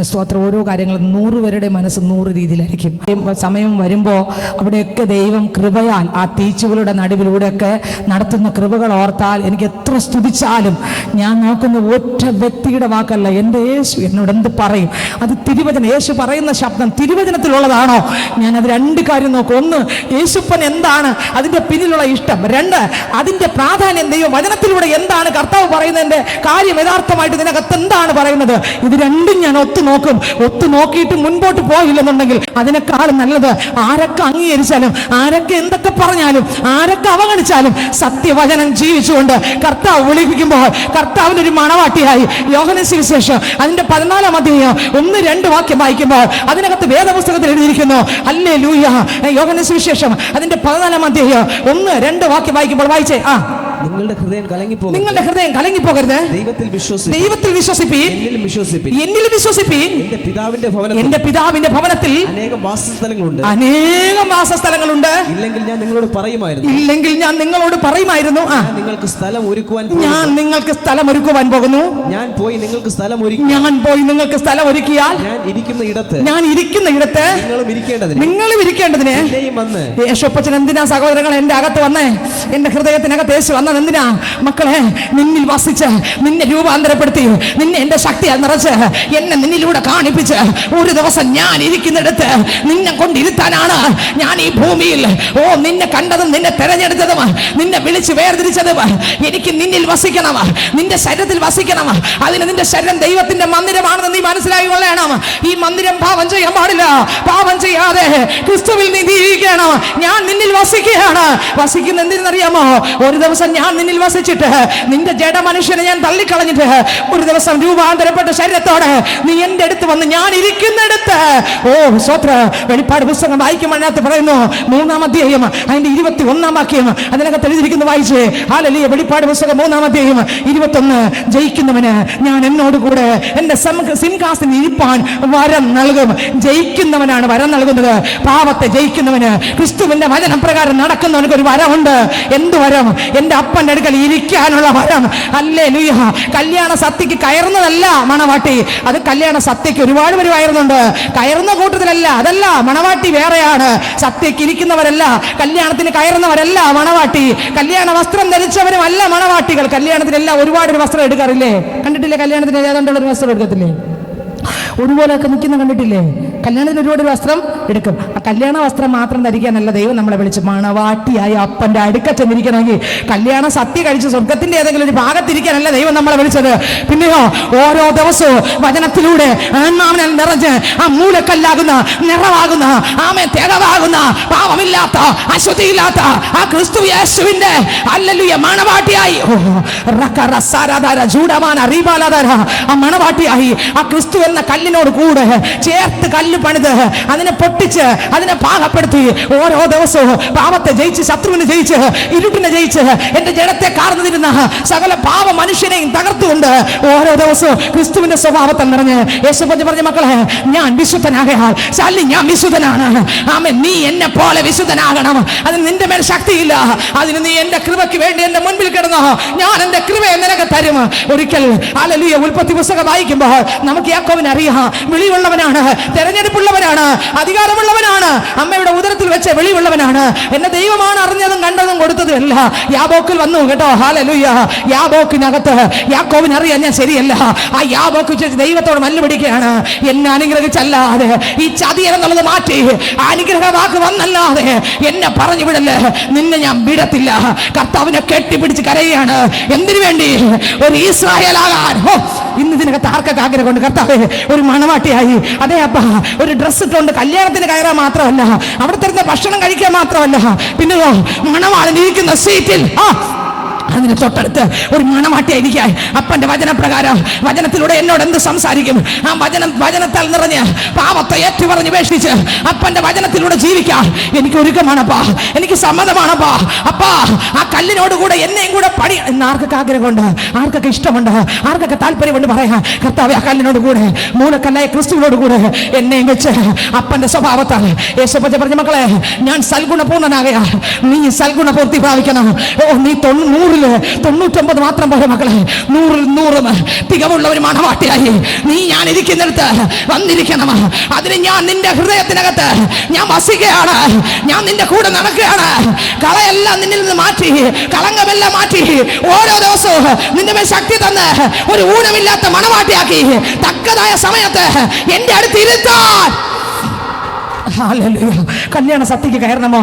സ്തോത്രം. ഓരോ കാര്യങ്ങളും 100 പേരുടെ മനസ്സ് 100 രീതിയിലായിരിക്കും. സമയം വരുമ്പോൾ അവിടെയൊക്കെ ദൈവം കൃപയാൽ ആ തീച്ചുകളുടെ നടുവിലൂടെയൊക്കെ നടത്തുന്ന കൃപകൾ ഓർത്താൽ എനിക്ക് എത്ര സ്തുതിച്ചാലും ഞാൻ നോക്കുന്ന ഒറ്റ വ്യക്തിയുടെ വാക്കല്ല, എൻ്റെ യേശു എന്നോട് എന്ത് പറയും. അത് തിരുവചനം, യേശു പറയുന്ന ശബ്ദം തിരുവചനത്തിലുള്ളതാണോ? ഞാനത് 2 കാര്യം നോക്കും. 1, യേശുപ്പൻ എന്താണ് അതിൻ്റെ പിന്നിലുള്ള ഇഷ്ടം. 2, അതിൻ്റെ പ്രാധാന്യം ദൈവം വചനത്തിലൂടെ എന്താണ് കർത്താവ് പറയുന്നതിന്റെ കാര്യം, യഥാർത്ഥമായിട്ട് ഇതിനകത്ത് എന്താണ് പറയുന്നത്. ഇത് 2ഉം ഞാൻ ഒത്തു നോക്കും. ഒത്തു നോക്കിയിട്ട് മുൻപോട്ട് പോയില്ലെന്നുണ്ടെങ്കിൽ അതിനേക്കാൾ നല്ലത് ആരൊക്കെ അംഗീകരിച്ചാലും ആരൊക്കെ എന്തൊക്കെ പറഞ്ഞാലും ആരൊക്കെ അവഗണിച്ചാലും സത്യവചനം ജീവിച്ചുകൊണ്ട് കർത്താവ് വിളിപ്പിക്കുമ്പോൾ കർത്താവിൻ്റെ ഒരു മണവാട്ടിയായി യോഹന്നാൻ സുവിശേഷം അതിന്റെ 14-ാം അധ്യായം 1-2 വാക്യം വായിക്കുമ്പോൾ അതിനകത്ത് വേദപുസ്തകത്തിൽ എഴുതിയിരിക്കുന്നു. ഹല്ലേലൂയ. യോഹന്നാൻ സുവിശേഷം അതിന്റെ 14-ാം അധ്യായം 1-2 വാക്യം വായിക്കുമ്പോൾ വായിച്ചേ. നിങ്ങളുടെ ഹൃദയം കലങ്ങിപ്പോകരുത്. ദൈവത്തിൽ വിശ്വസിപ്പീൻ, എന്നിൽ വിശ്വസിപ്പീൻ. എന്റെ പിതാവിന്റെ ഭവനത്തിൽ അനേകം വാസസ്ഥലങ്ങളുണ്ട്. ഇല്ലെങ്കിൽ ഞാൻ നിങ്ങളോട് പറയുമായിരുന്നു. നിങ്ങൾക്ക് സ്ഥലം ഒരുക്കുവാൻ ഞാൻ നിങ്ങൾക്ക് സ്ഥലം ഒരുക്കുവാൻ പോകുന്നു. ഞാൻ പോയി നിങ്ങൾക്ക് സ്ഥലം ഒരുക്കിയാൽ ഞാൻ ഇരിക്കുന്ന ഇടത്ത് നിങ്ങളും ഇരിക്കേണ്ടതിന്. യേശുപ്പച്ചൻ എന്തിനാ സഹോദരങ്ങൾ എന്റെ അകത്ത് വന്നേ, എന്റെ ഹൃദയത്തിനകത്ത് യേശു വന്നേ. വന്നത് എന്തിനാ മക്കളെ? നിന്നിൽ വസിച്ച് നിന്നെ രൂപാന്തരപ്പെടുത്തി നിന്നെ എന്റെ ശക്തിയാൽ നിറച്ച് എന്നെ നിന്നിലൂടെ കാണിപ്പിച്ച് ഒരു ദിവസം ഞാൻ ഇരിക്കുന്നിടത്ത് നിന്നെ കൊണ്ടിരുത്താനാണ് ഞാൻ ഈ ഭൂമിയിൽ. ഓ, നിന്നെ കണ്ടതും നിന്നെ തെരഞ്ഞെടുത്തതും നിന്നെ വിളിച്ച് വേർതിരിച്ചതും എനിക്ക് നിന്നിൽ വസിക്കണം, നിന്റെ ശരീരത്തിൽ വസിക്കണം. അതിന് നിന്റെ ശരീരം ദൈവത്തിന്റെ മന്ദിരമാണെന്ന് നീ മനസ്സിലാക്കി കൊള്ളണം. ഈ മന്ദിരം പാപം ചെയ്യാൻ പാടില്ല. പാപം ചെയ്യാതെ ക്രിസ്തുവിൽ നീ ജീവിക്കണം. ഞാൻ നിന്നിൽ വസിക്കുകയാണ്. വസിക്കുന്ന എന്തിനറിയാമോ? ഒരു ദിവസം ഞാൻ നിന്നിൽ വസിച്ചിട്ട് നിന്റെ ജഡ മനുഷ്യനെ ഞാൻ തള്ളിക്കളഞ്ഞിട്ട് ഒരു ദിവസം രൂപാന്തരപ്പെട്ട ശരീരത്തോടെ നീ എന്റെ അടുത്ത് വന്ന് ഞാൻ ഇരിക്കുന്നിടത്ത്, ഓ സ്വത്ര വെളിപ്പാട് പുസ്തകം വായിക്കുമ്പോഴത്ത് പറയുന്നു 3-ാം അധ്യായം അതിന്റെ 21-ാം വാക്യം അതിനകത്ത് എഴുതിയിരിക്കുന്നു. വായിച്ചേ. ഹല്ലേലൂയ. വെളിപ്പാട് പുസ്തകം 3-ാം അധ്യായം 21. ജയിക്കുന്നവന് ഞാൻ എന്നോട് കൂടെ എന്റെ സിംഹാസനത്തിൽ ഇരിപ്പാൻ വരം നൽകും. ജയിക്കുന്നവനാണ് വരം നൽകുന്നത്. പാപത്തെ ജയിക്കുന്നവന്, ക്രിസ്തുവിന്റെ വചനപ്രകാരം നടക്കുന്നവനക്ക് ഒരു വരമുണ്ട്. എന്ത് വരം? എന്റെ അപ്പന്റെ അടുക്കൽ ഇരിക്കാനുള്ള വരം. ഹല്ലേലൂയ. കല്യാണ സത്യക്ക് കയറുന്നതല്ല മണവാട്ടി, അത് കല്യാണ സത്യക്ക് ഒരുപാട് പേര് കയറുന്നുണ്ട്. കയറുന്ന കൂട്ടത്തിലല്ല, അതല്ല മണവാട്ടി വേറെയാണ്. സത്യക്ക് ഇരിക്കുന്നവരല്ല, കല്യാണത്തിന് കയറുന്നവരല്ല മണവാട്ടി. കല്യാണ വസ്ത്രം ധരിച്ചവരും അല്ല മണവാട്ടികൾ. കല്യാണത്തിനെല്ലാം ഒരുപാട് ഒരു വസ്ത്രം എടുക്കാറില്ലേ? കണ്ടിട്ടില്ലേ? കല്യാണത്തിന് ഏതാണ്ടുള്ള ഒരു വസ്ത്രം എടുക്കത്തില്ലേ? ഒരുപോലെയൊക്കെ നിൽക്കുന്ന കണ്ടിട്ടില്ലേ? കല്യാണത്തിന് ഒരുപാട് വസ്ത്രം എടുക്കും. ആ കല്യാണ വസ്ത്രം മാത്രം ധരിക്കാനല്ല ദൈവം നമ്മളെ വിളിച്ച്. മണവാട്ടിയായ അപ്പന്റെ അടുക്ക ചെന്നിരിക്കണമെങ്കിൽ കല്യാണ സത്യ കഴിച്ച് സ്വർഗത്തിന്റെ ഏതെങ്കിലും ഒരു ഭാഗത്തിരിക്കാനല്ല ദൈവം നമ്മളെ വിളിച്ചത്. പിന്നെയോ ഓരോ ദിവസവും വചനത്തിലൂടെ ആത്മാവിനാൽ നിറഞ്ഞ് ആ മൂലക്കല്ലാകുന്ന, നിറവാകുന്ന, ആമേ തെളിവാകുന്ന, പാപമില്ലാത്ത, അശുദ്ധിയില്ലാത്ത ആ ക്രിസ്തു യേശുവിന്റെ ഹല്ലേലൂയ മണവാട്ടിയായി, ആ മണവാട്ടിയായി ആ ക്രിസ്തു എന്ന കല്ലിനോട് കൂടെ ചേർത്ത് കല്ല് പണിത് അതിനെ പൊട്ടിച്ച് അതിനെ പാകപ്പെടുത്തി ഓരോ ദിവസവും പാപത്തെ ജയിച്ച്, ശത്രുവിനെ ജയിച്ച്, ഇരുട്ടിനെ ജയിച്ച്, എന്റെ ജഡത്തെ കാർന്നിരുന്ന സകല പാപ മനുഷ്യനെയും തകർത്തുകൊണ്ട് ഓരോ ദിവസവും ക്രിസ്തുവിന്റെ സ്വഭാവത്തെ നിറഞ്ഞ് യേശു പറഞ്ഞ മക്കളെ, ഞാൻ വിശുദ്ധനാകയാൽ ശാലി ഞാൻ വിശുദ്ധനാണ്. ആമേൻ. നീ എന്നെ പോലെ വിശുദ്ധനാകണം. അതിന് നിന്റെ മേൽ ശക്തിയില്ല. അതിന് നീ എന്റെ കൃപയ്ക്ക് വേണ്ടി എന്റെ മുൻപിൽ കിടന്നോ, ഞാൻ എന്റെ കൃപയെ നിനക്ക് തരും. ഒരിക്കൽ ഹല്ലേലൂയ ഉൽപ്പത്തി പുസ്തകം വായിക്കുമ്പോൾ നമുക്ക് യാക്കോബിനെ അറിയാം. വിളിയുള്ളവനാണ്, തെരഞ്ഞെടുപ്പുള്ളവനാണ്, അധികാരമുള്ളവനാണ്, അമ്മയുടെ ഉദരത്തിൽ വെച്ച് വെളിയുള്ളവനാണ്. എന്നെ ദൈവമാണ് അറിഞ്ഞതും കണ്ടതും കൊടുത്തതും അല്ല. യാബോക്കിൽ വന്നു കേട്ടോ. ഹല്ലേലൂയ. യാബോക്കിനകത്ത് യാക്കോബിനെ അറിയാൻ ഞാൻ ശരിയല്ല. ആ യാബോക്ക് ദൈവത്തോട് മല്ലുപിടിക്കുകയാണ്. എന്നെ അനുഗ്രഹിച്ചല്ലാതെ ഈ ചതിയൻ എന്നുള്ളത് മാറ്റി അനുഗ്രഹ വാക്ക് വന്നല്ലാതെ എന്നെ പറഞ്ഞു വിടല്ലേ, നിന്നെ ഞാൻ വിടത്തില്ല. കർത്താവിനെ കെട്ടിപ്പിടിച്ച് കരയുകയാണ്. എന്തിനു വേണ്ടി? ഒരു ഇസ്രായേലാകാൻ. ഇന്ന് ഇതിനകത്ത് ആർക്കൊക്കെ ആഗ്രഹമുണ്ട്? കർത്താവേ, ഒരു മണവാട്ടിയായി, അതെ അപ്പ, ഒരു ഡ്രസ്സ് ഇട്ടുകൊണ്ട് കല്യാണത്തിന് കയറാൻ മാത്രമല്ല, അവിടെ തരുന്ന ഭക്ഷണം കഴിക്കാൻ മാത്രമല്ല, പിന്നെയോ മണവാളൻ ഇരിക്കുന്ന സീറ്റിൽ അതിന് തൊട്ടടുത്ത് ഒരു മണവാട്ടിയായിരിക്കാൻ അപ്പന്റെ വചനപ്രകാരം വചനത്തിലൂടെ എന്നോട് എന്ത് സംസാരിക്കും? ആ വചനത്താൽ നിറഞ്ഞ് പാപത്തെ ഏറ്റുപറഞ്ഞ് ഉപേക്ഷിച്ച് അപ്പന്റെ വചനത്തിലൂടെ ജീവിക്കാൻ എനിക്ക് ഒരുക്കമാണപ്പാ, എനിക്ക് സമ്മതമാണപ്പാ. അപ്പാ, ആ കല്ലിനോട് കൂടെ എന്നെയും കൂടെ പണി എന്ന് ആർക്കൊക്കെ ആഗ്രഹമുണ്ട്, ആർക്കൊക്കെ ഇഷ്ടമുണ്ട്, ആർക്കൊക്കെ താല്പര്യമുണ്ട് പറയാം. കർത്താവേ, ആ കല്ലിനോട് കൂടെ, മൂലക്കല്ലായ ക്രിസ്തുവിനോട് കൂടെ എന്നെയും വെച്ച് അപ്പന്റെ സ്വഭാവത്താൽ യേശു പറഞ്ഞ മക്കളെ, ഞാൻ സൽഗുണപൂർണ്ണനാകയാ, നീ സൽഗുണപൂർത്തി പ്രാപിക്കണം. നീ 99 മാത്രം പോലെ മക്കളെ, 100 തികവുള്ള ഒരു മണവാട്ടിയായി നീ ഞാൻ ഇരിക്കുന്നിടത്ത് വന്നിരിക്കണം. അതിന് ഞാൻ നിന്റെ ഹൃദയത്തിനകത്ത് ഞാൻ വസിക്കുകയാണ്. ഞാൻ നിന്റെ കൂടെ നടക്കുകയാണ്. കളയെല്ലാം നിന്നിൽ നിന്ന് മാറ്റി, കളങ്കമെല്ലാം മാറ്റി, ഓരോ ദിവസവും നിന്റെ മേൽ ശക്തി തന്ന് ഒരു ഊനമില്ലാത്ത മണവാട്ടിയാക്കി തക്കതായ സമയത്ത് എന്റെ അടുത്ത് ഇരുത്താൻ. കല്യാണ സത്യക്ക് കയറണമോ?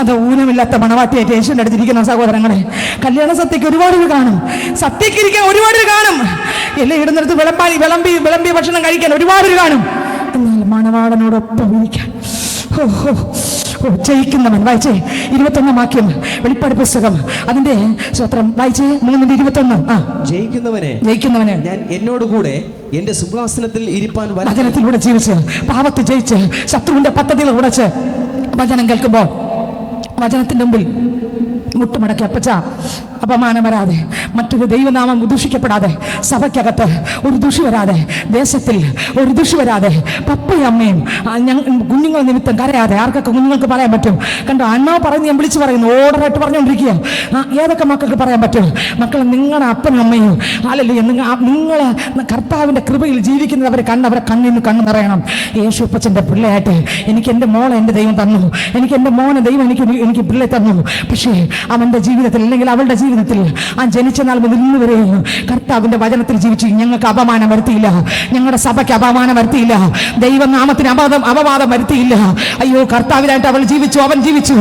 അത് ഊനമില്ലാത്ത മണവാട്ടിയായിട്ട് യേശുവിന്റെ അടുത്തിരിക്കുന്ന സഹോദരങ്ങളെ, കല്യാണ സത്യക്ക് ഒരുപാട് കാണും, സത്യക്ക് ഇരിക്കാൻ ഒരുപാട് കാണും, എല്ലാം ഇടുന്നിടത്ത് വിളമ്പി ഭക്ഷണം കഴിക്കാൻ ഒരുപാട് കാണും. എന്നാൽ മണവാളനോടൊപ്പം ഇരിക്കാൻ ജയിക്കുന്നവൻ. വായിച്ചേ 21 വാക്യം വെളിപ്പാട് പുസ്തകം അതിന്റെ സ്വത്രം വായിച്ചേ 3:21. ജയിക്കുന്നവനെ ഞാൻ എന്നോട് കൂടെ എന്റെ സിംഹാസനത്തിൽ ഇരിപ്പാൻ വചനത്തിലൂടെ ജീവിച്ച് പാപത്തെ ജയിച്ച് ശത്രുവിന്റെ പദ്ധതികൾ ഉടച്ച് വചനം കേൾക്കുമ്പോൾ വചനത്തിന്റെ മുമ്പിൽ മുട്ടുമടക്കി അപ്പച്ച അപമാനം വരാതെ, മറ്റൊരു ദൈവനാമം ദൂഷിക്കപ്പെടാതെ, സഭയ്ക്കകത്ത് ഒരു ദുഷി വരാതെ, ദേശത്തിൽ ഒരു ദുഷി വരാതെ, പപ്പയും അമ്മയും കുഞ്ഞുങ്ങൾ നിമിത്തം കരയാതെ. ആർക്കൊക്കെ കുഞ്ഞുങ്ങൾക്ക് പറയാൻ പറ്റും? കണ്ടോ, അന്നാവ് പറഞ്ഞ് ഞാൻ വിളിച്ചു പറയുന്നു, ഓർഡറായിട്ട് പറഞ്ഞുകൊണ്ടിരിക്കുക. ഏതൊക്കെ മക്കൾക്ക് പറയാൻ പറ്റും? മക്കൾ, നിങ്ങളുടെ അപ്പനും അമ്മയും അല്ലല്ലേ നിങ്ങൾ കർത്താവിൻ്റെ കൃപയിൽ ജീവിക്കുന്നത് അവരെ കണ്ണിന് കണ്ണ് നിറയണം. യേശുപ്പച്ചൻ്റെ പിള്ളയായിട്ട് എനിക്ക് എൻ്റെ മോളെ എൻ്റെ ദൈവം തന്നു, എനിക്ക് എൻ്റെ മോനെ ദൈവം എനിക്ക് പിള്ളയെ തന്നു. പക്ഷേ അവൻ്റെ ജീവിതത്തിൽ അല്ലെങ്കിൽ അവളുടെ ജീവിതത്തിൽ ജീവിതത്തിൽ ആ ജനിച്ച നാൾ മുതൽ ഇന്ന് വരെ കർത്താവിന്റെ വചനത്തിൽ ജീവിച്ചു. ഞങ്ങൾക്ക് അപമാനം വരുത്തിയില്ല, ഞങ്ങളുടെ സഭയ്ക്ക് അപമാനം വരുത്തിയില്ല, ദൈവനാമത്തിന് അപവാദം വരുത്തിയില്ല. അയ്യോ, കർത്താവിനായിട്ട് അവൾ ജീവിച്ചു, അവൻ ജീവിച്ചു.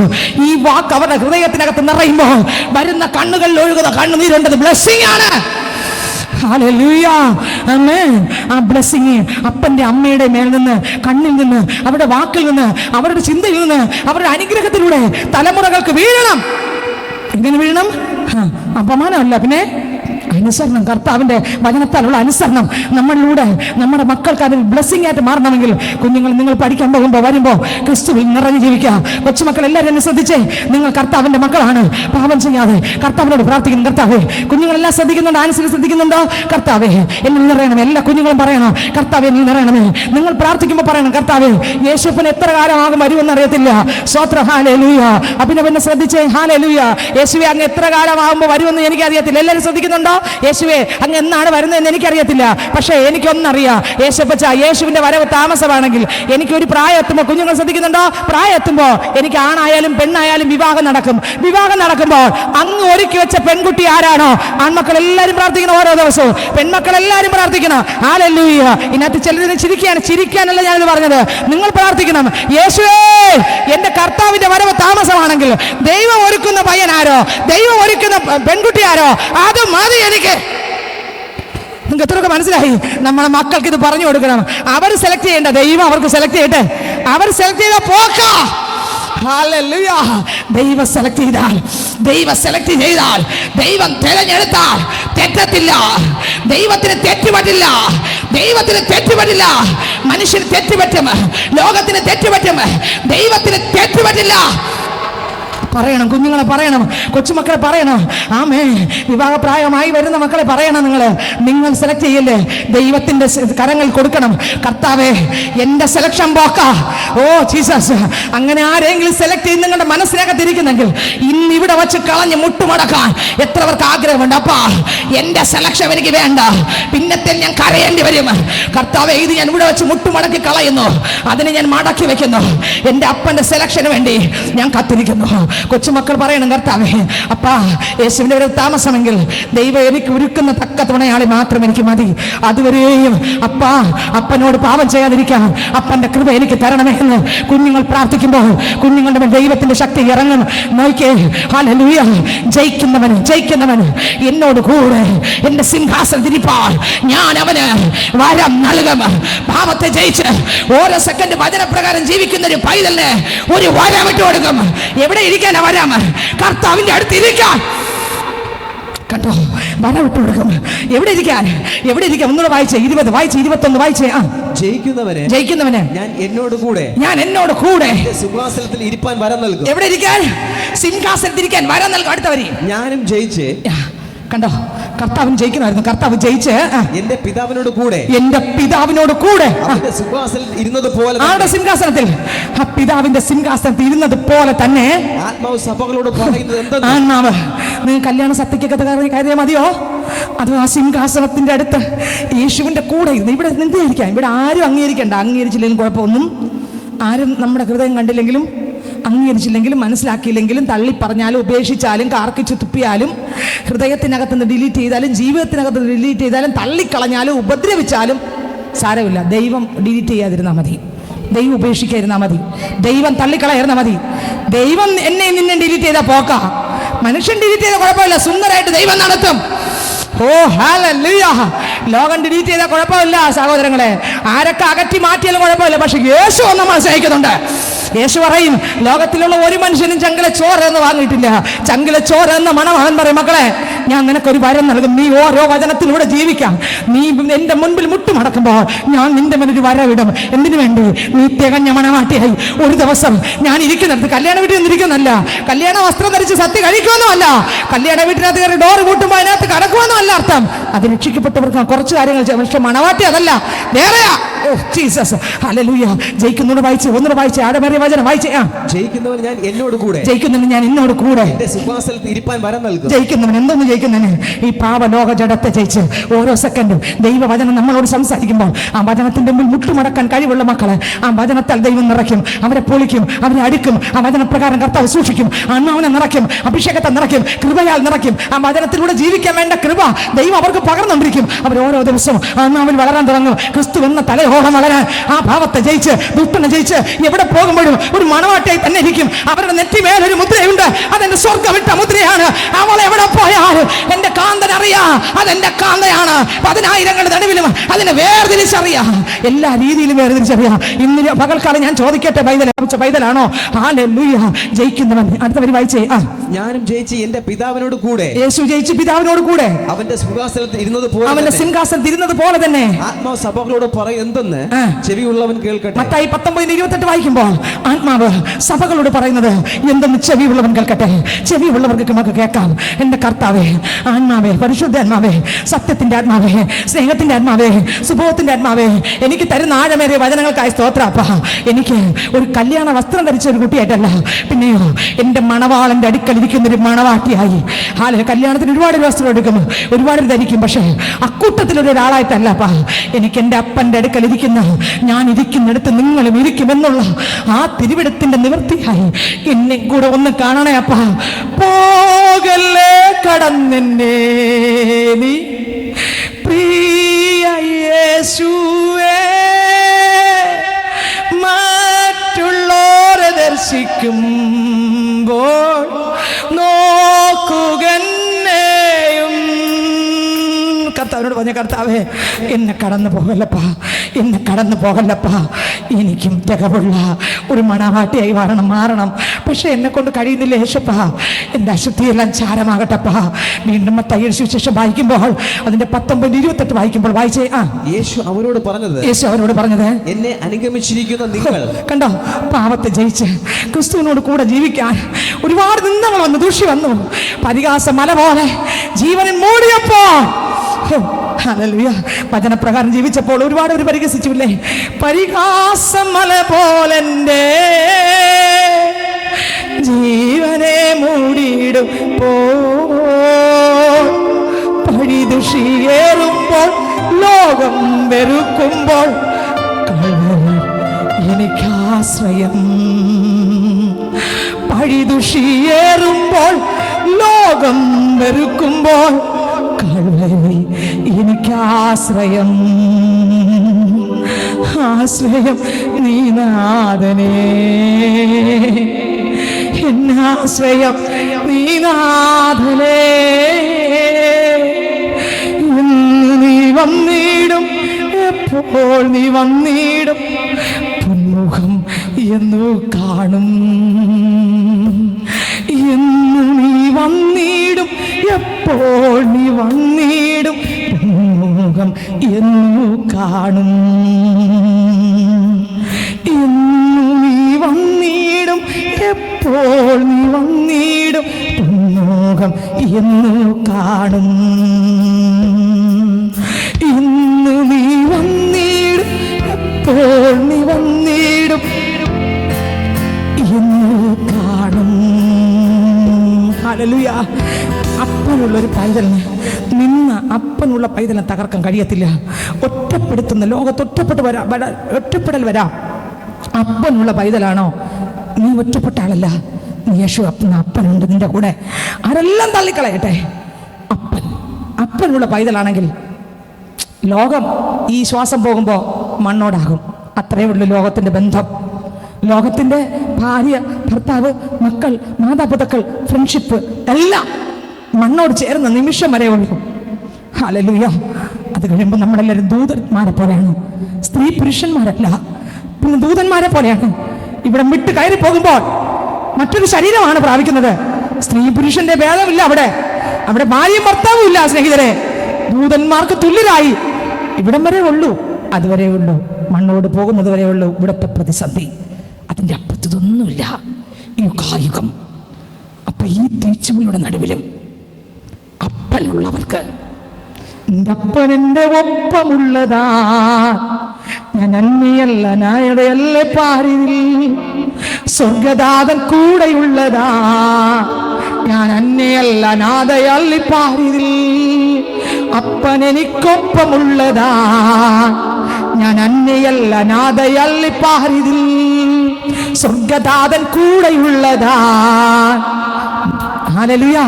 ഈ വാക്ക് അവരുടെ ഹൃദയത്തിനകത്ത് നിറയുമ്പോൾ വരുന്ന കണ്ണുകളിൽ ഒഴുകുന്ന കണ്ണുനീരേണ്ടത് ബ്ലെസ്സിംഗ് ആണ്. ഹല്ലേലൂയ, ആമേൻ. ആ ബ്ലെസ്സിംഗ് അപ്പന്റെ അമ്മയുടെ മേൽ നിന്ന്, കണ്ണിൽ നിന്ന്, അവരുടെ വാക്കിൽ നിന്ന്, അവരുടെ ചിന്തയിൽ നിന്ന്, അവരുടെ അനുഗ്രഹത്തിലൂടെ തലമുറകൾക്ക് വീഴണം. എങ്ങനെ വീഴണം? അപമാനമല്ല, പിന്നെ അനുസരണം. കർത്താവിന്റെ വചനത്താലുള്ള അനുസരണം നമ്മളിലൂടെ നമ്മുടെ മക്കൾക്ക് അതിൽ ബ്ലെസ്സിംഗ് ആയിട്ട് മാറണമെങ്കിൽ കുഞ്ഞുങ്ങൾ, നിങ്ങൾ പഠിക്കാൻ പോകുമ്പോൾ വരുമ്പോൾ ക്രിസ്തുവിൽ നിറഞ്ഞു ജീവിക്കുക. കൊച്ചുമക്കൾ എല്ലാവരും എന്നെ ശ്രദ്ധിച്ചേ, നിങ്ങൾ കർത്താവിന്റെ മക്കളാണ്. പാപം ചെയ്യാതെ കർത്താവിനോട് പ്രാർത്ഥിക്കുന്നു. കർത്താവേ, കുഞ്ഞുങ്ങളെല്ലാം ശ്രദ്ധിക്കുന്നുണ്ടോ? ആൻസിൽ ശ്രദ്ധിക്കുന്നുണ്ടോ? കർത്താവേ എന്നിൽ നിറയണം. എല്ലാ കുഞ്ഞുങ്ങളും പറയണം, കർത്താവേ എന്നിൽ നിറയണമേ. നിങ്ങൾ പ്രാർത്ഥിക്കുമ്പോൾ പറയണം, കർത്താവേ യേശുവിന് എത്ര കാലമാകും വരുമെന്ന് അറിയത്തില്ല. സ്വോത്രം, ഹല്ലേലൂയ. അഭിനവനെ ശ്രദ്ധിച്ചേ, ഹല്ലേലൂയ. യേശുവേ അങ്ങ് എത്ര കാലമാകുമ്പോൾ വരുമെന്ന് എനിക്കറിയത്തില്ല. എല്ലാവരും ശ്രദ്ധിക്കുന്നുണ്ടോ? യേശുവേ അങ്ങ് എന്നാണ് വരുന്നതെന്ന് എനിക്കറിയത്തില്ല, പക്ഷേ എനിക്കൊന്നറിയാം, യേശുപ്പച്ച യേശുവിന്റെ വരവ് താമസമാണെങ്കിൽ എനിക്കൊരു പ്രായം എത്തുമ്പോൾ, കുഞ്ഞുങ്ങൾ ശ്രദ്ധിക്കുന്നുണ്ടോ? പ്രായം എത്തുമ്പോൾ എനിക്ക് ആണായാലും പെണ്ണായാലും വിവാഹം നടക്കും. വിവാഹം നടക്കുമ്പോൾ അങ്ങ് ഒരുക്കി വെച്ച പെൺകുട്ടി ആരാണോ, ആൺമക്കൾ എല്ലാവരും പ്രാർത്ഥിക്കണം. ഓരോ ദിവസവും പെൺമക്കൾ എല്ലാവരും പ്രാർത്ഥിക്കണം. ഹല്ലേലൂയ. ഇതിനകത്ത് ചിലതിന് ചിരിക്കാനല്ല ഞാനിത് പറഞ്ഞത്. നിങ്ങൾ പ്രാർത്ഥിക്കണം, യേശുവേ എന്റെ കർത്താവിന്റെ വരവ് താമസമാണെങ്കിൽ ദൈവം ഒരുക്കുന്ന പയ്യൻ ആരോ, ദൈവം ഒരുക്കുന്ന പെൺകുട്ടി ആരോ, അത് മതി എനിക്ക്. നിങ്ങൾക്ക് എത്രയൊക്കെ മനസ്സിലായി? നമ്മളെ മക്കൾക്ക് ഇത് പറഞ്ഞു കൊടുക്കണം. അവർ സെലക്ട് ചെയ്യേണ്ട, ദൈവം അവർക്ക് സെലക്ട് ചെയ്യട്ടെ. അവർ സെലക്ട് ചെയ്ത പോക്ക. ഹല്ലേലൂയ. ദൈവം സെലക്ട് ചെയ്താൽ, ദൈവം തിരഞ്ഞെടുത്താൽ തെറ്റത്തില്ല. ദൈവത്തിന് തെറ്റുപറ്റില്ല. മനുഷ്യന് തെറ്റുപറ്റും, ലോകത്തിന് തെറ്റുപറ്റും, ദൈവത്തിന് തെറ്റുപറ്റില്ല. പറയണം, കുഞ്ഞുങ്ങളെ പറയണം, കൊച്ചുമക്കളെ പറയണം. ആമേ. വിവാഹപ്രായമായി വരുന്ന മക്കളെ പറയണം, നിങ്ങൾ സെലക്ട് ചെയ്യല്ലേ, ദൈവത്തിന്റെ കരങ്ങൾ കൊടുക്കണം. കർത്താവേ എന്റെ സെലക്ഷൻ പോക്ക. Oh Jesus. അങ്ങനെ ആരെങ്കിലും സെലക്ട് ചെയ്ത് നിങ്ങളുടെ മനസ്സിനകത്തിരിക്കുന്നെങ്കിൽ ഇന്ന് ഇവിടെ വെച്ച് കളഞ്ഞ് മുട്ടുമടക്കാൻ എത്രവർക്ക് ആഗ്രഹമുണ്ട്? അപ്പാ എന്റെ സെലക്ഷൻ എനിക്ക് വേണ്ട, പിന്നത്തെ ഞാൻ കരയേണ്ടി വരും. കർത്താവേ ഇത് ഞാൻ ഇവിടെ വെച്ച് മുട്ടുമടക്കി കളയുന്നു, അതിനെ ഞാൻ മടക്കി വെക്കുന്നു. എന്റെ അപ്പന്റെ സെലക്ഷന് വേണ്ടി ഞാൻ കാത്തിരിക്കുന്നു. കൊച്ചുമക്കൾ പറയണം, കർത്താവേ അപ്പാ യേശുവിന്റെ ഒരു താമസമെങ്കിൽ ദൈവം എനിക്ക് ഒരുക്കുന്ന തക്ക തുണയാളി മാത്രം എനിക്ക് മതി. അതുവരെയും അപ്പാ അപ്പനോട് പാപം ചെയ്യാതിരിക്കാൻ അപ്പന്റെ കൃപ എനിക്ക് തരണമേ എന്ന് കുഞ്ഞുങ്ങൾ പ്രാർത്ഥിക്കുമ്പോൾ കുഞ്ഞുങ്ങളുടെ മേൽ ദൈവത്തിന്റെ ശക്തി ഇറങ്ങും. നോക്കിയേ, ഹല്ലേലൂയ. ജയിക്കുന്നവന് എന്നോട് കൂടെ എന്റെ സിംഹാസനം തിരിപ്പാൻ ഞാൻ അവന് വരം നൽകും. പാപത്തെ ജയിച്ച് ഓരോ സെക്കൻഡ് വചനപ്രകാരം ജീവിക്കുന്ന ഒരു പൈതലിന് ഒരു വരം ഇട്ട് കൊടുക്കും. എവിടെ ഇരിക്കാനാ വരാം? കർത്താവിന്റെ അടുത്ത് ഇരിക്കാൻ. കണ്ടോ, വരം ഇട്ട് കൊടുക്കും. എവിടെ ഇരിക്കാൻ? ഒന്നുകൂടെ വായിച്ചേ, 20 വായിച്ചേ, 21 വായിച്ചേ. ജയിക്കുന്നവന് ഞാൻ എന്നോട് കൂടെ സിംഹാസനത്തിൽ ഇരിപ്പാൻ വരം നൽകും. എവിടെ ഇരിക്കാൻ? സിംഹാസനത്തിൽ ഇരിക്കാൻ വരം നൽകും. അടുത്ത വരി, ഞാനും ജയിച്ച്. കണ്ടോ, കർത്താവിന് ജയിക്കണമായിരുന്നു. കർത്താവ് ജയിച്ച് എന്റെ പിതാവിനോട് കൂടെ ആരുടെ സിംഹാസനത്തിൽ? ആ പിതാവിന്റെ സിംഹാസനത്തിൽ ഇരുന്നത് പോലെ തന്നെ ആത്മാവ് സഭകളോട് പറയുന്നത്. ആത്മാവ് നിങ്ങൾ കല്യാണ സത്യക്കൊക്കെ കാര്യം മതിയോ? അത് ആ സിംഹാസനത്തിന്റെ അടുത്ത് യേശുവിന്റെ കൂടെ ഇരുന്ന് ഇവിടെ നിന്നിരിക്കാം. ഇവിടെ ആരും അംഗീകരിക്കണ്ട. അംഗീകരിച്ചില്ലെങ്കിലും കുഴപ്പമൊന്നും, ആരും നമ്മുടെ ഹൃദയം കണ്ടില്ലെങ്കിലും അംഗീകരിച്ചില്ലെങ്കിലും മനസ്സിലാക്കിയില്ലെങ്കിലും തള്ളിപ്പറഞ്ഞാലും ഉപേക്ഷിച്ചാലും കാർക്കിച്ചു തുപ്പിയാലും ഹൃദയത്തിനകത്ത് നിന്ന് ഡിലീറ്റ് ചെയ്താലും ജീവിതത്തിനകത്ത് നിന്ന് ഡിലീറ്റ് ചെയ്താലും തള്ളിക്കളഞ്ഞാലും ഉപദ്രവിച്ചാലും സാരമില്ല. ദൈവം ഡിലീറ്റ് ചെയ്യാതിരുന്നാൽ മതി, ദൈവം ഉപേക്ഷിക്കാതിരുന്നാൽ മതി, ദൈവം തള്ളിക്കളയായിരുന്നാൽ മതി. ദൈവം എന്നെ നിന്നെ ഡിലീറ്റ് ചെയ്താൽ പോക്ക, മനുഷ്യൻ ഡിലീറ്റ് ചെയ്താൽ കുഴപ്പമില്ല, സുന്ദരമായിട്ട് ദൈവം നടത്തും. ഓ ഹല്ലേലൂയ. ലോകം ഡിലീറ്റ് ചെയ്താൽ കുഴപ്പമില്ല സഹോദരങ്ങളെ, ആരൊക്കെ അകറ്റി മാറ്റിയാലും കുഴപ്പമില്ല, പക്ഷെ യേശു ഒന്നും മനസ്സിലാക്കുന്നുണ്ട്. യേശു പറയും, ലോകത്തിലുള്ള ഒരു മനുഷ്യനും ചങ്കിലെ ചോറ് എന്ന് വാങ്ങിയിട്ടില്ല. ചങ്കിലെ ചോറ് എന്ന മണവാളൻ പറയും, മക്കളെ ഞാൻ നിനക്കൊരു വരം നൽകും, നീ ഓരോ വചനത്തിലൂടെ ജീവിക്കാം. നീ എന്റെ മുൻപിൽ മുട്ടുമടക്കുമ്പോൾ ഞാൻ നിന്റെ മുന്നിൽ വരവിടും. എന്തിനു വേണ്ടി? നീ തികഞ്ഞ മണവാട്ടിയായി ഒരു ദിവസം ഞാൻ ഇരിക്കുന്നിടത്ത്, കല്യാണ വീട്ടിൽ നിന്നിരിക്കുന്നല്ല, കല്യാണ വസ്ത്രം ധരിച്ച് സത്യ കഴിക്കുമെന്നുമല്ല, കല്യാണ വീട്ടിനകത്ത് കയറി ഡോറ് കൂട്ടുമ്പോൾ അതിനകത്ത് കടക്കുമെന്നുമല്ല അർത്ഥം. അത് രക്ഷിക്കപ്പെട്ടവർക്ക് കുറച്ച് കാര്യങ്ങൾ, പക്ഷെ മണവാട്ടി അതല്ല, വേറെയാ. Oh Jesus, hallelujah. ജയിക്കുന്നോട് വായിച്ച്, ഒന്നുകൂടെ വായിച്ച്, ആടമേറിയ വചനം വായിച്ചേ. ജയിക്കുന്നവൻ ഞാൻ എന്നോട് കൂടെ, എന്റെ സിംഹാസനത്തിൽ ഇരിപ്പാൻ വരം നൽകും. ജയിക്കുന്നവൻ എന്തോന്ന് ജയിക്കുന്നതിന് ഈ പാവലോക ജഡത്തെ ജയിച്ച് ഓരോ സെക്കൻഡും ദൈവവചനം നമ്മളോട് സംസാരിക്കുമ്പോൾ ആ വചനത്തിന്റെ മുന്നിൽ മുട്ടുമടക്കാൻ കഴിവുള്ള മക്കളെ ആ വചനത്താൽ ദൈവം നിറയ്ക്കും, അവരെ പൊളിക്കും, അവരെ അടുക്കും. ആ വചനപ്രകാരം കർത്താവ് സൂക്ഷിക്കും, ആത്മാവിനെ നിറയ്ക്കും, അഭിഷേകത്തെ നിറയ്ക്കും, കൃപയാൽ നിറയ്ക്കും. ആ വചനത്തിലൂടെ ജീവിക്കാൻ വേണ്ട കൃപ ദൈവം അവർക്ക് പകർന്നുകൊണ്ടിരിക്കും. അവർ ഓരോ ദിവസവും ആത്മാവിൽ വളരാൻ തുടങ്ങും. ക്രിസ്തു എന്ന തലയോളം വളരാൻ ആ ഭാവത്തെ ജയിച്ച് ദുഷ്ടനെ ജയിച്ച് എവിടെ പോകുമ്പോഴും ഒരു മണവാട്ടിയായി തന്നെ ഇരിക്കും. അവരുടെ നെറ്റിമേലൊരു മുദ്രയുണ്ട്, അതെന്റെ സ്വർഗ്ഗവിട്ട മുദ്രയാണ്. അവൾ എവിടെ പോയാലും എന്റെ കാന്തൻ അറിയാ അതെന്റെ കാന്തയാണ്. 10,000ങ്ങളുടെ നടുവിലും അതിനെ വേർതിരിച്ചറിയാം, എല്ലാ രീതിയിലും വേർതിരിച്ചറിയാം. ഇന്ന് പകൽക്കാലം ഞാൻ ചോദിക്കട്ടെ, പൈതലാണോ? ഹല്ലേലൂയ. ജയിക്കുന്നവൻ അടുത്തവർ വായിച്ചേ. ഞാനും ജയിച്ച് എന്റെ പിതാവിനോട് കൂടെ. യേശു ജയിച്ച് പിതാവിനോട് കൂടെ അവന്റെ സിംഹാസനത്തിൽ ഇരുന്നത് പോലെ, അവന്റെ സിംഹാസനത്തിൽ ഇരുന്നത് പോലെ തന്നെ ആത്മാവ് സഭകളോട് പറയുന്നെന്ന് ചെവിയുള്ളവൻ കേൾക്കട്ടെ. മത്തായി 19:28 വായിക്കുമ്പോൾ ആത്മാവ് സഭകളോട് പറയുന്നത് എന്തെന്ന് ചെവിയുള്ളവൻ കേൾക്കട്ടെ. ചെവിയുള്ളവർക്ക് നമുക്ക് കേൾക്കാം. എന്റെ കർത്താവേ, ആത്മാവേ, പരിശുദ്ധാത്മാവേ, സത്യത്തിന്റെ ആത്മാവേ, സ്നേഹത്തിന്റെ ആത്മാവേ, സുബോധത്തിന്റെ ആത്മാവേ, എനിക്ക് തരുന്ന ആഴമേറിയ വചനങ്ങൾക്കായി സ്തോത്രപ്പ. എനിക്ക് ഒരു കല്യാണ വസ്ത്രം ധരിച്ച ഒരു കുട്ടിയായിട്ടല്ല, പിന്നെയോ എന്റെ മണവാളന്റെ അടുക്കൽ ഇരിക്കുന്ന ഒരു മണവാട്ടിയായി. കല്യാണത്തിന് ഒരുപാട് വസ്ത്രം എടുക്കും, ഒരുപാട് ധരിക്കും, പക്ഷേ അക്കൂട്ടത്തിലൊരാളായിട്ടല്ലപ്പാ. എനിക്ക് എൻ്റെ അപ്പൻ്റെ അടുക്കൽ ഇരിക്കുന്ന, ഞാൻ ഇരിക്കുന്നിടത്ത് നിങ്ങളും ഇരിക്കുമെന്നുള്ള ആ തിരുവിടത്തിന്റെ നിവൃത്തിയായി എന്നെ കൂടെ ഒന്ന് കാണണേ അപ്പാ. പോകല്ലേ കടന്നെന്നെ നീ പ്രിയ യേശുവേ, മറ്റുള്ളവരെ ദർശിക്കുമ്പോൾ നോക്കുകന്നെയും. കർത്താവിനോട് പറഞ്ഞ, കർത്താവേ എന്നെ കടന്നു പോകല്ലപ്പാ, എന്നെ കടന്നു പോകല്ലപ്പാ. എനിക്കും തികവുള്ള ഒരു മണവാട്ടിയായി മാറണം. പക്ഷെ എന്നെ കൊണ്ട് കഴിയുന്നില്ല യേശപ്പാ. എൻ്റെ അശുദ്ധിയെല്ലാം ചാരമാകട്ടപ്പാ. വീണ്ടും മത്തായി സുവിശേഷം വായിക്കുമ്പോൾ അതിന്റെ 19:28 വായിക്കുമ്പോൾ വായിച്ചേ. യേശു അവരോട് പറഞ്ഞത് എന്നെ അനുഗമിച്ചിരിക്കുന്ന നിങ്ങൾ. കണ്ടോ, പാവത്തെ ജയിച്ച് ക്രിസ്തുവിനോട് കൂടെ ജീവിക്കാൻ ഒരുപാട് നിന്ദകൾ വന്നു, ദൂഷ്യം വന്നു. പരിഹാസ മല പോലെ ജീവനിൽ മൂടിയപ്പോ വചനപ്രകാരം ജീവിച്ചപ്പോൾ ഒരുപാട് അവർ പരിഹസിച്ചില്ലേ. പരിഹാസമല പോലെന്റെ ജീവനെ മൂടിയിടുമ്പോ, പഴിദുഷിയേറുമ്പോൾ ലോകം വെറുക്കുമ്പോൾ എനിക്കാശ്രയം. പഴിദുഷിയേറുമ്പോൾ ലോകം വെറുക്കുമ്പോൾ എനിക്കാശ്രയം. ആശ്രയം നീ നാഥനേ, എന്നാശ്രയം നീ നാഥനേ. നീ വന്നിടും, എപ്പോൾ നീ വന്നിടും, പൊന്മുഖം എന്നു കാണും. എന്ന് നീ വന്നിടും, എപ്പോൾ നീ വന്നിടും, പൊന്മുഖം എന്നു കാണും. എന്ന് നീ വന്നിടും, എപ്പോൾ നീ വന്നിടും, പൊന്മുഖം എന്നു കാണും. ഇന്ന് നീ വന്നിടും, എപ്പോൾ നീ വന്നിടും എന്ന് കാണും. ഹല്ലേലൂയ. അപ്പനുള്ളൊരു പൈതലിന്, നിന്ന അപ്പനുള്ള പൈതലിനെ തകർക്കാൻ കഴിയത്തില്ല. ഒറ്റപ്പെടുത്തുന്ന ലോകത്ത് ഒറ്റപ്പെടൽ വരാം. അപ്പനുള്ള പൈതലാണോ നീ? ഒറ്റപ്പെട്ട ആളല്ല നീ. യേശു അപ്പനുണ്ട് നിന്റെ കൂടെ. ആരെല്ലാം തള്ളിക്കളയട്ടെ, അപ്പനുള്ള പൈതലാണെങ്കിൽ ലോകം ഈ ശ്വാസം പോകുമ്പോൾ മണ്ണോടാകും. അത്രയേ ഉള്ളൂ ലോകത്തിന്റെ ബന്ധം. ലോകത്തിന്റെ ഭാര്യ, ഭർത്താവ്, മക്കൾ, മാതാപിതാക്കൾ, ഫ്രണ്ട്ഷിപ്പ് എല്ലാം മണ്ണോട് ചേർന്ന നിമിഷം വരെ ഉള്ളൂ. ഹല്ലേലൂയ. അത് കഴിയുമ്പോൾ നമ്മളെല്ലാവരും ദൂതന്മാരെ പോലെയാണ്. സ്ത്രീ പുരുഷന്മാരല്ല, പിന്നെ ദൂതന്മാരെ പോലെയാണ്. ഇവിടെ വിട്ട് കയറി പോകുമ്പോൾ മറ്റൊരു ശരീരമാണ് പ്രാപിക്കുന്നത്. സ്ത്രീ പുരുഷന്റെ ഭേദമില്ല അവിടെ. അവിടെ ഭാര്യയും ഭർത്താവും ഇല്ല സ്നേഹിതരെ. ദൂതന്മാർക്ക് തുല്യരായി ഇവിടം വരെ ഉള്ളൂ, അതുവരെ ഉള്ളൂ. മണ്ണോട് പോകുന്നത് വരെ ഉള്ളൂ ഇവിടുത്തെ പ്രതിസന്ധി. അതിൻ്റെ അപ്പുറത്തതൊന്നുമില്ല യുഗായുഗം. അപ്പൊ ഈ തീച്ചുമയുടെ നടുവിലും അപ്പനുള്ളവർക്ക്, എൻ്റെ അപ്പൻ എൻ്റെ ഒപ്പമുള്ളതാ, ഞാൻ അന്യയല്ല, നായടയല്ലേ പാരിൽ, സ്വർഗദാതൻ കൂടെയുള്ളതാ, ഞാൻ അന്യയല്ല നാദയള്ളിപ്പാരിതിൽ അപ്പൻ എനിക്കൊപ്പമുള്ളതാ. ഞാൻ അന്യയല്ല നാദയള്ളിപ്പാരിതിൽ സ്വർഗദാതൻ കൂടെയുള്ളതാ. ഹല്ലേലൂയ.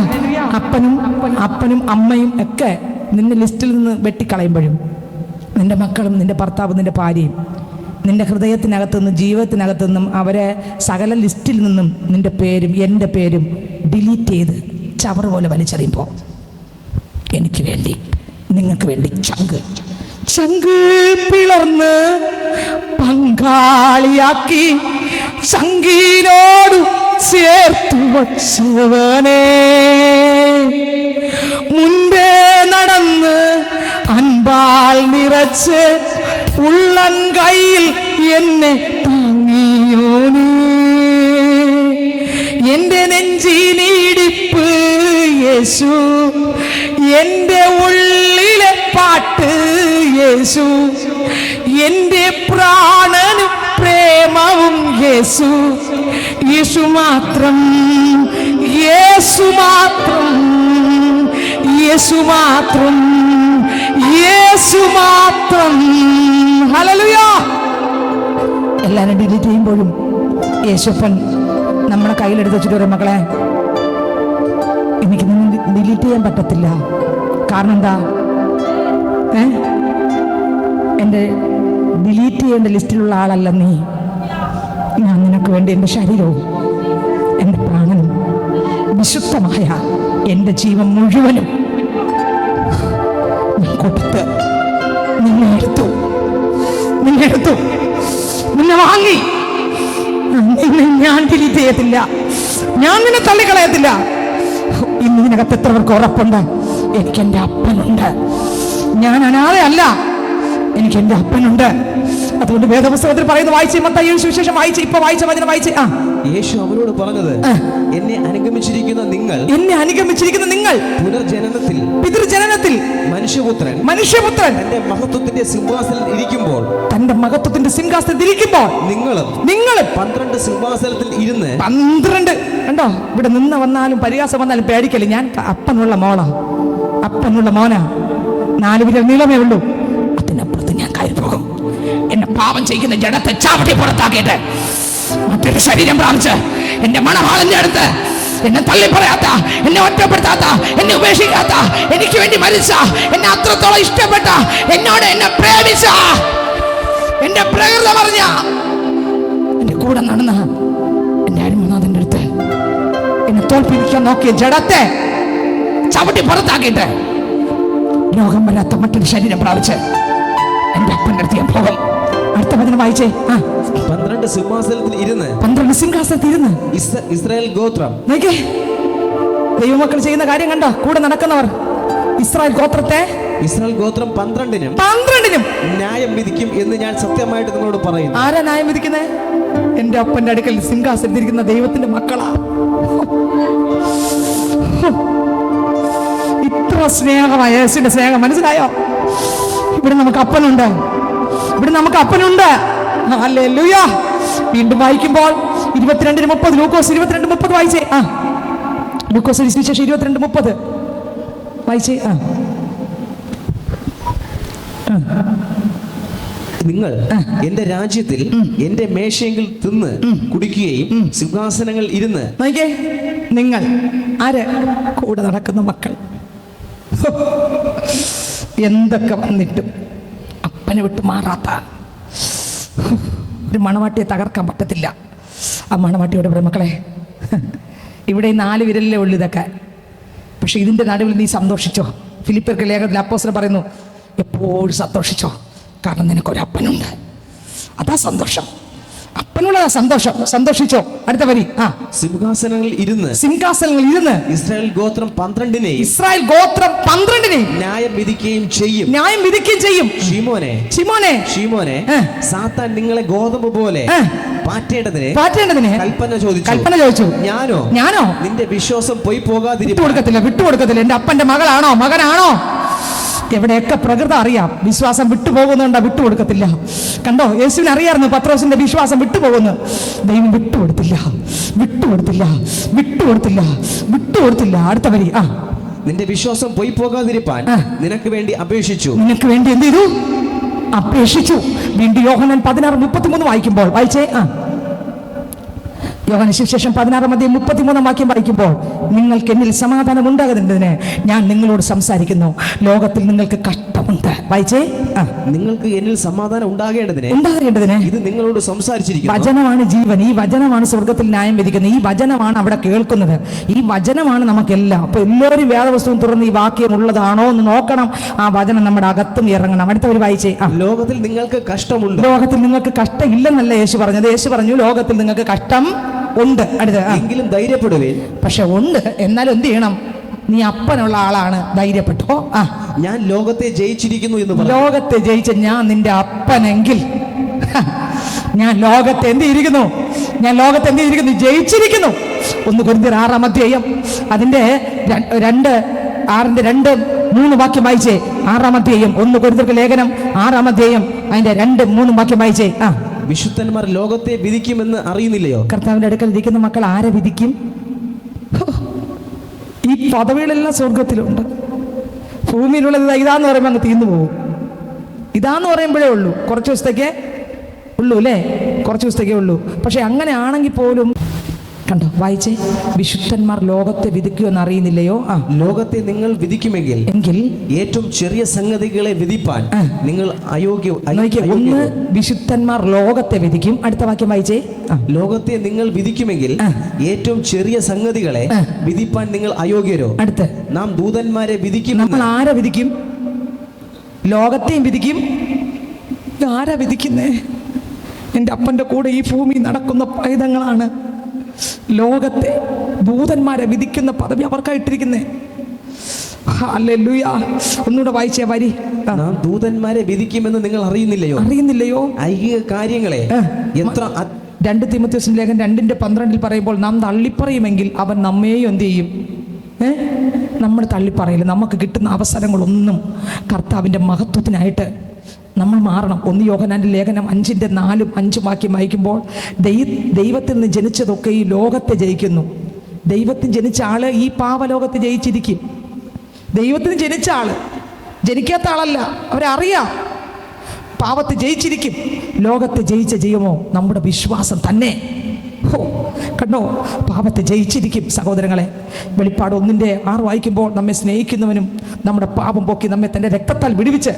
അപ്പനും അമ്മയും ഒക്കെ നിന്റെ ലിസ്റ്റിൽ നിന്ന് വെട്ടിക്കളയുമ്പോഴും നിന്റെ മക്കളും നിന്റെ ഭർത്താവും നിന്റെ ഭാര്യയും നിന്റെ ഹൃദയത്തിനകത്തു നിന്നും ജീവിതത്തിനകത്തു നിന്നും അവരെ സകല ലിസ്റ്റിൽ നിന്നും നിന്റെ പേരും എൻ്റെ പേരും ഡിലീറ്റ് ചെയ്ത് ചവറ് പോലെ വലിച്ചെറിയുമ്പോൾ എനിക്ക് വേണ്ടി നിങ്ങൾക്ക് വേണ്ടി ചങ്ക് പിളർന്ന് പങ്കാളിയാക്കി ചങ്കിനോട് ചേർത്തു വച്ചവനെ, മുൻപേ നടന്ന് അൻപാൽ നിറച്ച് ഉള്ളൻ കയ്യിൽ എന്നെ താങ്ങിയോനേ, എന്റെ നെഞ്ചിനിടിപ്പ് യേശു, എന്റെ ഉള്ളിലെ പാട്ട് യേശു, എന്റെ പ്രാണനും പ്രേമവും യേശു. യേശു മാത്രം, യേശു മാത്രം, യേശു മാത്രം, യേശു മാത്രം. ഹല്ലേലൂയ. എല്ലാവരും ഡിലീറ്റ് ചെയ്യുമ്പോഴും യേശുപ്പൻ നമ്മളെ കയ്യിലെടുത്ത് വെച്ചിട്ട് പറയും, മക്കളെ എനിക്ക് നിന്ന് ഡിലീറ്റ് ചെയ്യാൻ പറ്റത്തില്ല. കാരണം എന്താ? എൻ്റെ ഡിലീറ്റ് ചെയ്യേണ്ട ലിസ്റ്റിലുള്ള ആളല്ല നീ. ഞാൻ നിനക്ക് വേണ്ടി എൻ്റെ ശരീരവും എൻ്റെ പ്രാണനും വിശുദ്ധമായ എൻ്റെ ജീവൻ മുഴുവനും കൊടുത്ത് നിന്നെ എടുത്തു, നിന്നെ വാങ്ങി. നിന്നെ ഞാൻ ഡിലീറ്റ് ചെയ്യത്തില്ല, ഞാൻ നിന്നെ തള്ളിക്കളയത്തില്ല. ഇന്ന് ഇതിനകത്ത് എത്ര പേർക്ക് ഉറപ്പുണ്ട്? എനിക്ക് എൻ്റെ അപ്പനുണ്ട്. ഞാൻ അനാഥയല്ല, എനിക്ക് എൻ്റെ അപ്പനുണ്ട്. അതുകൊണ്ട് വേദപുസ്തകത്തിൽ പറയുന്നത് വായിച്ച്, മത്തായി സുവിശേഷം വായിച്ച്, ഇപ്പൊ വായിച്ച വചനം വായിച്ച്. യേശു അവരോട് പറഞ്ഞത്, എന്നെ അനുഗമിച്ചിരിക്കുന്ന നിങ്ങൾ പിതൃജനനത്തിൽ മനുഷ്യപുത്രൻ തന്റെ മഹത്വത്തിന്റെ സിംഹാസനത്തിൽ ഇരിക്കുമ്പോൾ നിങ്ങളും 12 സിംഹാസനത്തിൽ ഇരുന്ന് 12. കണ്ടോ, ഇവിടെ നിന്ന് വന്നാലും പരിഹാസം വന്നാലും പേടിക്കല്ലേ. ഞാൻ അപ്പനുള്ള മോനാ. 4 വിരൽ നീളമേ ഉള്ളൂ. അതിനപ്പുറത്ത് ഞാൻ കയറി പോകും. എന്നെ പാപം ചെയ്യുന്ന ജഡത്തെ ചാവട്ടി പുറത്താക്കിയിട്ട് മറ്റൊരു ശരീരം പ്രാപിച്ച് എന്റെ മണവാളന്റെ അടുത്ത് എന്നെ തള്ളിപ്പറയാത്ത, എന്നെ ഒറ്റപ്പെടുത്താത്ത, എന്നെ ഉപേക്ഷിക്കാത്ത, എനിക്ക് വേണ്ടി മരിച്ച, എന്നെ അത്രത്തോളം ഇഷ്ടപ്പെട്ട, എന്നോട് എന്നെ പ്രേമിച്ച, എന്റെ പ്രകൃതം പറഞ്ഞ, എന്റെ കൂടെ നടന്ന എന്റെ അരുമനാഥന്റെ അടുത്ത് എന്നെ തോൽപ്പിക്കാൻ നോക്കിയ ജഡത്തെ ചവിട്ടി പുറത്താക്കിയിട്ട് ലോകം വരാത്ത മറ്റൊരു ശരീരം പ്രാപിച്ച് എന്റെ അപ്പൻ്റെ അടുത്ത് ഞാൻ പോകും. അടുത്ത വചനം വായിച്ചേ. 12 സിംഹാസനത്തിൽ ഇരുന്ന് ഇസ്രായേൽ ഗോത്രം. ദൈവമക്കൾ ചെയ്യുന്ന കാര്യം കണ്ടോ? കൂടെ നടക്കുന്നവർ ഇസ്രായേൽ ഗോത്രം 12നും ന്യായം വിധിക്കും എന്ന് ഞാൻ സത്യമായിട്ട് നിങ്ങളോട് പറയുന്നു. ആരാ ന്യായം വിധിക്കുന്നത്? എന്റെ അപ്പന്റെ അടുക്കൽ സിംഹാസനത്തിരിക്കുന്ന ദൈവത്തിന്റെ മക്കളാ. ഇത്ര സ്നേഹമായ യേശുവിന്റെ സ്നേഹം മനസ്സിലായോ? ഇവിടെ നമുക്ക് അപ്പനുണ്ട്. ഹല്ലേലൂയ. വീണ്ടും വായിക്കുമ്പോൾ 22:30 ലൂക്കോസ് 22:30 വായിച്ചേ. ലൂക്കോസ് സുവിശേഷം 22:30 വായിച്ചേ. നിങ്ങൾ എന്റെ രാജ്യത്തിൽ എന്റെ മേശയെങ്കിൽ തിന്ന് കുടിക്കുകയും സിംഹാസനങ്ങൾ ഇരുന്ന്. നിങ്ങൾ ആര്? കൂടെ നടക്കുന്ന മക്കൾ. എന്തൊക്കെ വന്നിട്ടും അപ്പനെ വിട്ട് മാറാത്ത ഒരു മണവാട്ടിയെ തകർക്കാൻ പറ്റത്തില്ല. ആ മണവാട്ടിയോട് ഇവിടെ, മക്കളെ, ഇവിടെ 4 വിരലിലേ ഉള്ളു ഇതൊക്കെ, പക്ഷെ ഇതിൻ്റെ നടുവിൽ നീ സന്തോഷിച്ചോ. ഫിലിപ്പിയർക്ക് ലേഖനത്തിൽ അപ്പോസ്തലൻ പറയുന്നു, എപ്പോഴും സന്തോഷിച്ചോ, കാരണം നിനക്കൊരപ്പനുണ്ട്. അതാ സന്തോഷം, അപ്പനുള്ളതാ സന്തോഷം. സന്തോഷിച്ചോ. അടുത്ത വരി. സിംഹാസനങ്ങളിൽ ഇരുന്ന് ഇസ്രായേൽ ഗോത്രം 12 ന്യായം വിധിക്കുകയും ചെയ്യും. ശിമോനെ, സാത്താൻ നിങ്ങളെ ഗോതമ്പ് പോലെ പാറ്റേണ്ടതിന് കൽപ്പന ചോദിച്ചു. ഞാനോ നിന്റെ വിശ്വാസം പോയി പോകാതിരിക്കത്തില്ല, വിട്ടുകൊടുക്കത്തില്ല. എന്റെ അപ്പന്റെ മകളാണോ, മകനാണോ? എവിടെയൊക്കെ പ്രകൃതം അറിയാം, വിശ്വാസം വിട്ടുപോകുന്നുണ്ടോ? വിട്ടുകൊടുക്കത്തില്ല. കണ്ടോ, യേശുവിന് അറിയായിരുന്നു പത്രോസിന്റെ വിശ്വാസം വിട്ടുപോകുന്നു. ദൈവം വിട്ടുകൊടുത്തില്ല, വിട്ടുകൊടുത്തില്ല, വിട്ടുകൊടുത്തില്ല, വിട്ടുകൊടുത്തില്ല. അടുത്ത വരി. നിന്റെ വിശ്വാസം പോയി പോകാതിരിപ്പാൻ നിനക്ക് വേണ്ടി അപേക്ഷിച്ചു. നിനക്ക് വേണ്ടി എന്ത് ചെയ്തു? അപേക്ഷിച്ചു. വീണ്ടും യോഹന്നാൻ 16:33 വായിക്കുമ്പോൾ വായിച്ചേ. യോഹന്നാൻ സുവിശേഷം 16:33 വാക്യം വായിക്കുമ്പോൾ, നിങ്ങൾക്ക് എന്നിൽ സമാധാനം ഉണ്ടാകുന്നതിന് ഞാൻ നിങ്ങളോട് സംസാരിക്കുന്നു, ലോകത്തിൽ നിങ്ങൾക്ക് കഷ്ടമുണ്ട്. വായിച്ചേ. നിങ്ങൾക്ക് എന്നിൽ സമാധാനം ഉണ്ടാകേണ്ടതിന് ഇത് നിങ്ങളോട് സംസാരിച്ചിരിക്കുന്നു. വചനമാണ് ജീവൻ. ഈ വചനമാണ് സ്വർഗത്തിൽ ന്യായം വിധിക്കുന്നത്. ഈ വചനമാണ് അവിടെ കേൾക്കുന്നത്. ഈ വചനമാണ് നമുക്കെല്ലാം. അപ്പൊ എല്ലാവരും വേദപുസ്തകം തുറന്ന് ഈ വാക്യം ഉള്ളതാണോ എന്ന് നോക്കണം. ആ വചനം നമ്മുടെ അകത്തും ഇറങ്ങണം. അടുത്തവർ വായിച്ചേ. ലോകത്തിൽ നിങ്ങൾക്ക് കഷ്ടമുണ്ട്. ലോകത്തിൽ നിങ്ങൾക്ക് കഷ്ടം ഇല്ലെന്നല്ല യേശു പറഞ്ഞത്. യേശു പറഞ്ഞു ലോകത്തിൽ നിങ്ങൾക്ക് കഷ്ടം ഉണ്ട്. അടുത്ത എങ്കിലും ധൈര്യപ്പെടുവേൻ. പക്ഷെ ഉണ്ട്, എന്നാലും എന്ത് ചെയ്യണം? നീ അപ്പനുള്ള ആളാണ്, ധൈര്യപ്പെട്ടോ. ഞാൻ ലോകത്തെ ജയിച്ചിരിക്കുന്നു എന്ന് പറഞ്ഞു. ലോകത്തെ ജയിച്ച ഞാൻ നിന്റെ അപ്പനെങ്കിൽ ഞാൻ ലോകത്തെ എന്ത് ചെയ്തിരിക്കുന്നു? ഞാൻ ലോകത്തെ എന്ത് ചെയ്തിരിക്കുന്നു? ജയിച്ചിരിക്കുന്നു. 1 കൊരിന്ത്യർ 6-ാം അധ്യായം അതിന്റെ 2:6-3 വാക്യം വായിച്ചേ. 6-ാം അധ്യായം 1 കൊരിന്ത്യർക്ക് ലേഖനം 6-ാം അധ്യായം അതിന്റെ 2-3 വാക്യം വായിച്ചേ. വിശുദ്ധന്മാർ ലോകത്തെ വിധിക്കുമെന്ന് അറിയുന്നില്ലയോ? കർത്താവിന്റെ അടുക്കൽ ഇരിക്കുന്ന മക്കൾ ആരെ വിധിക്കും? ഈ പദവികളെല്ലാം സ്വർഗത്തിലുണ്ട്. ഭൂമിയിലുള്ളത് ഇതാന്ന് പറയുമ്പോൾ അങ്ങ് തീർന്നു പോകും. ഇതാന്ന് പറയുമ്പോഴേ ഉള്ളൂ, കുറച്ച് ദിവസത്തേക്കേ ഉള്ളൂ അല്ലേ? കുറച്ച് ദിവസത്തേക്കേ ഉള്ളൂ. പക്ഷെ അങ്ങനെ ആണെങ്കിൽ പോലും കണ്ടോ, വായിച്ചേ. വിശുദ്ധന്മാർ ലോകത്തെ വിധിക്കുമെന്ന് അറിയുന്നില്ലയോ? ലോകത്തെ നിങ്ങൾ വിധിക്കുമെങ്കിൽ ഏറ്റവും ചെറിയ സംഗതികളെ വിധിപ്പാൻ നിങ്ങൾ ഒന്ന് വിശുദ്ധന്മാർ ലോകത്തെ വിധിക്കും. അടുത്ത വാക്യം വായിച്ചേ. ലോകത്തെ നിങ്ങൾ വിധിക്കുമെങ്കിൽ ഏറ്റവും ചെറിയ സംഗതികളെ വിധിപ്പാൻ നിങ്ങൾ അയോഗ്യരോ? അടുത്ത് നാം ദൂതന്മാരെ വിധിക്കും. നമ്മൾ ആരെ വിധിക്കും? ലോകത്തെയും വിധിക്കും. ആരാ വിധിക്കുന്നേ? എൻ്റെ അപ്പൻ്റെ കൂടെ ഈ ഭൂമി നടക്കുന്ന പൈതങ്ങളാണ്. ലോകത്തെ ദൂതന്മാരെ വിധിക്കുന്ന പദവി അവർക്കായിട്ടിരിക്കുന്നേ. ഹല്ലേലൂയ. ഒന്നുകൂടെ വായിച്ചേ വരി. നാം ദൂതന്മാരെ വിധിക്കുമെന്ന് നിങ്ങൾ അറിയുന്നില്ലയോ? ഐഹിക കാര്യങ്ങളെ എത്ര 2 തീമോഥെയോസ് ലേഖനം 2:12 പറയുമ്പോൾ, നാം തള്ളിപ്പറയുമെങ്കിൽ അവൻ നമ്മെയും എന്ത് ചെയ്യും? നമ്മൾ തള്ളിപ്പറയില്ല. നമുക്ക് കിട്ടുന്ന അവസരങ്ങളൊന്നും കർത്താവിൻ്റെ മഹത്വത്തിനായിട്ട് നമ്മൾ മാറണം. 1 യോഹന്നാന്റെ ലേഖനം 5:4-5 വാക്യം വായിക്കുമ്പോൾ, ദൈവത്തിൽ നിന്ന് ജനിച്ചതൊക്കെ ഈ ലോകത്തെ ജയിക്കുന്നു. ദൈവത്തിൽ ജനിച്ച ആള് ഈ പാവലോകത്തെ ജയിച്ചിരിക്കും. ദൈവത്തിന് ജനിച്ച ആള്, ജനിക്കാത്ത ആളല്ല. അവരറിയാം പാവത്തെ ജയിച്ചിരിക്കും. ലോകത്തെ ജയിച്ച ജയമോ നമ്മുടെ വിശ്വാസം തന്നെ. കണ്ടോ, പാപത്തെ ജയിച്ചിരിക്കും. സഹോദരങ്ങളെ, വെളിപ്പാട് 1:6 വായിക്കുമ്പോൾ, നമ്മെ സ്നേഹിക്കുന്നവനും നമ്മുടെ പാപം പോക്കി നമ്മെ തൻ്റെ രക്തത്താൽ വിടുവിച്ച്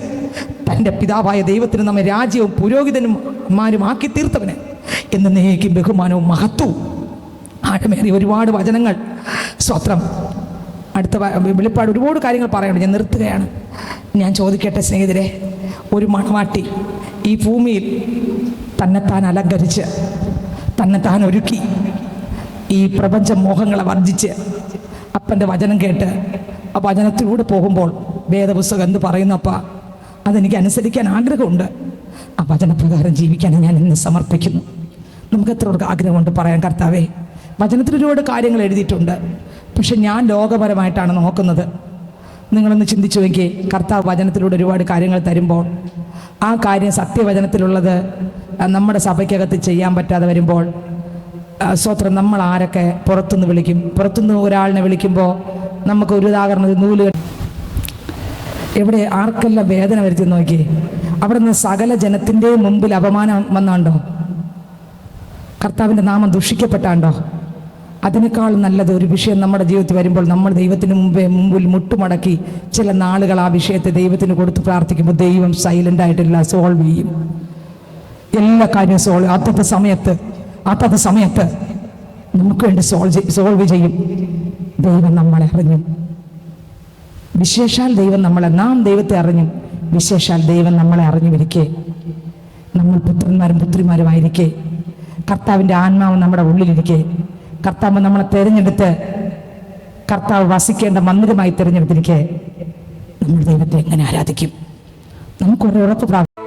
തൻ്റെ പിതാവായ ദൈവത്തിന് നമ്മെ രാജ്യവും പുരോഹിതന്മാരും ആക്കി തീർത്തവന് എന്നേക്കും ബഹുമാനവും മഹത്വവും. ആഴമേറിയ ഒരുപാട് വചനങ്ങൾ. സ്വത്രം. അടുത്ത വെളിപ്പാട് ഒരുപാട് കാര്യങ്ങൾ പറയണം. ഞാൻ നിർത്തുകയാണ്. ഞാൻ ചോദിക്കട്ടെ സ്നേഹിതരെ, ഒരു മണവാട്ടി ഈ ഭൂമിയിൽ തന്നെത്താൻ അലങ്കരിച്ച് തന്നെത്താൻ ഒരുക്കി ഈ പ്രപഞ്ച മോഹങ്ങളെ വർജിച്ച് അപ്പൻ്റെ വചനം കേട്ട് ആ വചനത്തിലൂടെ പോകുമ്പോൾ വേദപുസ്തകം എന്ത് പറയുന്നപ്പ അതെനിക്ക് അനുസരിക്കാൻ ആഗ്രഹമുണ്ട്. ആ വചനപ്രകാരം ജീവിക്കാൻ ഞാൻ ഇന്ന് സമർപ്പിക്കുന്നു. നമുക്ക് എത്രയോർക്ക് ആഗ്രഹമുണ്ട് പറയാൻ, കർത്താവേ വചനത്തിൽ ഒരുപാട് കാര്യങ്ങൾ എഴുതിയിട്ടുണ്ട്, പക്ഷെ ഞാൻ ലോകപരമായിട്ടാണ് നോക്കുന്നത്. നിങ്ങളൊന്ന് ചിന്തിച്ചു നോക്കിയേ. കർത്താവ് വചനത്തിലൂടെ ഒരുപാട് കാര്യങ്ങൾ തരുമ്പോൾ ആ കാര്യം സത്യവചനത്തിലുള്ളത് നമ്മുടെ സഭയ്ക്കകത്ത് ചെയ്യാൻ പറ്റാതെ വരുമ്പോൾ, സ്വത്രം നമ്മൾ ആരൊക്കെ പുറത്തുനിന്ന് വിളിക്കും? പുറത്തുനിന്ന് ഒരാളിനെ വിളിക്കുമ്പോൾ നമുക്ക് ഒരു ഉദാഹരണത്തിന് നൂല് എവിടെ ആർക്കെല്ലാം വേദന വരുത്തി നോക്കി. അവിടെ നിന്ന് സകല ജനത്തിൻ്റെ മുമ്പിൽ അപമാനം വന്നാണ്ടോ? കർത്താവിൻ്റെ നാമം ദുഷിക്കപ്പെട്ടാണ്ടോ? അതിനേക്കാൾ നല്ലത് ഒരു വിഷയം നമ്മുടെ ജീവിതത്തിൽ വരുമ്പോൾ നമ്മൾ ദൈവത്തിന് മുമ്പിൽ മുട്ടുമടക്കി ചില നാളുകൾ ആ വിഷയത്തെ ദൈവത്തിന് കൊടുത്ത് പ്രാർത്ഥിക്കുമ്പോൾ ദൈവം സൈലൻ്റായിട്ടില്ല, സോൾവ് ചെയ്യും. എല്ലാ കാര്യവും അതത് സമയത്ത് നമുക്ക് വേണ്ടി സോൾവ് ചെയ്യും. ദൈവം നമ്മളെ അറിഞ്ഞു. വിശേഷാൽ ദൈവം നാം ദൈവത്തെ അറിഞ്ഞു. വിശേഷാൽ ദൈവം നമ്മളെ അറിഞ്ഞുമിരിക്കെ നമ്മൾ പുത്രന്മാരും പുത്രിമാരുമായിരിക്കെ, കർത്താവിൻ്റെ ആത്മാവ് നമ്മുടെ ഉള്ളിലിരിക്കെ, കർത്താവ് നമ്മളെ തിരഞ്ഞെടുത്ത് കർത്താവ് വസിക്കേണ്ട മന്ദിരമായി തിരഞ്ഞെടുത്തിരിക്കെ നമ്മൾ ദൈവത്തെ എങ്ങനെ ആരാധിക്കും? നമുക്കൊരു ഉറപ്പ് പ്രാപിക്കും.